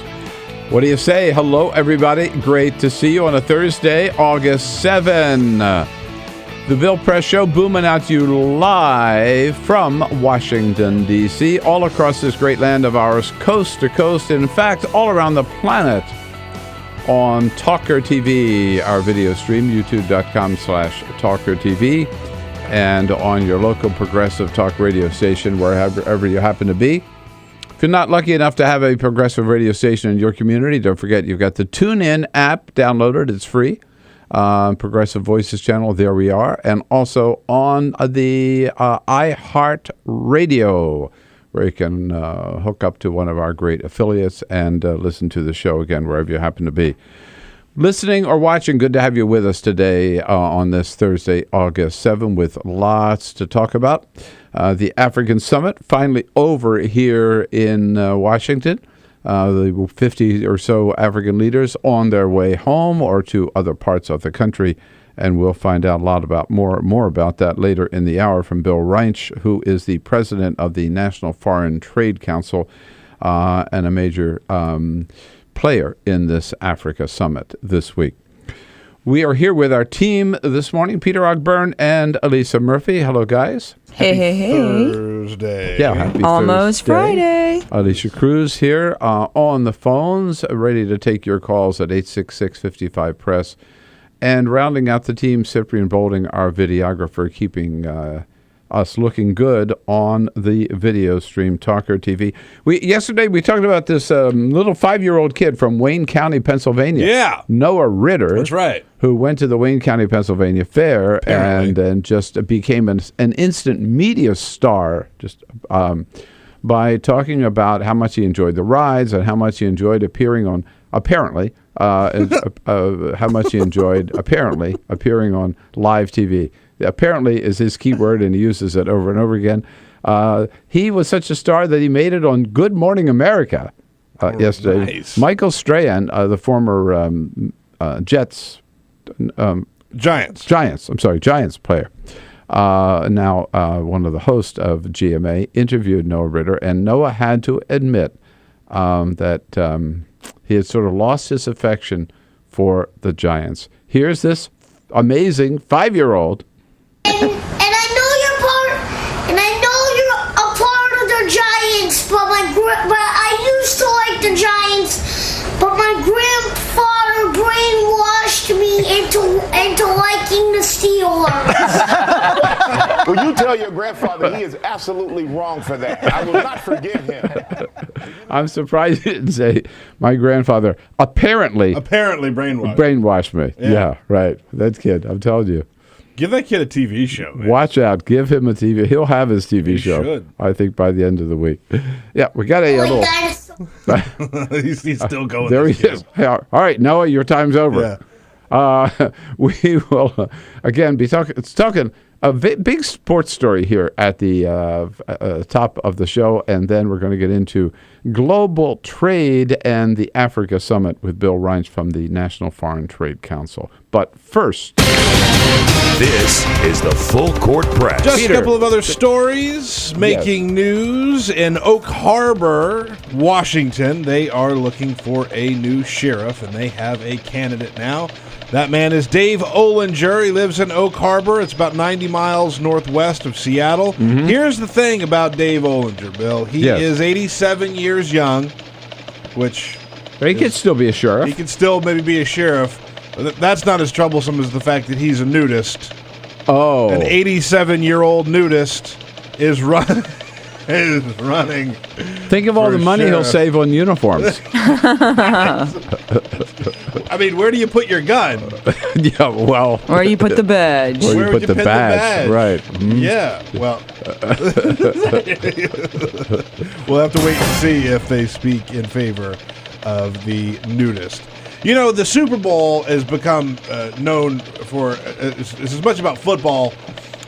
What do you say? Hello, everybody. Great to see you on a Thursday, August 7. The Bill Press Show booming out to you live from Washington, D.C., all across this great land of ours, coast to coast, in fact, all around the planet on TawkrTV, our video stream, youtube.com/TawkrTV, and on your local progressive talk radio station, wherever you happen to be. If you're not lucky enough to have a progressive radio station in your community, don't forget you've got the TuneIn app downloaded. It's free. Progressive Voices channel, there we are. And also on the iHeart Radio, where you can hook up to one of our great affiliates and listen to the show again, wherever you happen to be. Listening or watching, good to have you with us today on this Thursday, August 7, with lots to talk about. The African Summit finally over here in Washington. The 50 or so African leaders on their way home or to other parts of the country, and we'll find out a lot about more about that later in the hour from Bill Reinsch, who is the president of the National Foreign Trade Council and a major player in this Africa Summit this week. We are here with our team this morning, Peter Ogburn and Elisa Murphy. Hello, guys. Hey. Thursday. Yeah, happy Almost Thursday. Friday. Alicia Cruz here on the phones, ready to take your calls at 866-55-PRESS. And rounding out the team, Cyprian Bolding, our videographer, keeping us looking good on the video stream, TawkrTV. Yesterday we talked about this little 5-year-old kid from Wayne County, Pennsylvania. Yeah. Noah Ritter. That's right. Who went to the Wayne County, Pennsylvania Fair and then just became an instant media star just by talking about how much he enjoyed the rides and how much he enjoyed appearing on, apparently, how much he enjoyed, apparently, appearing on live TV. Apparently is his key word, and he uses it over and over again. He was such a star that he made it on Good Morning America yesterday. Nice. Michael Strahan, the former Giants player, now one of the hosts of GMA, interviewed Noah Ritter, and Noah had to admit that he had sort of lost his affection for the Giants. Here's this amazing 5-year-old. And I know you're a part of the Giants, but I used to like the Giants, but my grandfather brainwashed me into liking the Steelers. Well, you tell your grandfather he is absolutely wrong for that. I will not forgive him. I'm surprised you didn't say my grandfather apparently brainwashed me. Yeah, right. That kid, I'm telling you. Give that kid a TV show, man. Watch out. Give him a TV. He'll have his TV show. Should. I think by the end of the week. Yeah, we got a little. He's still going. There he is. Hey, all right, Noah, your time's over. Yeah. We will again be talking a big sports story here at the top of the show, and then we're going to get into global trade and the Africa Summit with Bill Reinsch from the National Foreign Trade Council. But first, this is the Full Court Press. Just a couple of other stories making news in Oak Harbor, Washington. They are looking for a new sheriff, and they have a candidate now. That man is Dave Ollinger. He lives in Oak Harbor. It's about 90 miles northwest of Seattle. Mm-hmm. Here's the thing about Dave Ollinger, Bill. He is 87 years young, which... He could still be a sheriff. He could still maybe be a sheriff. That's not as troublesome as the fact that he's a nudist. Oh. An 87-year-old nudist is running... is running. Think of all the money he'll save on uniforms. I mean, where do you put your gun? Yeah, well. Where do you put the badge? Where you put the badge. Right. Mm-hmm. Yeah, well. We'll have to wait and see if they speak in favor of the nudist. You know, the Super Bowl has become known for it's as much about football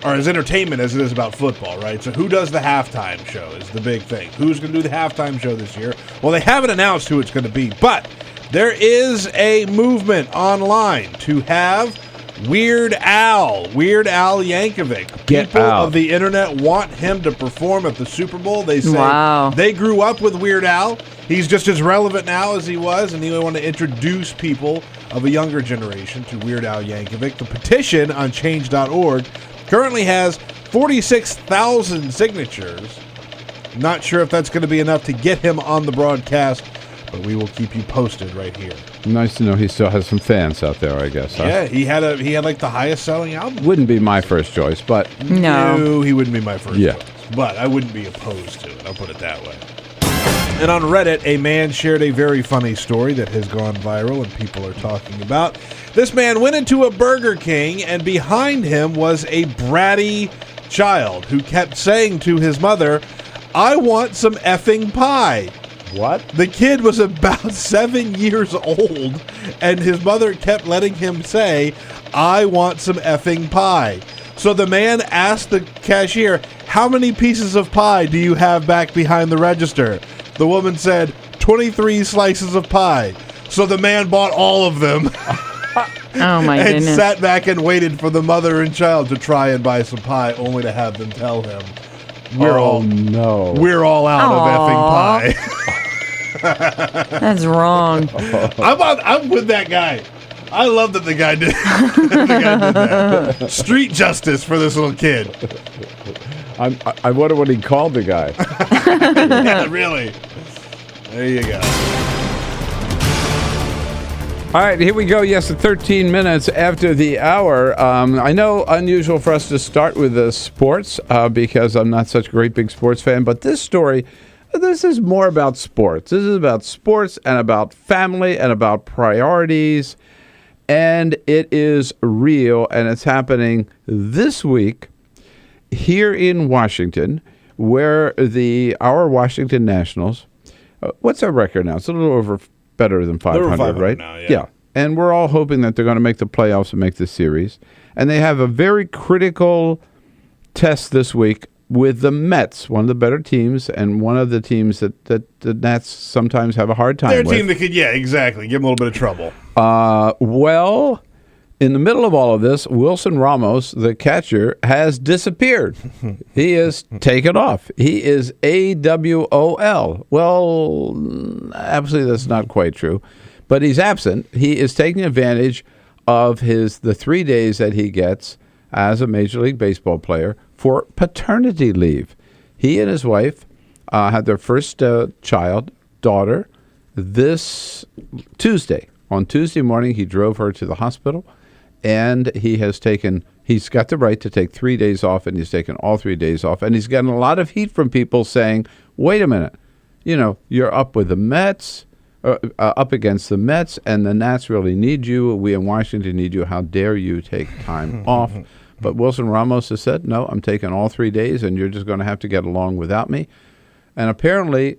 or as entertainment as it is about football, right? So who does the halftime show is the big thing. Who's going to do the halftime show this year? Well, they haven't announced who it's going to be, but there is a movement online to have Weird Al Yankovic. People of the internet want him to perform at the Super Bowl. They say they grew up with Weird Al. He's just as relevant now as he was, and they want to introduce people of a younger generation to Weird Al Yankovic. The petition on change.org currently has 46,000 signatures. Not sure if that's going to be enough to get him on the broadcast, but we will keep you posted right here. Nice to know he still has some fans out there, I guess. Huh? Yeah, he had like the highest selling album. Wouldn't be my first choice, but no, he wouldn't be my first choice. But I wouldn't be opposed to it. I'll put it that way. And on Reddit, a man shared a very funny story that has gone viral and people are talking about. This man went into a Burger King, and behind him was a bratty child who kept saying to his mother, "I want some effing pie." What? The kid was about 7 years old, and his mother kept letting him say, "I want some effing pie." So the man asked the cashier, "How many pieces of pie do you have back behind the register?" The woman said, 23 slices of pie. So the man bought all of them. Oh, my and goodness. sat back and waited for the mother and child to try and buy some pie, only to have them tell him, we're all out of effing pie. That's wrong. I'm with that guy. I love that the guy did that. Street justice for this little kid. I wonder what he called the guy. Yeah, really. There you go. All right, here we go. Yes, 13 minutes after the hour. I know unusual for us to start with the sports because I'm not such a great big sports fan, but this story, this is more about sports. This is about sports and about family and about priorities, and it is real, and it's happening this week here in Washington, where our Washington Nationals, what's our record now? It's a little over better than 500, right? Now, yeah. And we're all hoping that they're going to make the playoffs and make the series. And they have a very critical test this week with the Mets, one of the better teams, and one of the teams that the Nats sometimes have a hard time with. They're a team that could, exactly, give them a little bit of trouble. Well, in the middle of all of this, Wilson Ramos, the catcher, has disappeared. He is taken off. He is AWOL. Well, absolutely that's not quite true. But he's absent. He is taking advantage of the 3 days that he gets as a Major League Baseball player for paternity leave. He and his wife had their first daughter this Tuesday. On Tuesday morning, he drove her to the hospital. And he's got the right to take 3 days off, and he's taken all 3 days off. And he's gotten a lot of heat from people saying, wait a minute, you're up with the Mets, up against the Mets, and the Nats really need you. We in Washington need you. How dare you take time off? But Wilson Ramos has said, no, I'm taking all 3 days, and you're just going to have to get along without me. And apparently,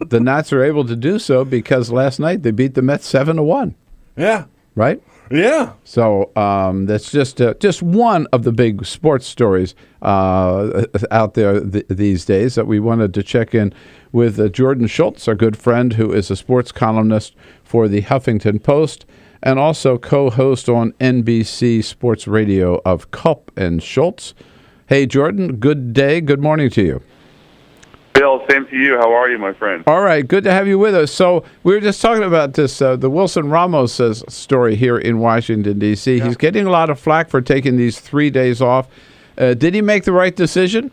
the Nats are able to do so because last night they beat the Mets 7-1. Yeah. Right? Yeah. So that's just one of the big sports stories out there these days that we wanted to check in with Jordan Schultz, our good friend who is a sports columnist for the Huffington Post and also co-host on NBC Sports Radio of Culp and Schultz. Hey, Jordan, good day. Good morning to you. Bill, same to you. How are you, my friend? All right, good to have you with us. So we were just talking about this, the Wilson Ramos story here in Washington, D.C. Yeah. He's getting a lot of flack for taking these 3 days off. Did he make the right decision?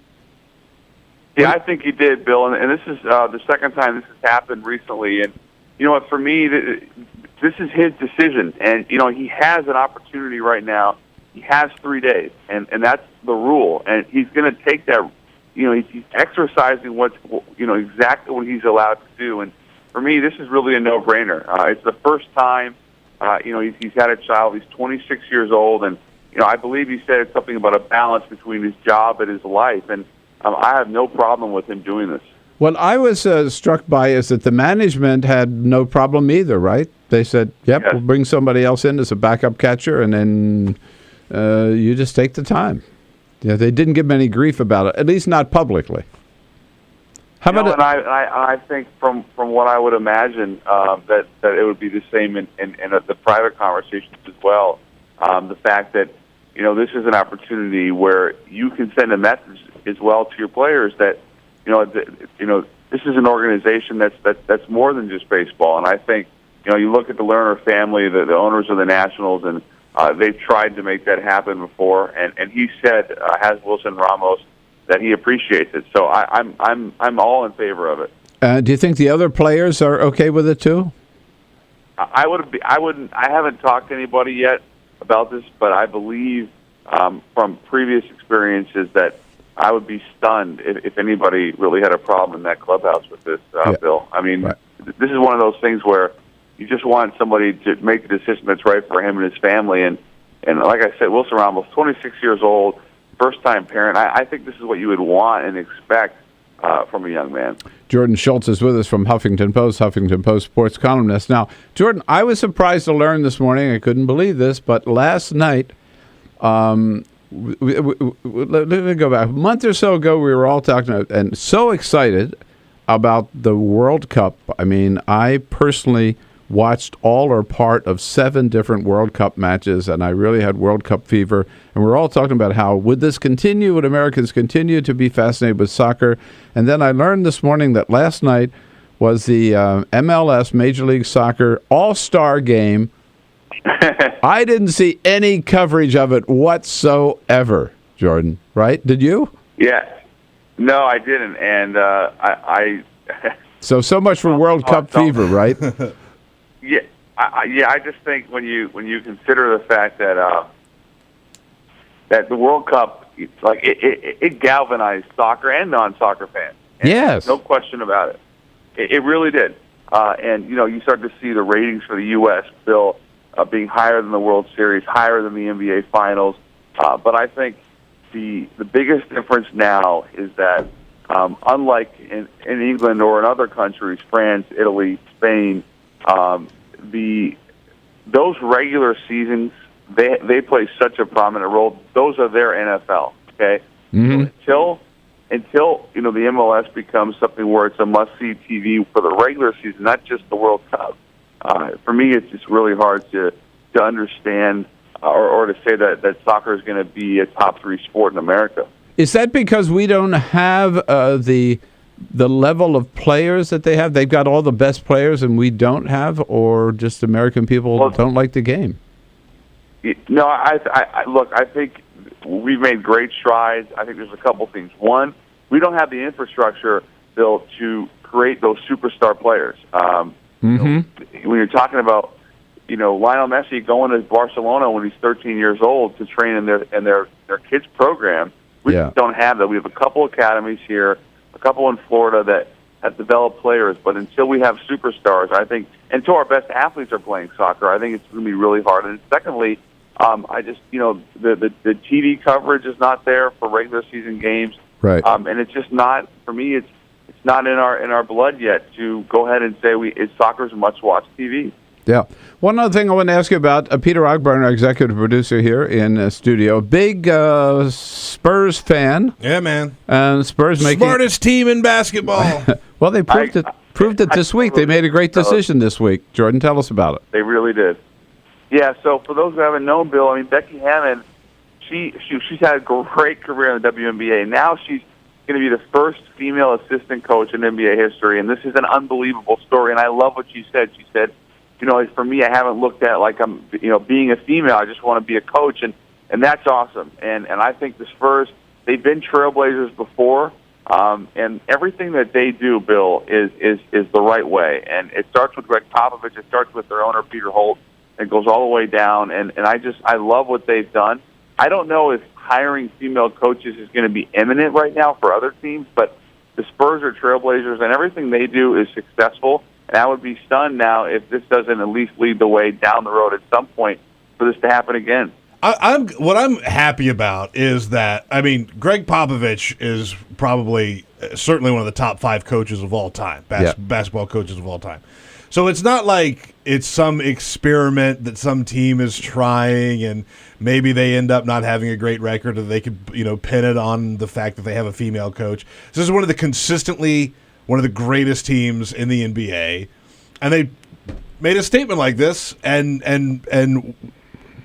Yeah, I think he did, Bill. And this is the second time this has happened recently. And you know what? For me, this is his decision. And, he has an opportunity right now he has 3 days, and that's the rule. And he's going to take that. He's exercising exactly what he's allowed to do. And for me, this is really a no-brainer. It's the first time, he's had a child. He's 26 years old, and I believe he said something about a balance between his job and his life. And I have no problem with him doing this. What I was struck by is that the management had no problem either, right? They said, yep, we'll bring somebody else in as a backup catcher, and then you just take the time. Yeah, they didn't give him any grief about it, at least not publicly. How about and I think from what I would imagine that it would be the same in the private conversations as well. The fact that this is an opportunity where you can send a message as well to your players that this is an organization that's more than just baseball. And I think you look at the Lerner family, the owners of the Nationals, and they've tried to make that happen before. And he said, has Wilson Ramos, that he appreciates it. So I'm all in favor of it. Do you think the other players are okay with it too? I haven't talked to anybody yet about this, but I believe from previous experiences that I would be stunned if anybody really had a problem in that clubhouse with this bill. I mean, this is one of those things where you just want somebody to make the decision that's right for him and his family. And like I said, Wilson Ramos, 26 years old, first-time parent. I think this is what you would want and expect from a young man. Jordan Schultz is with us from Huffington Post sports columnist. Now, Jordan, I was surprised to learn this morning, I couldn't believe this, but last night, let me go back. A month or so ago, we were all talking about, and so excited about the World Cup. I mean, I personally watched all or part of 7 different World Cup matches, and I really had World Cup fever. And we're all talking about how, would this continue? Would Americans continue to be fascinated with soccer? And then I learned this morning that last night was the MLS Major League Soccer All-Star Game. I didn't see any coverage of it whatsoever, Jordan, right? Did you? Yeah. No, I didn't. And I So much for World Cup fever, right? Yeah, I just think when you consider the fact that that the World Cup, it galvanized soccer and non-soccer fans. And yes, no question about it. It really did. And you start to see the ratings for the U.S. Bill being higher than the World Series, higher than the NBA Finals. But I think the biggest difference now is that unlike in England or in other countries, France, Italy, Spain. Those regular seasons, they play such a prominent role. Those are their NFL. Okay, so until the MLS becomes something where it's a must-see TV for the regular season, not just the World Cup. For me, it's just really hard to understand or to say that soccer is going to be a top 3 sport in America. Is that because we don't have the level of players that they have? They've got all the best players and we don't have, or just American people don't like the game? No, I think we've made great strides. I think there's a couple things. One, we don't have the infrastructure built to create those superstar players. When you're talking about, Lionel Messi going to Barcelona when he's 13 years old to train in their kids program, we just don't have that. We have a couple academies here, a couple in Florida that have developed players, but until we have superstars, I think, until our best athletes are playing soccer, I think it's going to be really hard. And secondly, I just, the TV coverage is not there for regular season games, right? And it's just not, for me, it's not in our blood yet to go ahead and say soccer's must-watch TV. Yeah. One other thing I want to ask you about, Peter Ogburn, our executive producer here in the studio, big Spurs fan. Yeah, man. And Spurs making smartest team in basketball. Well, they proved it this week. They made a great decision this week. Jordan, tell us about it. They really did. Yeah, so for those who haven't known Bill, I mean, Becky Hammond, she's had a great career in the WNBA. Now she's going to be the first female assistant coach in NBA history, and this is an unbelievable story, and I love what she said. She said, for me, I haven't looked at like I'm, being a female. I just want to be a coach, and that's awesome. And I think the Spurs, they've been trailblazers before, and everything that they do, Bill, is the right way. And it starts with Greg Popovich. It starts with their owner, Peter Holt. It goes all the way down, and I love what they've done. I don't know if hiring female coaches is going to be imminent right now for other teams, but the Spurs are trailblazers, and everything they do is successful. And I would be stunned now if this doesn't at least lead the way down the road at some point for this to happen again. What I'm happy about is that, I mean, Greg Popovich is probably certainly one of the top 5 coaches of all time, basketball coaches of all time. So it's not like it's some experiment that some team is trying and maybe they end up not having a great record or they could, pin it on the fact that they have a female coach. This is one of the greatest teams in the NBA. And they made a statement like this and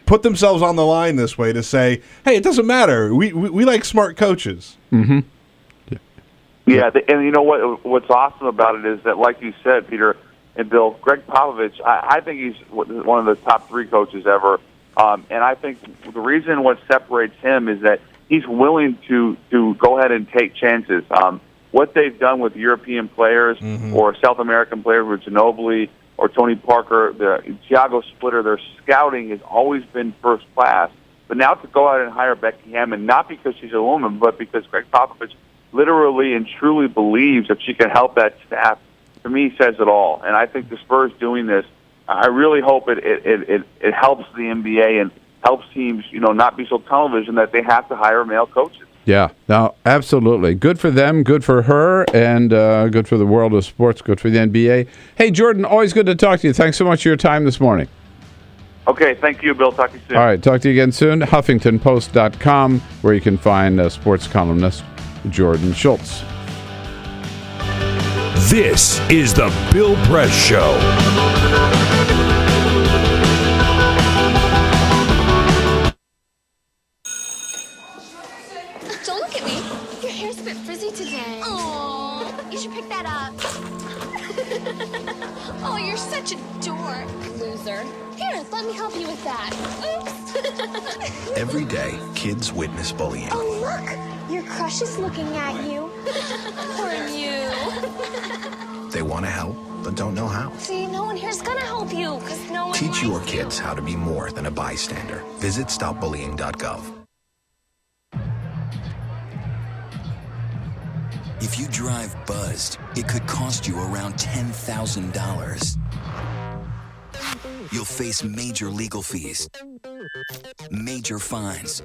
put themselves on the line this way to say, hey, it doesn't matter. We like smart coaches. Mm-hmm. Yeah, and you know what's awesome about it is that, like you said, Peter and Bill, Greg Popovich, I think he's one of the top 3 coaches ever. And I think the reason what separates him is that he's willing to go ahead and take chances. What they've done with European players or South American players with Ginobili or Tony Parker, the Thiago Splitter, their scouting has always been first class. But now to go out and hire Becky Hammond, not because she's a woman, but because Greg Popovich literally and truly believes that she can help that staff, to me, says it all. And I think the Spurs doing this, I really hope it helps the NBA and helps teams, not be so tunnel vision that they have to hire male coaches. Yeah, no, absolutely. Good for them, good for her, and good for the world of sports, good for the NBA. Hey, Jordan, always good to talk to you. Thanks so much for your time this morning. Okay, thank you, Bill. Talk to you soon. All right, talk to you again soon. HuffingtonPost.com, where you can find sports columnist Jordan Schultz. This is the Bill Press Show. Don't look at me. Your hair's a bit frizzy today. Aww, you should pick that up. Oh, you're such a dork. Loser. Here, let me help you with that. Oops. Every day, kids witness bullying. Oh, look. Your crush is looking at you. Poor you. They want to help, but don't know how. See, no one here's gonna help you, because no one Teach your likes kids how to be more than a bystander. Visit stopbullying.gov. If you drive buzzed, it could cost you around $10,000. You'll face major legal fees, major fines,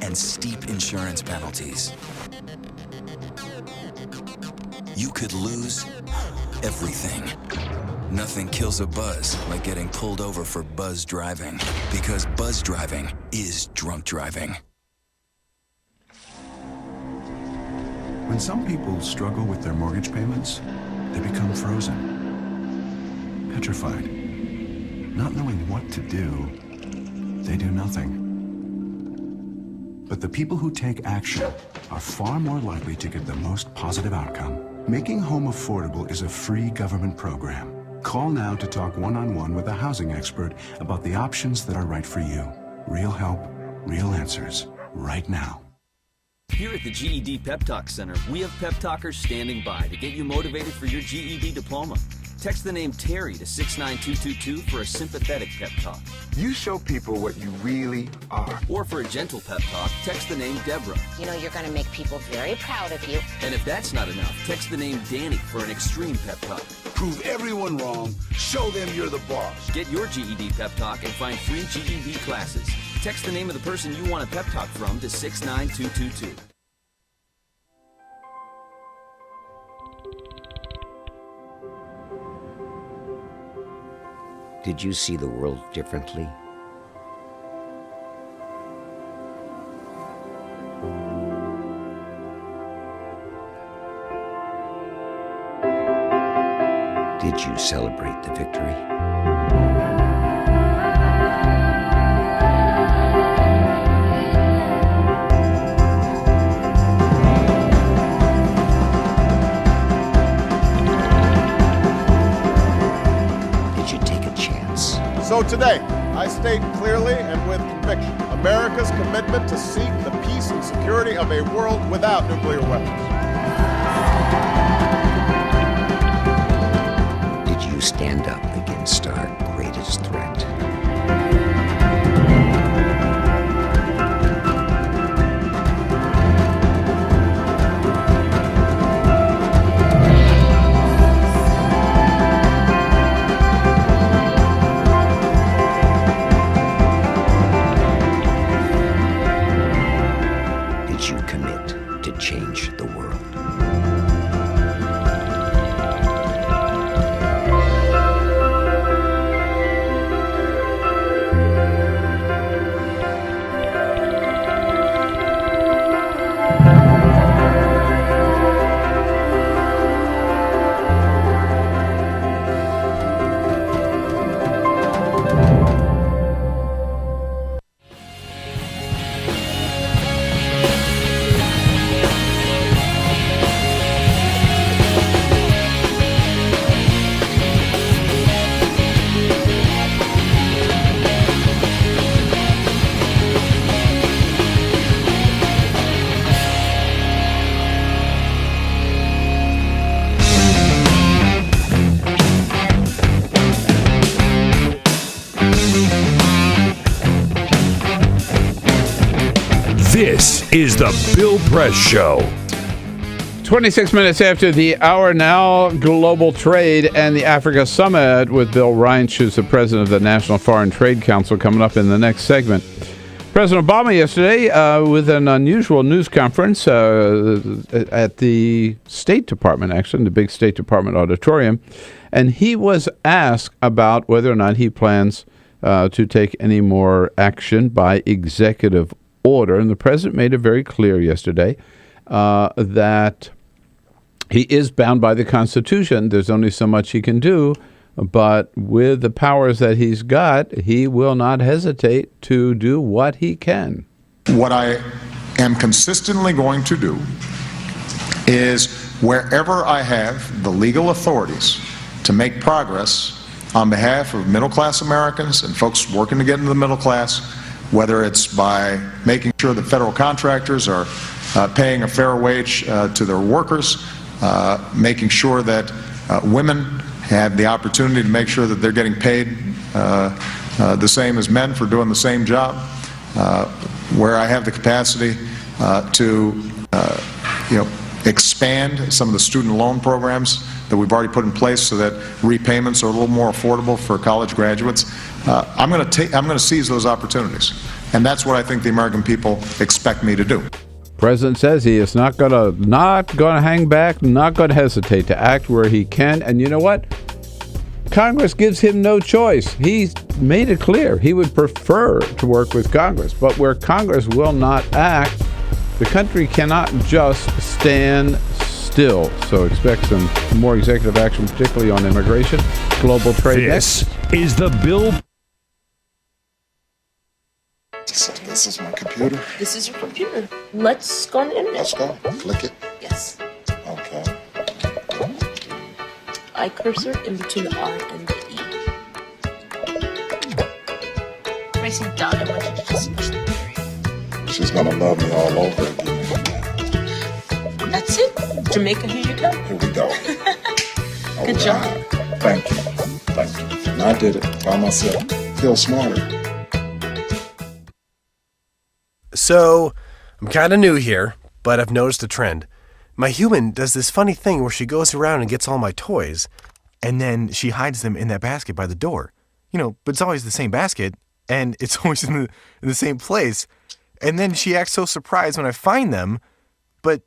and steep insurance penalties. You could lose everything. Nothing kills a buzz like getting pulled over for buzz driving, because buzz driving is drunk driving. When some people struggle with their mortgage payments, they become frozen, petrified. Not knowing what to do, they do nothing. But the people who take action are far more likely to get the most positive outcome. Making home affordable is a free government program. Call now to talk one-on-one with a housing expert about the options that are right for you. Real help, real answers, right now. Here at the GED Pep Talk Center, we have pep talkers standing by to get you motivated for your GED diploma. Text the name Terry to 69222 for a sympathetic pep talk. You show people what you really are. Or for a gentle pep talk, text the name Deborah. You know you're going to make people very proud of you. And if that's not enough, text the name Danny for an extreme pep talk. Prove everyone wrong. Show them you're the boss. Get your GED pep talk and find free GED classes. Text the name of the person you want a pep talk from to 69222. Did you see the world differently? Did you celebrate the victory? So today, I state clearly and with conviction America's commitment to seek the peace and security of a world without nuclear weapons. Did you stand up against our greatest threat? change the world. This is the Bill Press Show. 26 minutes after the hour now, global trade and the Africa Summit with Bill Reinsch, who's the president of the National Foreign Trade Council, coming up in the next segment. President Obama yesterday with an unusual news conference at the State Department, actually, in the big State Department auditorium, and he was asked about whether or not he plans to take any more action by executive order. And the president made it very clear yesterday that he is bound by the Constitution. There's only so much he can do, but with the powers that he's got, he will not hesitate to do what he can. What I am consistently going to do is wherever I have the legal authorities to make progress on behalf of middle-class Americans and folks working to get into the middle class, whether it's by making sure that federal contractors are paying a fair wage to their workers, making sure that women have the opportunity to make sure that they're getting paid the same as men for doing the same job, where I have the capacity to expand some of the student loan programs that we've already put in place so that repayments are a little more affordable for college graduates. I'm going to seize those opportunities, and that's what I think the American people expect me to do. President says he is not going to hang back, not going to hesitate to act where he can. And you know what? Congress gives him no choice. He's made it clear he would prefer to work with Congress, but where Congress will not act, the country cannot just stand still. So expect some more executive action, particularly on immigration, global trade. This is the Bill. So this is my computer. This is your computer. Let's go on the internet. Let's go. Click it. Yes. Okay. I cursor in between the R and the E. Pressing down, I want you to just push the period. She's gonna love me all over again. That's it. Jamaica, here you go. Here we go. Good job. Thank you. Thank you. And I did it by myself. Feel smarter. So, I'm kind of new here, but I've noticed a trend. My human does this funny thing where she goes around and gets all my toys, and then she hides them in that basket by the door. But it's always the same basket, and it's always in the same place. And then she acts so surprised when I find them, but,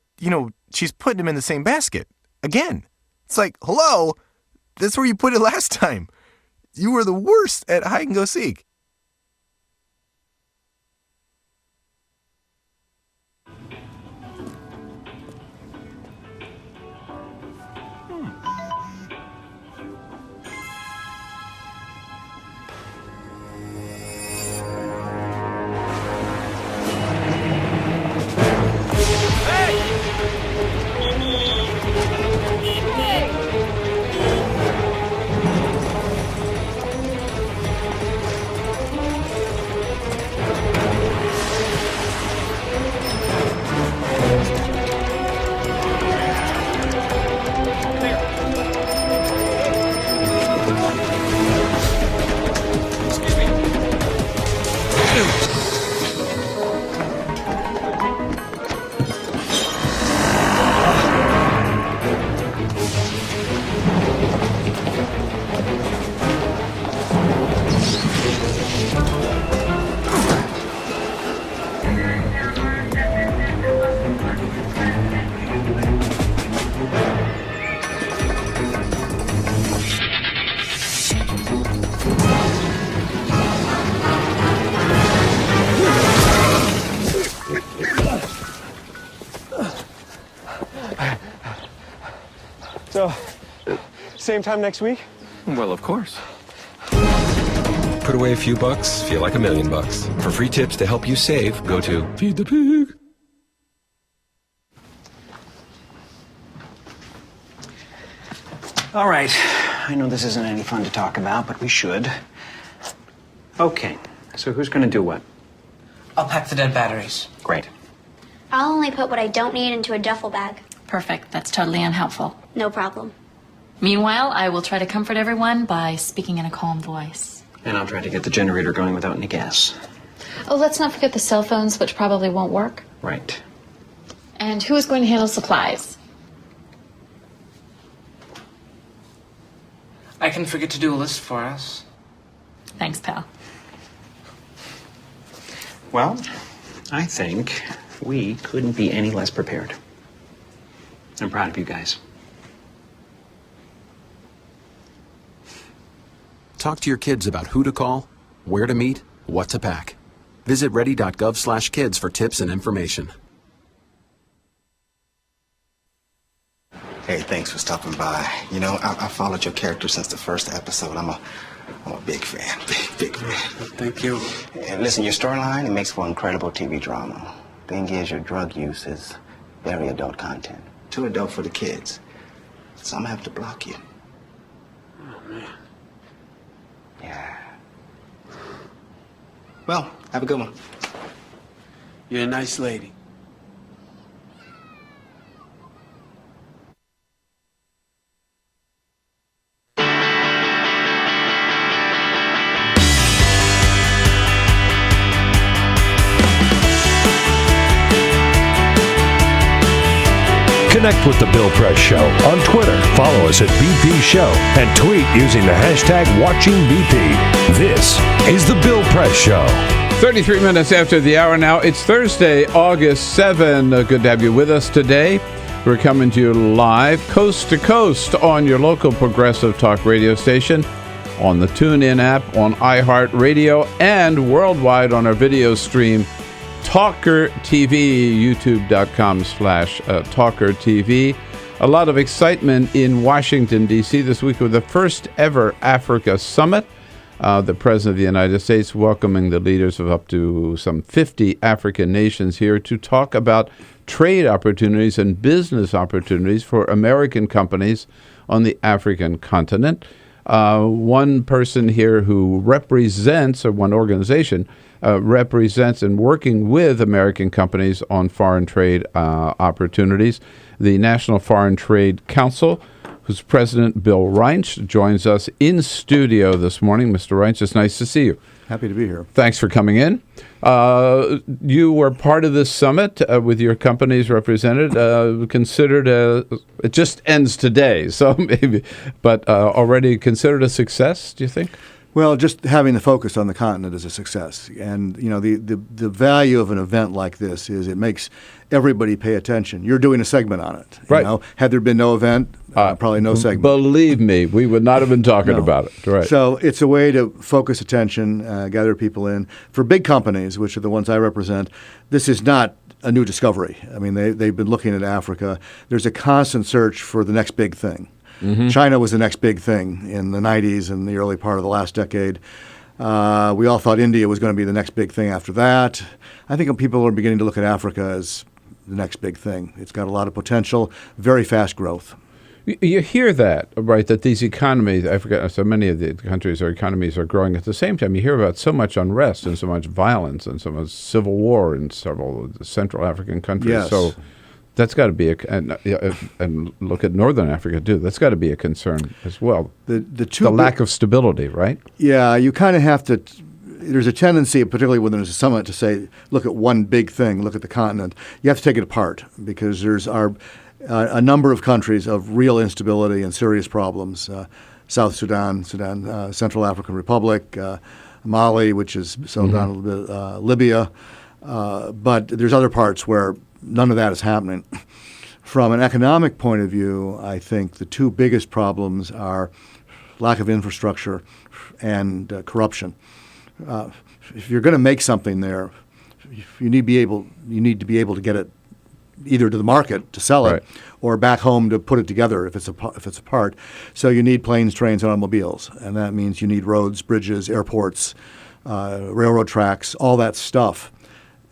she's putting them in the same basket. Again. It's like, hello? That's where you put it last time. You were the worst at hide and go seek. So, same time next week? Well, of course. Put away a few bucks, feel like $1 million. For free tips to help you save, go to Feed the Pig. All right. I know this isn't any fun to talk about, but we should. Okay. So who's going to do what? I'll pack the dead batteries. Great. I'll only put what I don't need into a duffel bag. Perfect. That's totally unhelpful. No problem. Meanwhile, I will try to comfort everyone by speaking in a calm voice. And I'll try to get the generator going without any gas. Oh, let's not forget the cell phones, which probably won't work. Right. And who is going to handle supplies? I can forget to do a list for us. Thanks, pal. Well, I think we couldn't be any less prepared. I'm proud of you guys. Talk to your kids about who to call, where to meet, what to pack. Visit ready.gov/kids for tips and information. Hey, thanks for stopping by. You know, I followed your character since the first episode. I'm a big fan. Big fan. Thank you. And listen, your storyline, it makes for incredible TV drama. Thing is, your drug use is very adult content. Too adult for the kids. So I'm gonna have to block you. Oh, man. Yeah. Well, have a good one. You're a nice lady. Connect with The Bill Press Show on Twitter. Follow us at BP Show and tweet using the hashtag WatchingBP. This is The Bill Press Show. 33 minutes after the hour now. It's Thursday, August 7. Good to have you with us today. We're coming to you live, coast to coast, on your local progressive talk radio station, on the TuneIn app, on iHeartRadio, and worldwide on our video stream, TawkrTV, youtube.com/TawkrTV. A lot of excitement in Washington, D.C. this week with the first ever Africa Summit. The President of the United States welcoming the leaders of up to some 50 African nations here to talk about trade opportunities and business opportunities for American companies on the African continent. One person here who represents, or one organization, represents and working with American companies on foreign trade opportunities. The National Foreign Trade Council, whose president, Bill Reinsch, joins us in studio this morning. Mr. Reinsch, it's nice to see you. Happy to be here. Thanks for coming in. You were part of this summit with your companies represented. Considered it just ends today, so maybe, but already considered a success, do you think? Well, just having the focus on the continent is a success. And, you know, the value of an event like this is it makes everybody pay attention. You're doing a segment on it. Right. You know? Had there been no event, probably no segment. Believe me, we would not have been talking about it. Right. So it's a way to focus attention, gather people in. For big companies, which are the ones I represent, this is not a new discovery. I mean, they've been looking at Africa. There's a constant search for the next big thing. Mm-hmm. China was the next big thing in the 90s and the early part of the last decade. We all thought India was going to be the next big thing after that. I think people are beginning to look at Africa as the next big thing. It's got a lot of potential, very fast growth. You hear that, right, that these economies, Africa, so many of the countries or economies are growing at the same time. You hear about so much unrest and so much violence and so much civil war in several Central African countries. Yes. So that's got to be and look at Northern Africa too. That's got to be a concern as well. The lack of stability, right? Yeah, you kind of have to. There's a tendency, particularly when there's a summit, to say, look at one big thing, look at the continent. You have to take it apart because there's a number of countries of real instability and serious problems. South Sudan, Central African Republic, Mali, which is settled down a little bit, Libya. But there's other parts where none of that is happening. From an economic point of view, I think the two biggest problems are lack of infrastructure and corruption. If you're going to make something there, you need to be able to get it either to the market to sell it or back home to put it together if it's a part. So you need planes, trains, and automobiles, and that means you need roads, bridges, airports, railroad tracks, all that stuff.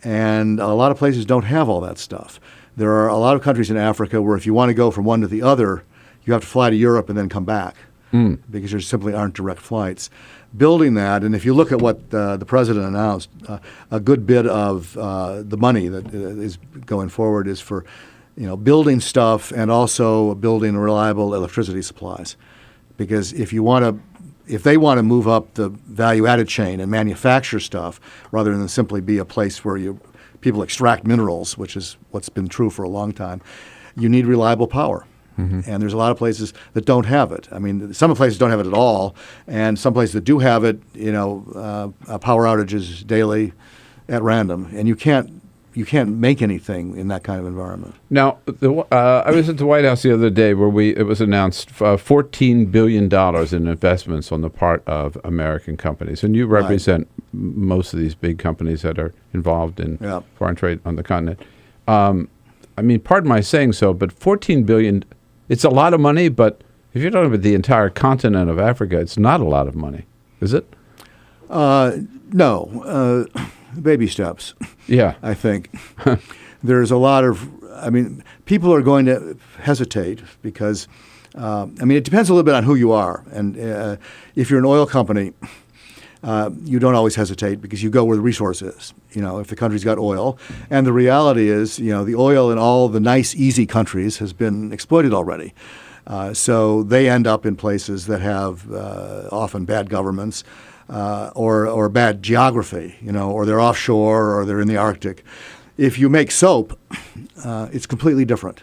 And a lot of places don't have all that stuff. There are a lot of countries in Africa where if you want to go from one to the other, you have to fly to Europe and then come back because there simply aren't direct flights. Building that, and if you look at what the president announced, a good bit of the money that is going forward is for, building stuff and also building reliable electricity supplies. Because if they want to move up the value-added chain and manufacture stuff rather than simply be a place where people extract minerals, which is what's been true for a long time, you need reliable power. And there's a lot of places that don't have it. I mean, some places don't have it at all, and some places that do have it, power outages daily at random, and you can't make anything in that kind of environment. Now, I was at the White House the other day where it was announced $14 billion in investments on the part of American companies, and you represent most of these big companies that are involved in foreign trade on the continent. I mean, pardon my saying so, but $14 billion. It's a lot of money, but if you're talking about the entire continent of Africa, it's not a lot of money, is it? No. Baby steps. Yeah. I think. There's a lot of, people are going to hesitate because, it depends a little bit on who you are. And if you're an oil company, you don't always hesitate because you go where the resource is, if the country's got oil. And the reality is, the oil in all the nice, easy countries has been exploited already. So they end up in places that have often bad governments or bad geography, or they're offshore or they're in the Arctic. If you make soap, it's completely different.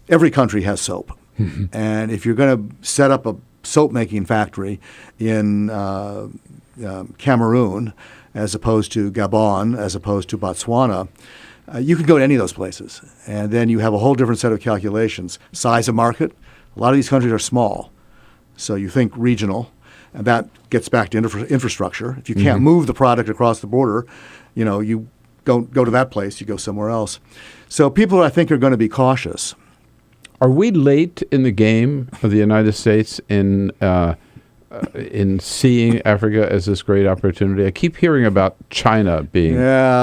Every country has soap. And if you're going to set up a soap-making factory in Cameroon as opposed to Gabon, as opposed to Botswana, you can go to any of those places. And then you have a whole different set of calculations. Size of market. A lot of these countries are small. So you think regional, and that gets back to infrastructure. If you can't move the product across the border, you don't go to that place, you go somewhere else. So people, I think, are going to be cautious. Are we late in the game of the United States in seeing Africa as this great opportunity? I keep hearing about China being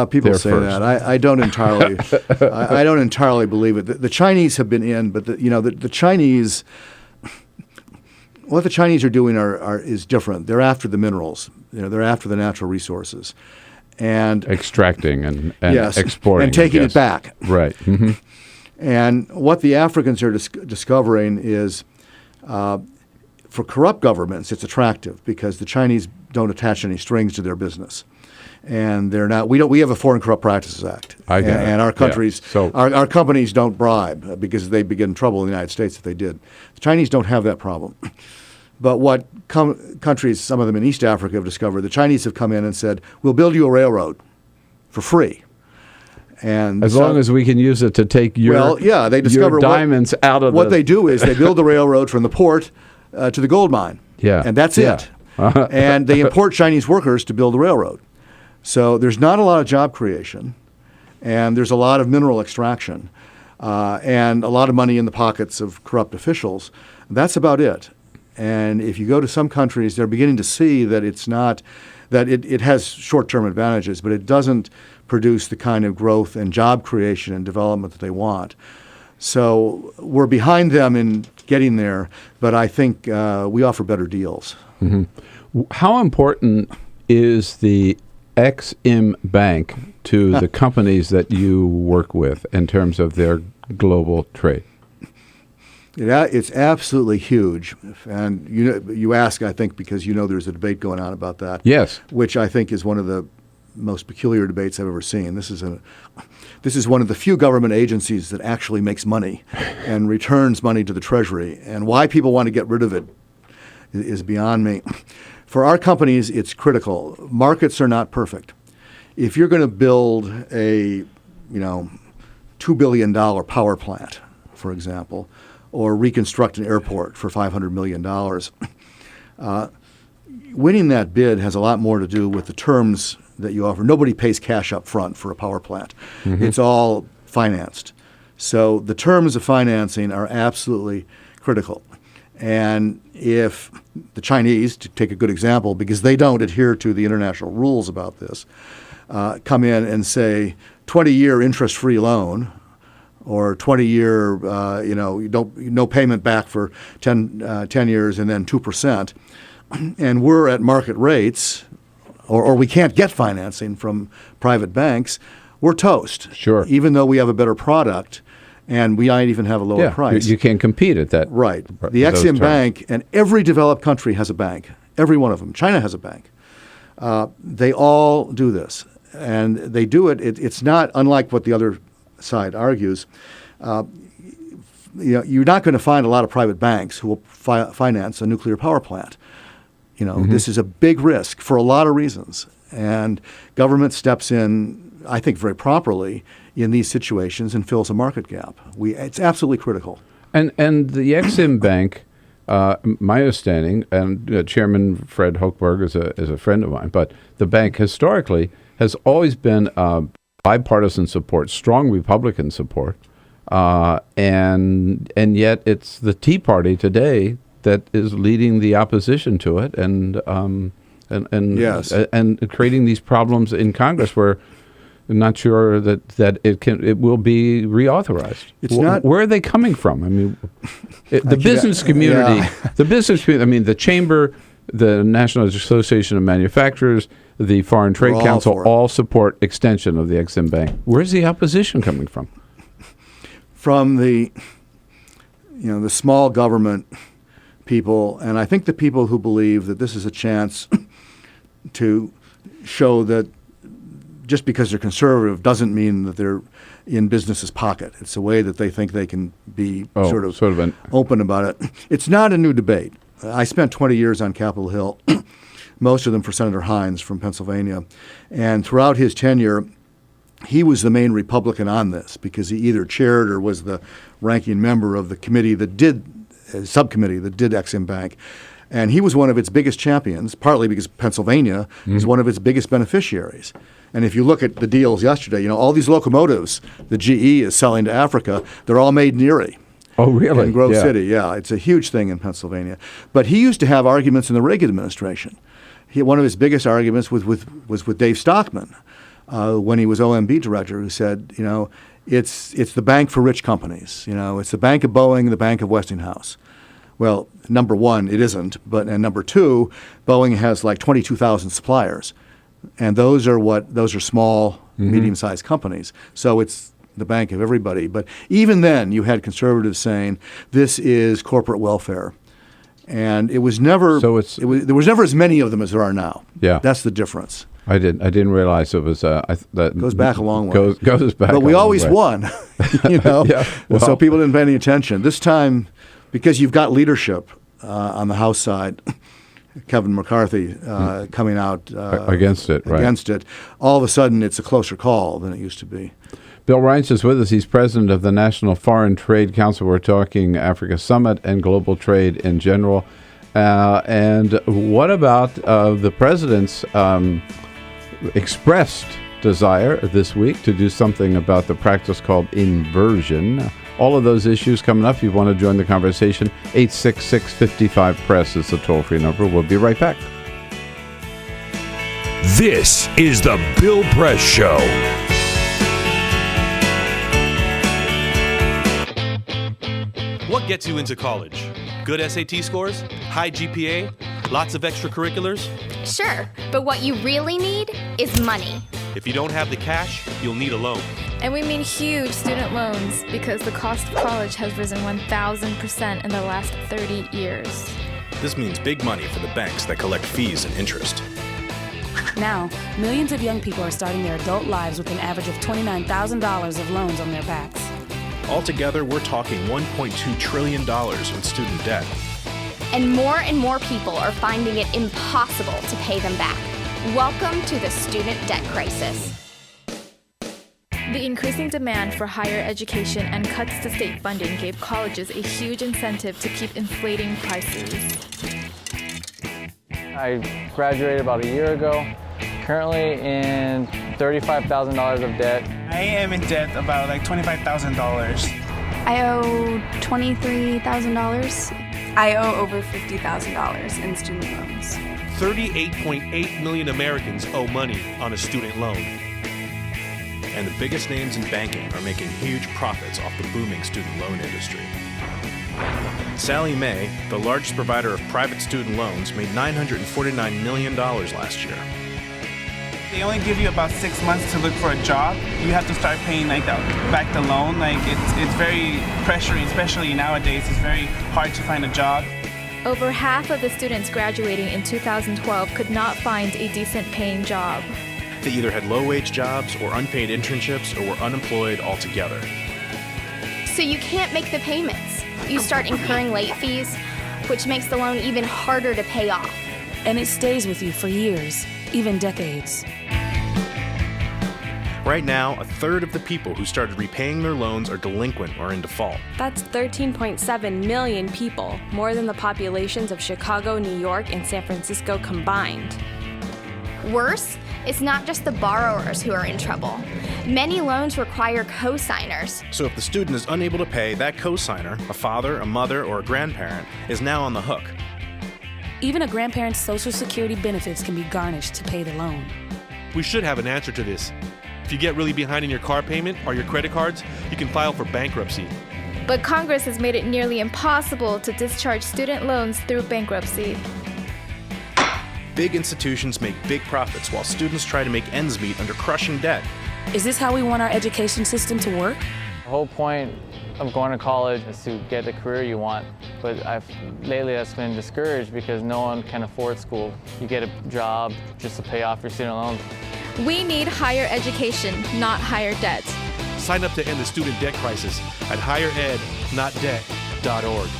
people there say first. that. I don't entirely I don't entirely believe it. The Chinese have been in, but the Chinese, what the Chinese are doing is different. They're after the minerals. They're after the natural resources, and extracting and yes, exporting and taking it back. Right. Mm-hmm. And what the Africans are discovering is, for corrupt governments, it's attractive because the Chinese don't attach any strings to their business, and they're not. We have a Foreign Corrupt Practices Act, and our countries, our companies don't bribe because they'd be in trouble in the United States if they did. The Chinese don't have that problem. But what countries, some of them in East Africa, have discovered, the Chinese have come in and said, "We'll build you a railroad for free." And as long as we can use it to take they discover diamonds out of what they do is they build the railroad from the port to the gold mine. Yeah. And that's it. And they import Chinese workers to build the railroad. So there's not a lot of job creation, and there's a lot of mineral extraction, and a lot of money in the pockets of corrupt officials. That's about it. And if you go to some countries, they're beginning to see that it's not, that it has short-term advantages, but it doesn't produce the kind of growth and job creation and development that they want. So we're behind them in getting there, but I think we offer better deals. Mm-hmm. How important is the Ex-Im Bank to the companies that you work with in terms of their global trade? It's absolutely huge, and you ask, I think, because there's a debate going on about that. Yes, which I think is one of the most peculiar debates I've ever seen. This is one of the few government agencies that actually makes money and returns money to the Treasury, and why people want to get rid of it is beyond me. For our companies, it's critical. Markets are not perfect. If you're going to build a $2 billion power plant, for example, or reconstruct an airport for $500 million. Winning that bid has a lot more to do with the terms that you offer. Nobody pays cash up front for a power plant. Mm-hmm. It's all financed. So the terms of financing are absolutely critical. And if the Chinese, to take a good example, because they don't adhere to the international rules about this, come in and say 20-year interest-free loan or 20-year, no payment back for 10 years and then 2%, and we're at market rates, or we can't get financing from private banks, we're toast. Sure. Even though we have a better product and we might even have a lower price. You can't compete at that. Right. The Exim Bank, and every developed country has a bank, every one of them. China has a bank. They all do this. And they do it. It's not unlike what the other side argues. You're not going to find a lot of private banks who will finance a nuclear power plant. This is a big risk for a lot of reasons. And government steps in, I think, very properly in these situations and fills a market gap. It's absolutely critical. And the Exim Bank, my understanding, and Chairman Fred Hochberg is a friend of mine, but the bank historically has always been bipartisan support, strong Republican support, and yet it's the Tea Party today that is leading the opposition to it, and yes. and creating these problems in Congress where I'm not sure that it will be reauthorized. It's not. Where are they coming from? I mean, the business community, the chamber, the National Association of Manufacturers, the Foreign Trade Council all support extension of the Exim Bank. Where's the opposition coming from? From the small government people, and I think the people who believe that this is a chance to show that just because they're conservative doesn't mean that they're in business's pocket. It's a way that they think they can be sort of open about it. It's not a new debate. I spent 20 years on Capitol Hill, most of them for Senator Hines from Pennsylvania. And throughout his tenure, he was the main Republican on this because he either chaired or was the ranking member of the committee that did, subcommittee that did Exim Bank. And he was one of its biggest champions, partly because Pennsylvania is one of its biggest beneficiaries. And if you look at the deals yesterday, all these locomotives the GE is selling to Africa, they're all made in Erie. Oh, really? In Grove City, yeah. It's a huge thing in Pennsylvania. But he used to have arguments in the Reagan administration. One of his biggest arguments was with Dave Stockman when he was OMB director, who said, it's the bank for rich companies. It's the bank of Boeing, the bank of Westinghouse. Well, number one, it isn't. And number two, Boeing has like 22,000 suppliers. And those are small, medium-sized companies. So it's the bank of everybody. But even then, you had conservatives saying this is corporate welfare, and it was never. There was never as many of them as there are now. Yeah, that's the difference. I didn't realize it was. That goes back a long way. Goes back. But we always won. Yeah, well, so people didn't pay any attention this time because you've got leadership on the House side. Kevin McCarthy coming out against it. All of a sudden, it's a closer call than it used to be. Bill Reinsch is with us. He's president of the National Foreign Trade Council. We're talking Africa Summit and global trade in general. And what about the president's expressed desire this week to do something about the practice called inversion? All of those issues coming up. If you want to join the conversation, 866-55-PRESS is the toll-free number. We'll be right back. This is the Bill Press Show. What gets you into college? Good SAT scores? High GPA? Lots of extracurriculars? Sure, but what you really need is money. If you don't have the cash, you'll need a loan. And we mean huge student loans because the cost of college has risen 1,000% in the last 30 years. This means big money for the banks that collect fees and interest. Now, millions of young people are starting their adult lives with an average of $29,000 of loans on their backs. Altogether, we're talking $1.2 trillion in student debt. And more people are finding it impossible to pay them back. Welcome to the student debt crisis. The increasing demand for higher education and cuts to state funding gave colleges a huge incentive to keep inflating prices. I graduated about a year ago, currently in $35,000 of debt. I I am in debt about like $25,000. I owe $23,000. I owe over $50,000 in student loans. 38.8 million Americans owe money on a student loan. And the biggest names in banking are making huge profits off the booming student loan industry. Sallie Mae, the largest provider of private student loans, made $949 million last year. They only give you about 6 months to look for a job. You have to start paying back the loan. It's very pressuring, especially nowadays. It's very hard to find a job. Over half of the students graduating in 2012 could not find a decent paying job. They either had low-wage jobs or unpaid internships or were unemployed altogether. So you can't make the payments. You start incurring late fees, which makes the loan even harder to pay off. And it stays with you for years, even decades. Right now, a third of the people who started repaying their loans are delinquent or in default. That's 13.7 million people, more than the populations of Chicago, New York, and San Francisco combined. Worse, it's not just the borrowers who are in trouble. Many loans require co-signers. So if the student is unable to pay, that co-signer, a father, a mother, or a grandparent, is now on the hook. Even a grandparent's Social Security benefits can be garnished to pay the loan. We should have an answer to this. If you get really behind in your car payment or your credit cards, you can file for bankruptcy. But Congress has made it nearly impossible to discharge student loans through bankruptcy. Big institutions make big profits while students try to make ends meet under crushing debt. Is this how we want our education system to work? The whole point of going to college is to get the career you want, but lately that's been discouraged because no one can afford school. You get a job just to pay off your student loans. We need higher education, not higher debt. Sign up to end the student debt crisis at higherednotdebt.org.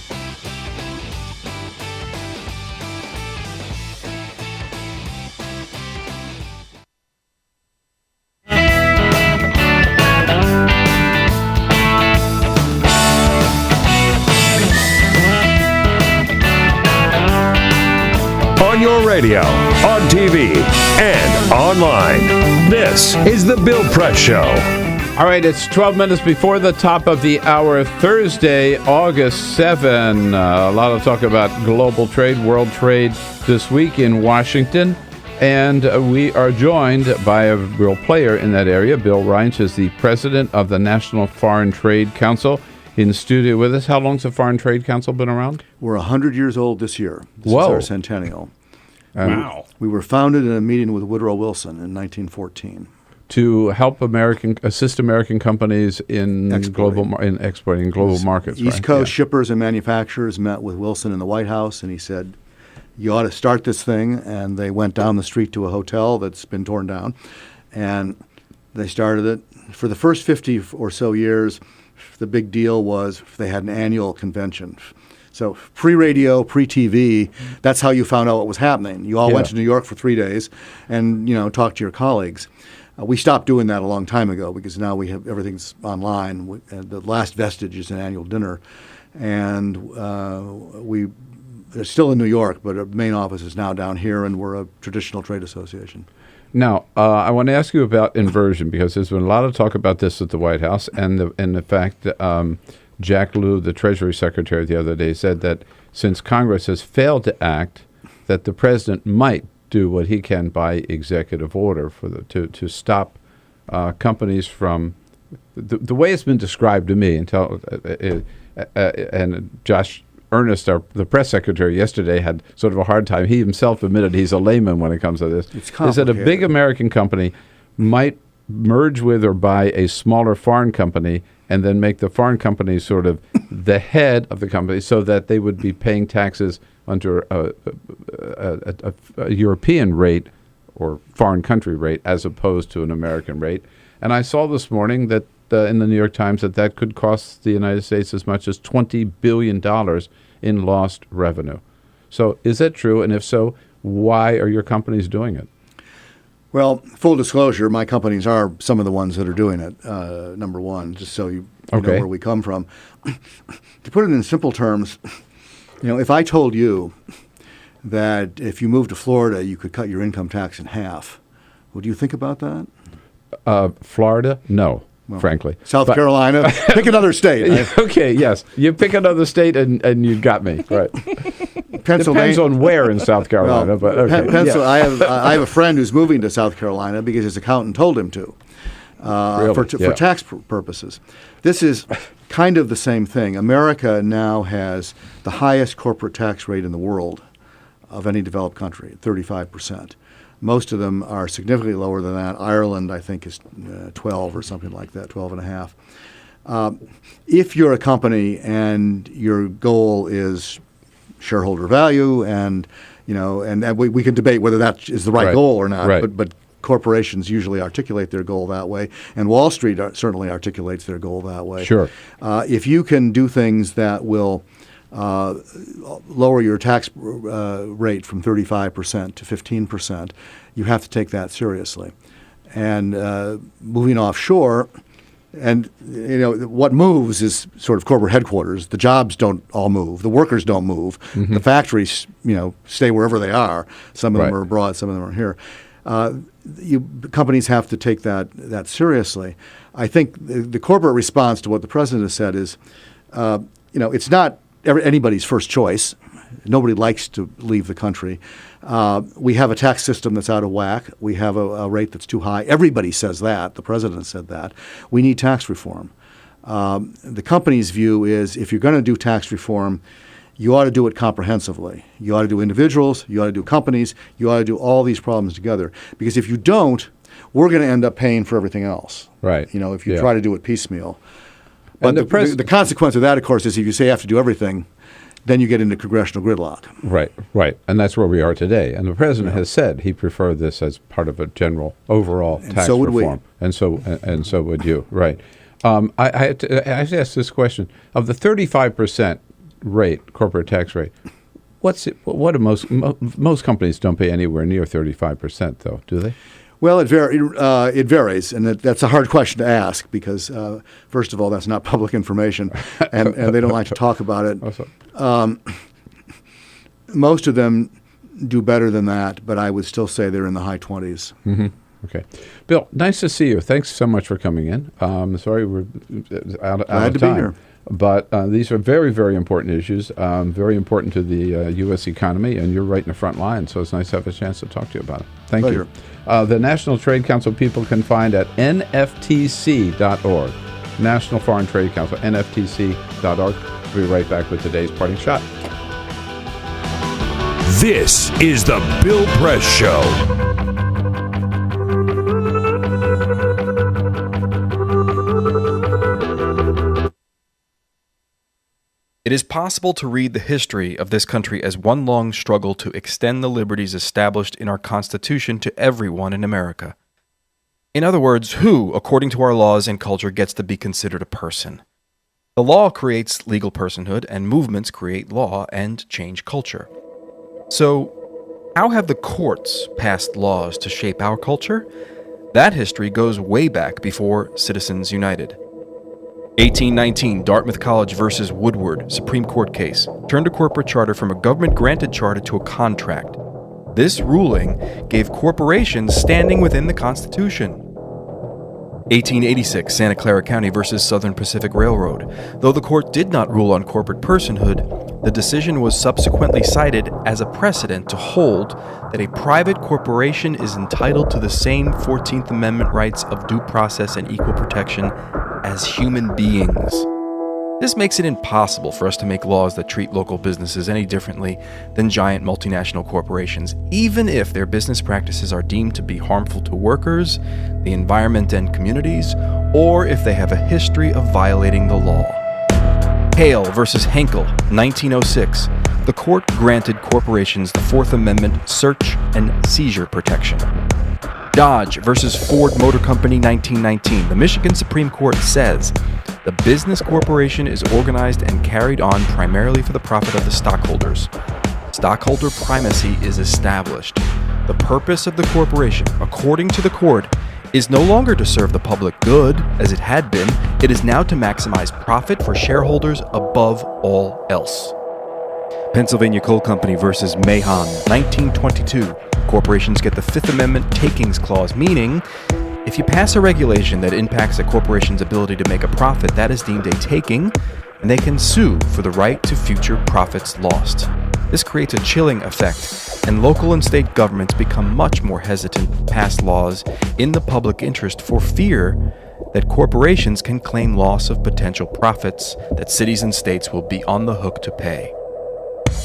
On your radio, on TV, and online. This is The Bill Press Show. All right, it's 12 minutes before the top of the hour, Thursday, August 7. A lot of talk about global trade, world trade this week in Washington. And we are joined by a real player in that area. Bill Reinsch is the president of the National Foreign Trade Council. In studio with us. How long's the Foreign Trade Council been around? We're 100 years old this year. This is our centennial. Wow. We were founded in a meeting with Woodrow Wilson in 1914. To help assist American companies in exporting global markets. East Coast shippers and manufacturers met with Wilson in the White House, and he said, you ought to start this thing. And they went down the street to a hotel that's been torn down, and they started it. For the first 50 or so years, the big deal was they had an annual convention. So pre-radio, pre-TV, that's how you found out what was happening. You all went to New York for 3 days and, talked to your colleagues. We stopped doing that a long time ago because now we have everything's online. The last vestige is an annual dinner. And we're still in New York, but our main office is now down here, and we're a traditional trade association. Now, I want to ask you about inversion, because there's been a lot of talk about this at the White House, and the fact that Jack Lew, the Treasury Secretary, the other day said that since Congress has failed to act, that the president might do what he can by executive order to stop companies from the way it's been described to me. And Josh Earnest, the press secretary, yesterday had sort of a hard time. He himself admitted he's a layman when it comes to this. It's complicated. Is that a big American company might merge with or buy a smaller foreign company and then make the foreign company sort of the head of the company, so that they would be paying taxes under a European rate or foreign country rate as opposed to an American rate. And I saw this morning that in the New York Times that could cost the United States as much as $20 billion in lost revenue. So is that true? And if so, why are your companies doing it? Well, full disclosure, my companies are some of the ones that are doing it, number one, just so you know where we come from. To put it in simple terms, if I told you that if you moved to Florida, you could cut your income tax in half, would you think about that? Florida? No. frankly. South Carolina. Pick another state. Okay, yes. You pick another state and you got me. Right. Pennsylvania. Depends on where in South Carolina, but okay. I have a friend who's moving to South Carolina because his accountant told him to. Really? For tax purposes. This is kind of the same thing. America now has the highest corporate tax rate in the world of any developed country, 35%. Most of them are significantly lower than that. Ireland, I think, is 12 or something like that, 12.5. If you're a company and your goal is shareholder value, and we can debate whether that is the right goal or not, but corporations usually articulate their goal that way, and Wall Street certainly articulates their goal that way. Sure. If you can do things that will lower your tax rate from 35% to 15%, you have to take that seriously. And moving offshore, and what moves is sort of corporate headquarters. The jobs don't all move. The workers don't move. Mm-hmm. The factories, stay wherever they are. Some of them are abroad. Some of them are here. Companies have to take that seriously. I think the corporate response to what the president has said is, it's not anybody's first choice. Nobody likes to leave the country. We have a tax system that's out of whack. We have a rate that's too high. Everybody says that. The president said that. We need tax reform. The company's view is if you're going to do tax reform, you ought to do it comprehensively. You ought to do individuals. You ought to do companies. You ought to do all these problems together. Because if you don't, we're going to end up paying for everything else. Right. If you try to do it piecemeal. But the consequence of that, of course, is if you say you have to do everything, then you get into congressional gridlock. Right. And that's where we are today. And the president has said he preferred this as part of a general overall tax so would reform. We. And so would you. Right. I have to ask this question. Of the 35% rate, corporate tax rate, what do most companies don't pay anywhere near 35%, though, do they? Well, it varies, and that's a hard question to ask because, first of all, that's not public information, and they don't like to talk about it. Most of them do better than that, but I would still say they're in the high 20s. Mm-hmm. Okay. Bill, nice to see you. Thanks so much for coming in. Sorry we're out of time. Glad to be here. But these are very, very important issues, very important to the U.S. economy, and you're right in the front line, so it's nice to have a chance to talk to you about it. Thank Pleasure. you. The National Trade Council people can find at nftc.org. National Foreign Trade Council, nftc.org. We'll be right back with today's parting shot. This is the Bill Press Show. It is possible to read the history of this country as one long struggle to extend the liberties established in our Constitution to everyone in America. In other words, who, according to our laws and culture, gets to be considered a person? The law creates legal personhood, and movements create law and change culture. So, how have the courts passed laws to shape our culture? That history goes way back before Citizens United. 1819, Dartmouth College versus Woodward, Supreme Court case, turned a corporate charter from a government-granted charter to a contract. This ruling gave corporations standing within the Constitution. 1886, Santa Clara County versus Southern Pacific Railroad. Though the court did not rule on corporate personhood, the decision was subsequently cited as a precedent to hold that a private corporation is entitled to the same 14th Amendment rights of due process and equal protection as human beings. This makes it impossible for us to make laws that treat local businesses any differently than giant multinational corporations, even if their business practices are deemed to be harmful to workers, the environment and communities, or if they have a history of violating the law. Hale versus Henkel, 1906. The court granted corporations the Fourth Amendment search and seizure protection. Dodge versus Ford Motor Company, 1919. The Michigan Supreme Court says the business corporation is organized and carried on primarily for the profit of the stockholders. Stockholder primacy is established. The purpose of the corporation, according to the court, is no longer to serve the public good, as it had been. It is now to maximize profit for shareholders above all else. Pennsylvania Coal Company versus Mahon, 1922. Corporations get the Fifth Amendment takings clause, meaning If you pass a regulation that impacts a corporation's ability to make a profit, that is deemed a taking, and they can sue for the right to future profits lost. This creates a chilling effect, and local and state governments become much more hesitant to pass laws in the public interest for fear that corporations can claim loss of potential profits that cities and states will be on the hook to pay.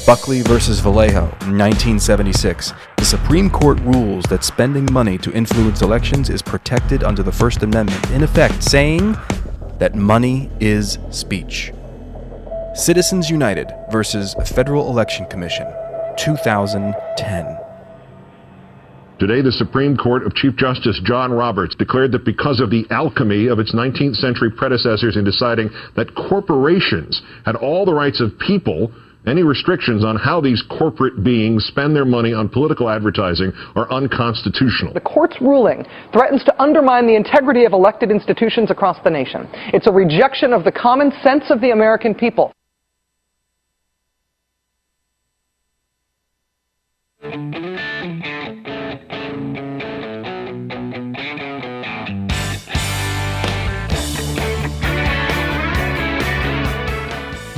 Buckley versus Vallejo, 1976. The Supreme Court rules that spending money to influence elections is protected under the First Amendment, in effect saying that money is speech. Citizens United versus Federal Election Commission, 2010. Today, the Supreme Court of Chief Justice John Roberts declared that because of the alchemy of its 19th century predecessors in deciding that corporations had all the rights of people, any restrictions on how these corporate beings spend their money on political advertising are unconstitutional. The court's ruling threatens to undermine the integrity of elected institutions across the nation. It's a rejection of the common sense of the American people.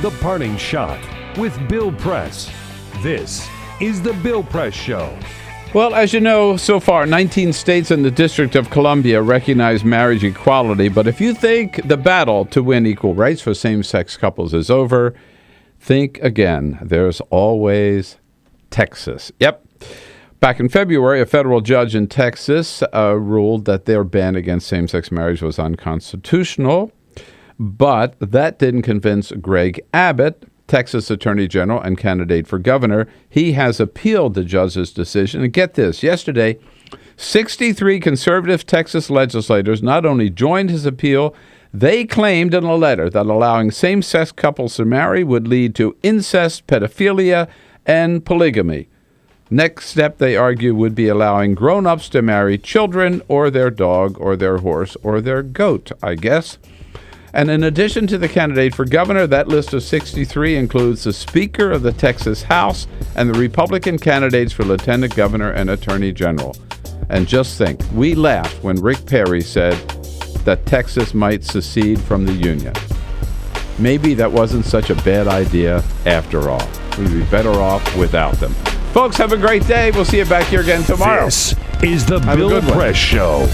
The Parting Shot with Bill Press. This is the Bill Press Show. Well, as you know, so far, 19 states and the District of Columbia recognize marriage equality. But if you think the battle to win equal rights for same-sex couples is over, think again. There's always Texas. Yep. Back in February, a federal judge in Texas ruled that their ban against same-sex marriage was unconstitutional. But that didn't convince Greg Abbott, Texas Attorney General and candidate for governor. He has appealed the judge's decision. And get this, yesterday, 63 conservative Texas legislators not only joined his appeal, they claimed in a letter that allowing same-sex couples to marry would lead to incest, pedophilia, and polygamy. Next step, they argue, would be allowing grown-ups to marry children or their dog or their horse or their goat, I guess. And in addition to the candidate for governor, that list of 63 includes the Speaker of the Texas House and the Republican candidates for lieutenant governor and attorney general. And just think, we laughed when Rick Perry said that Texas might secede from the Union. Maybe that wasn't such a bad idea after all. We'd be better off without them. Folks, have a great day. We'll see you back here again tomorrow. This is the Bill Press Show.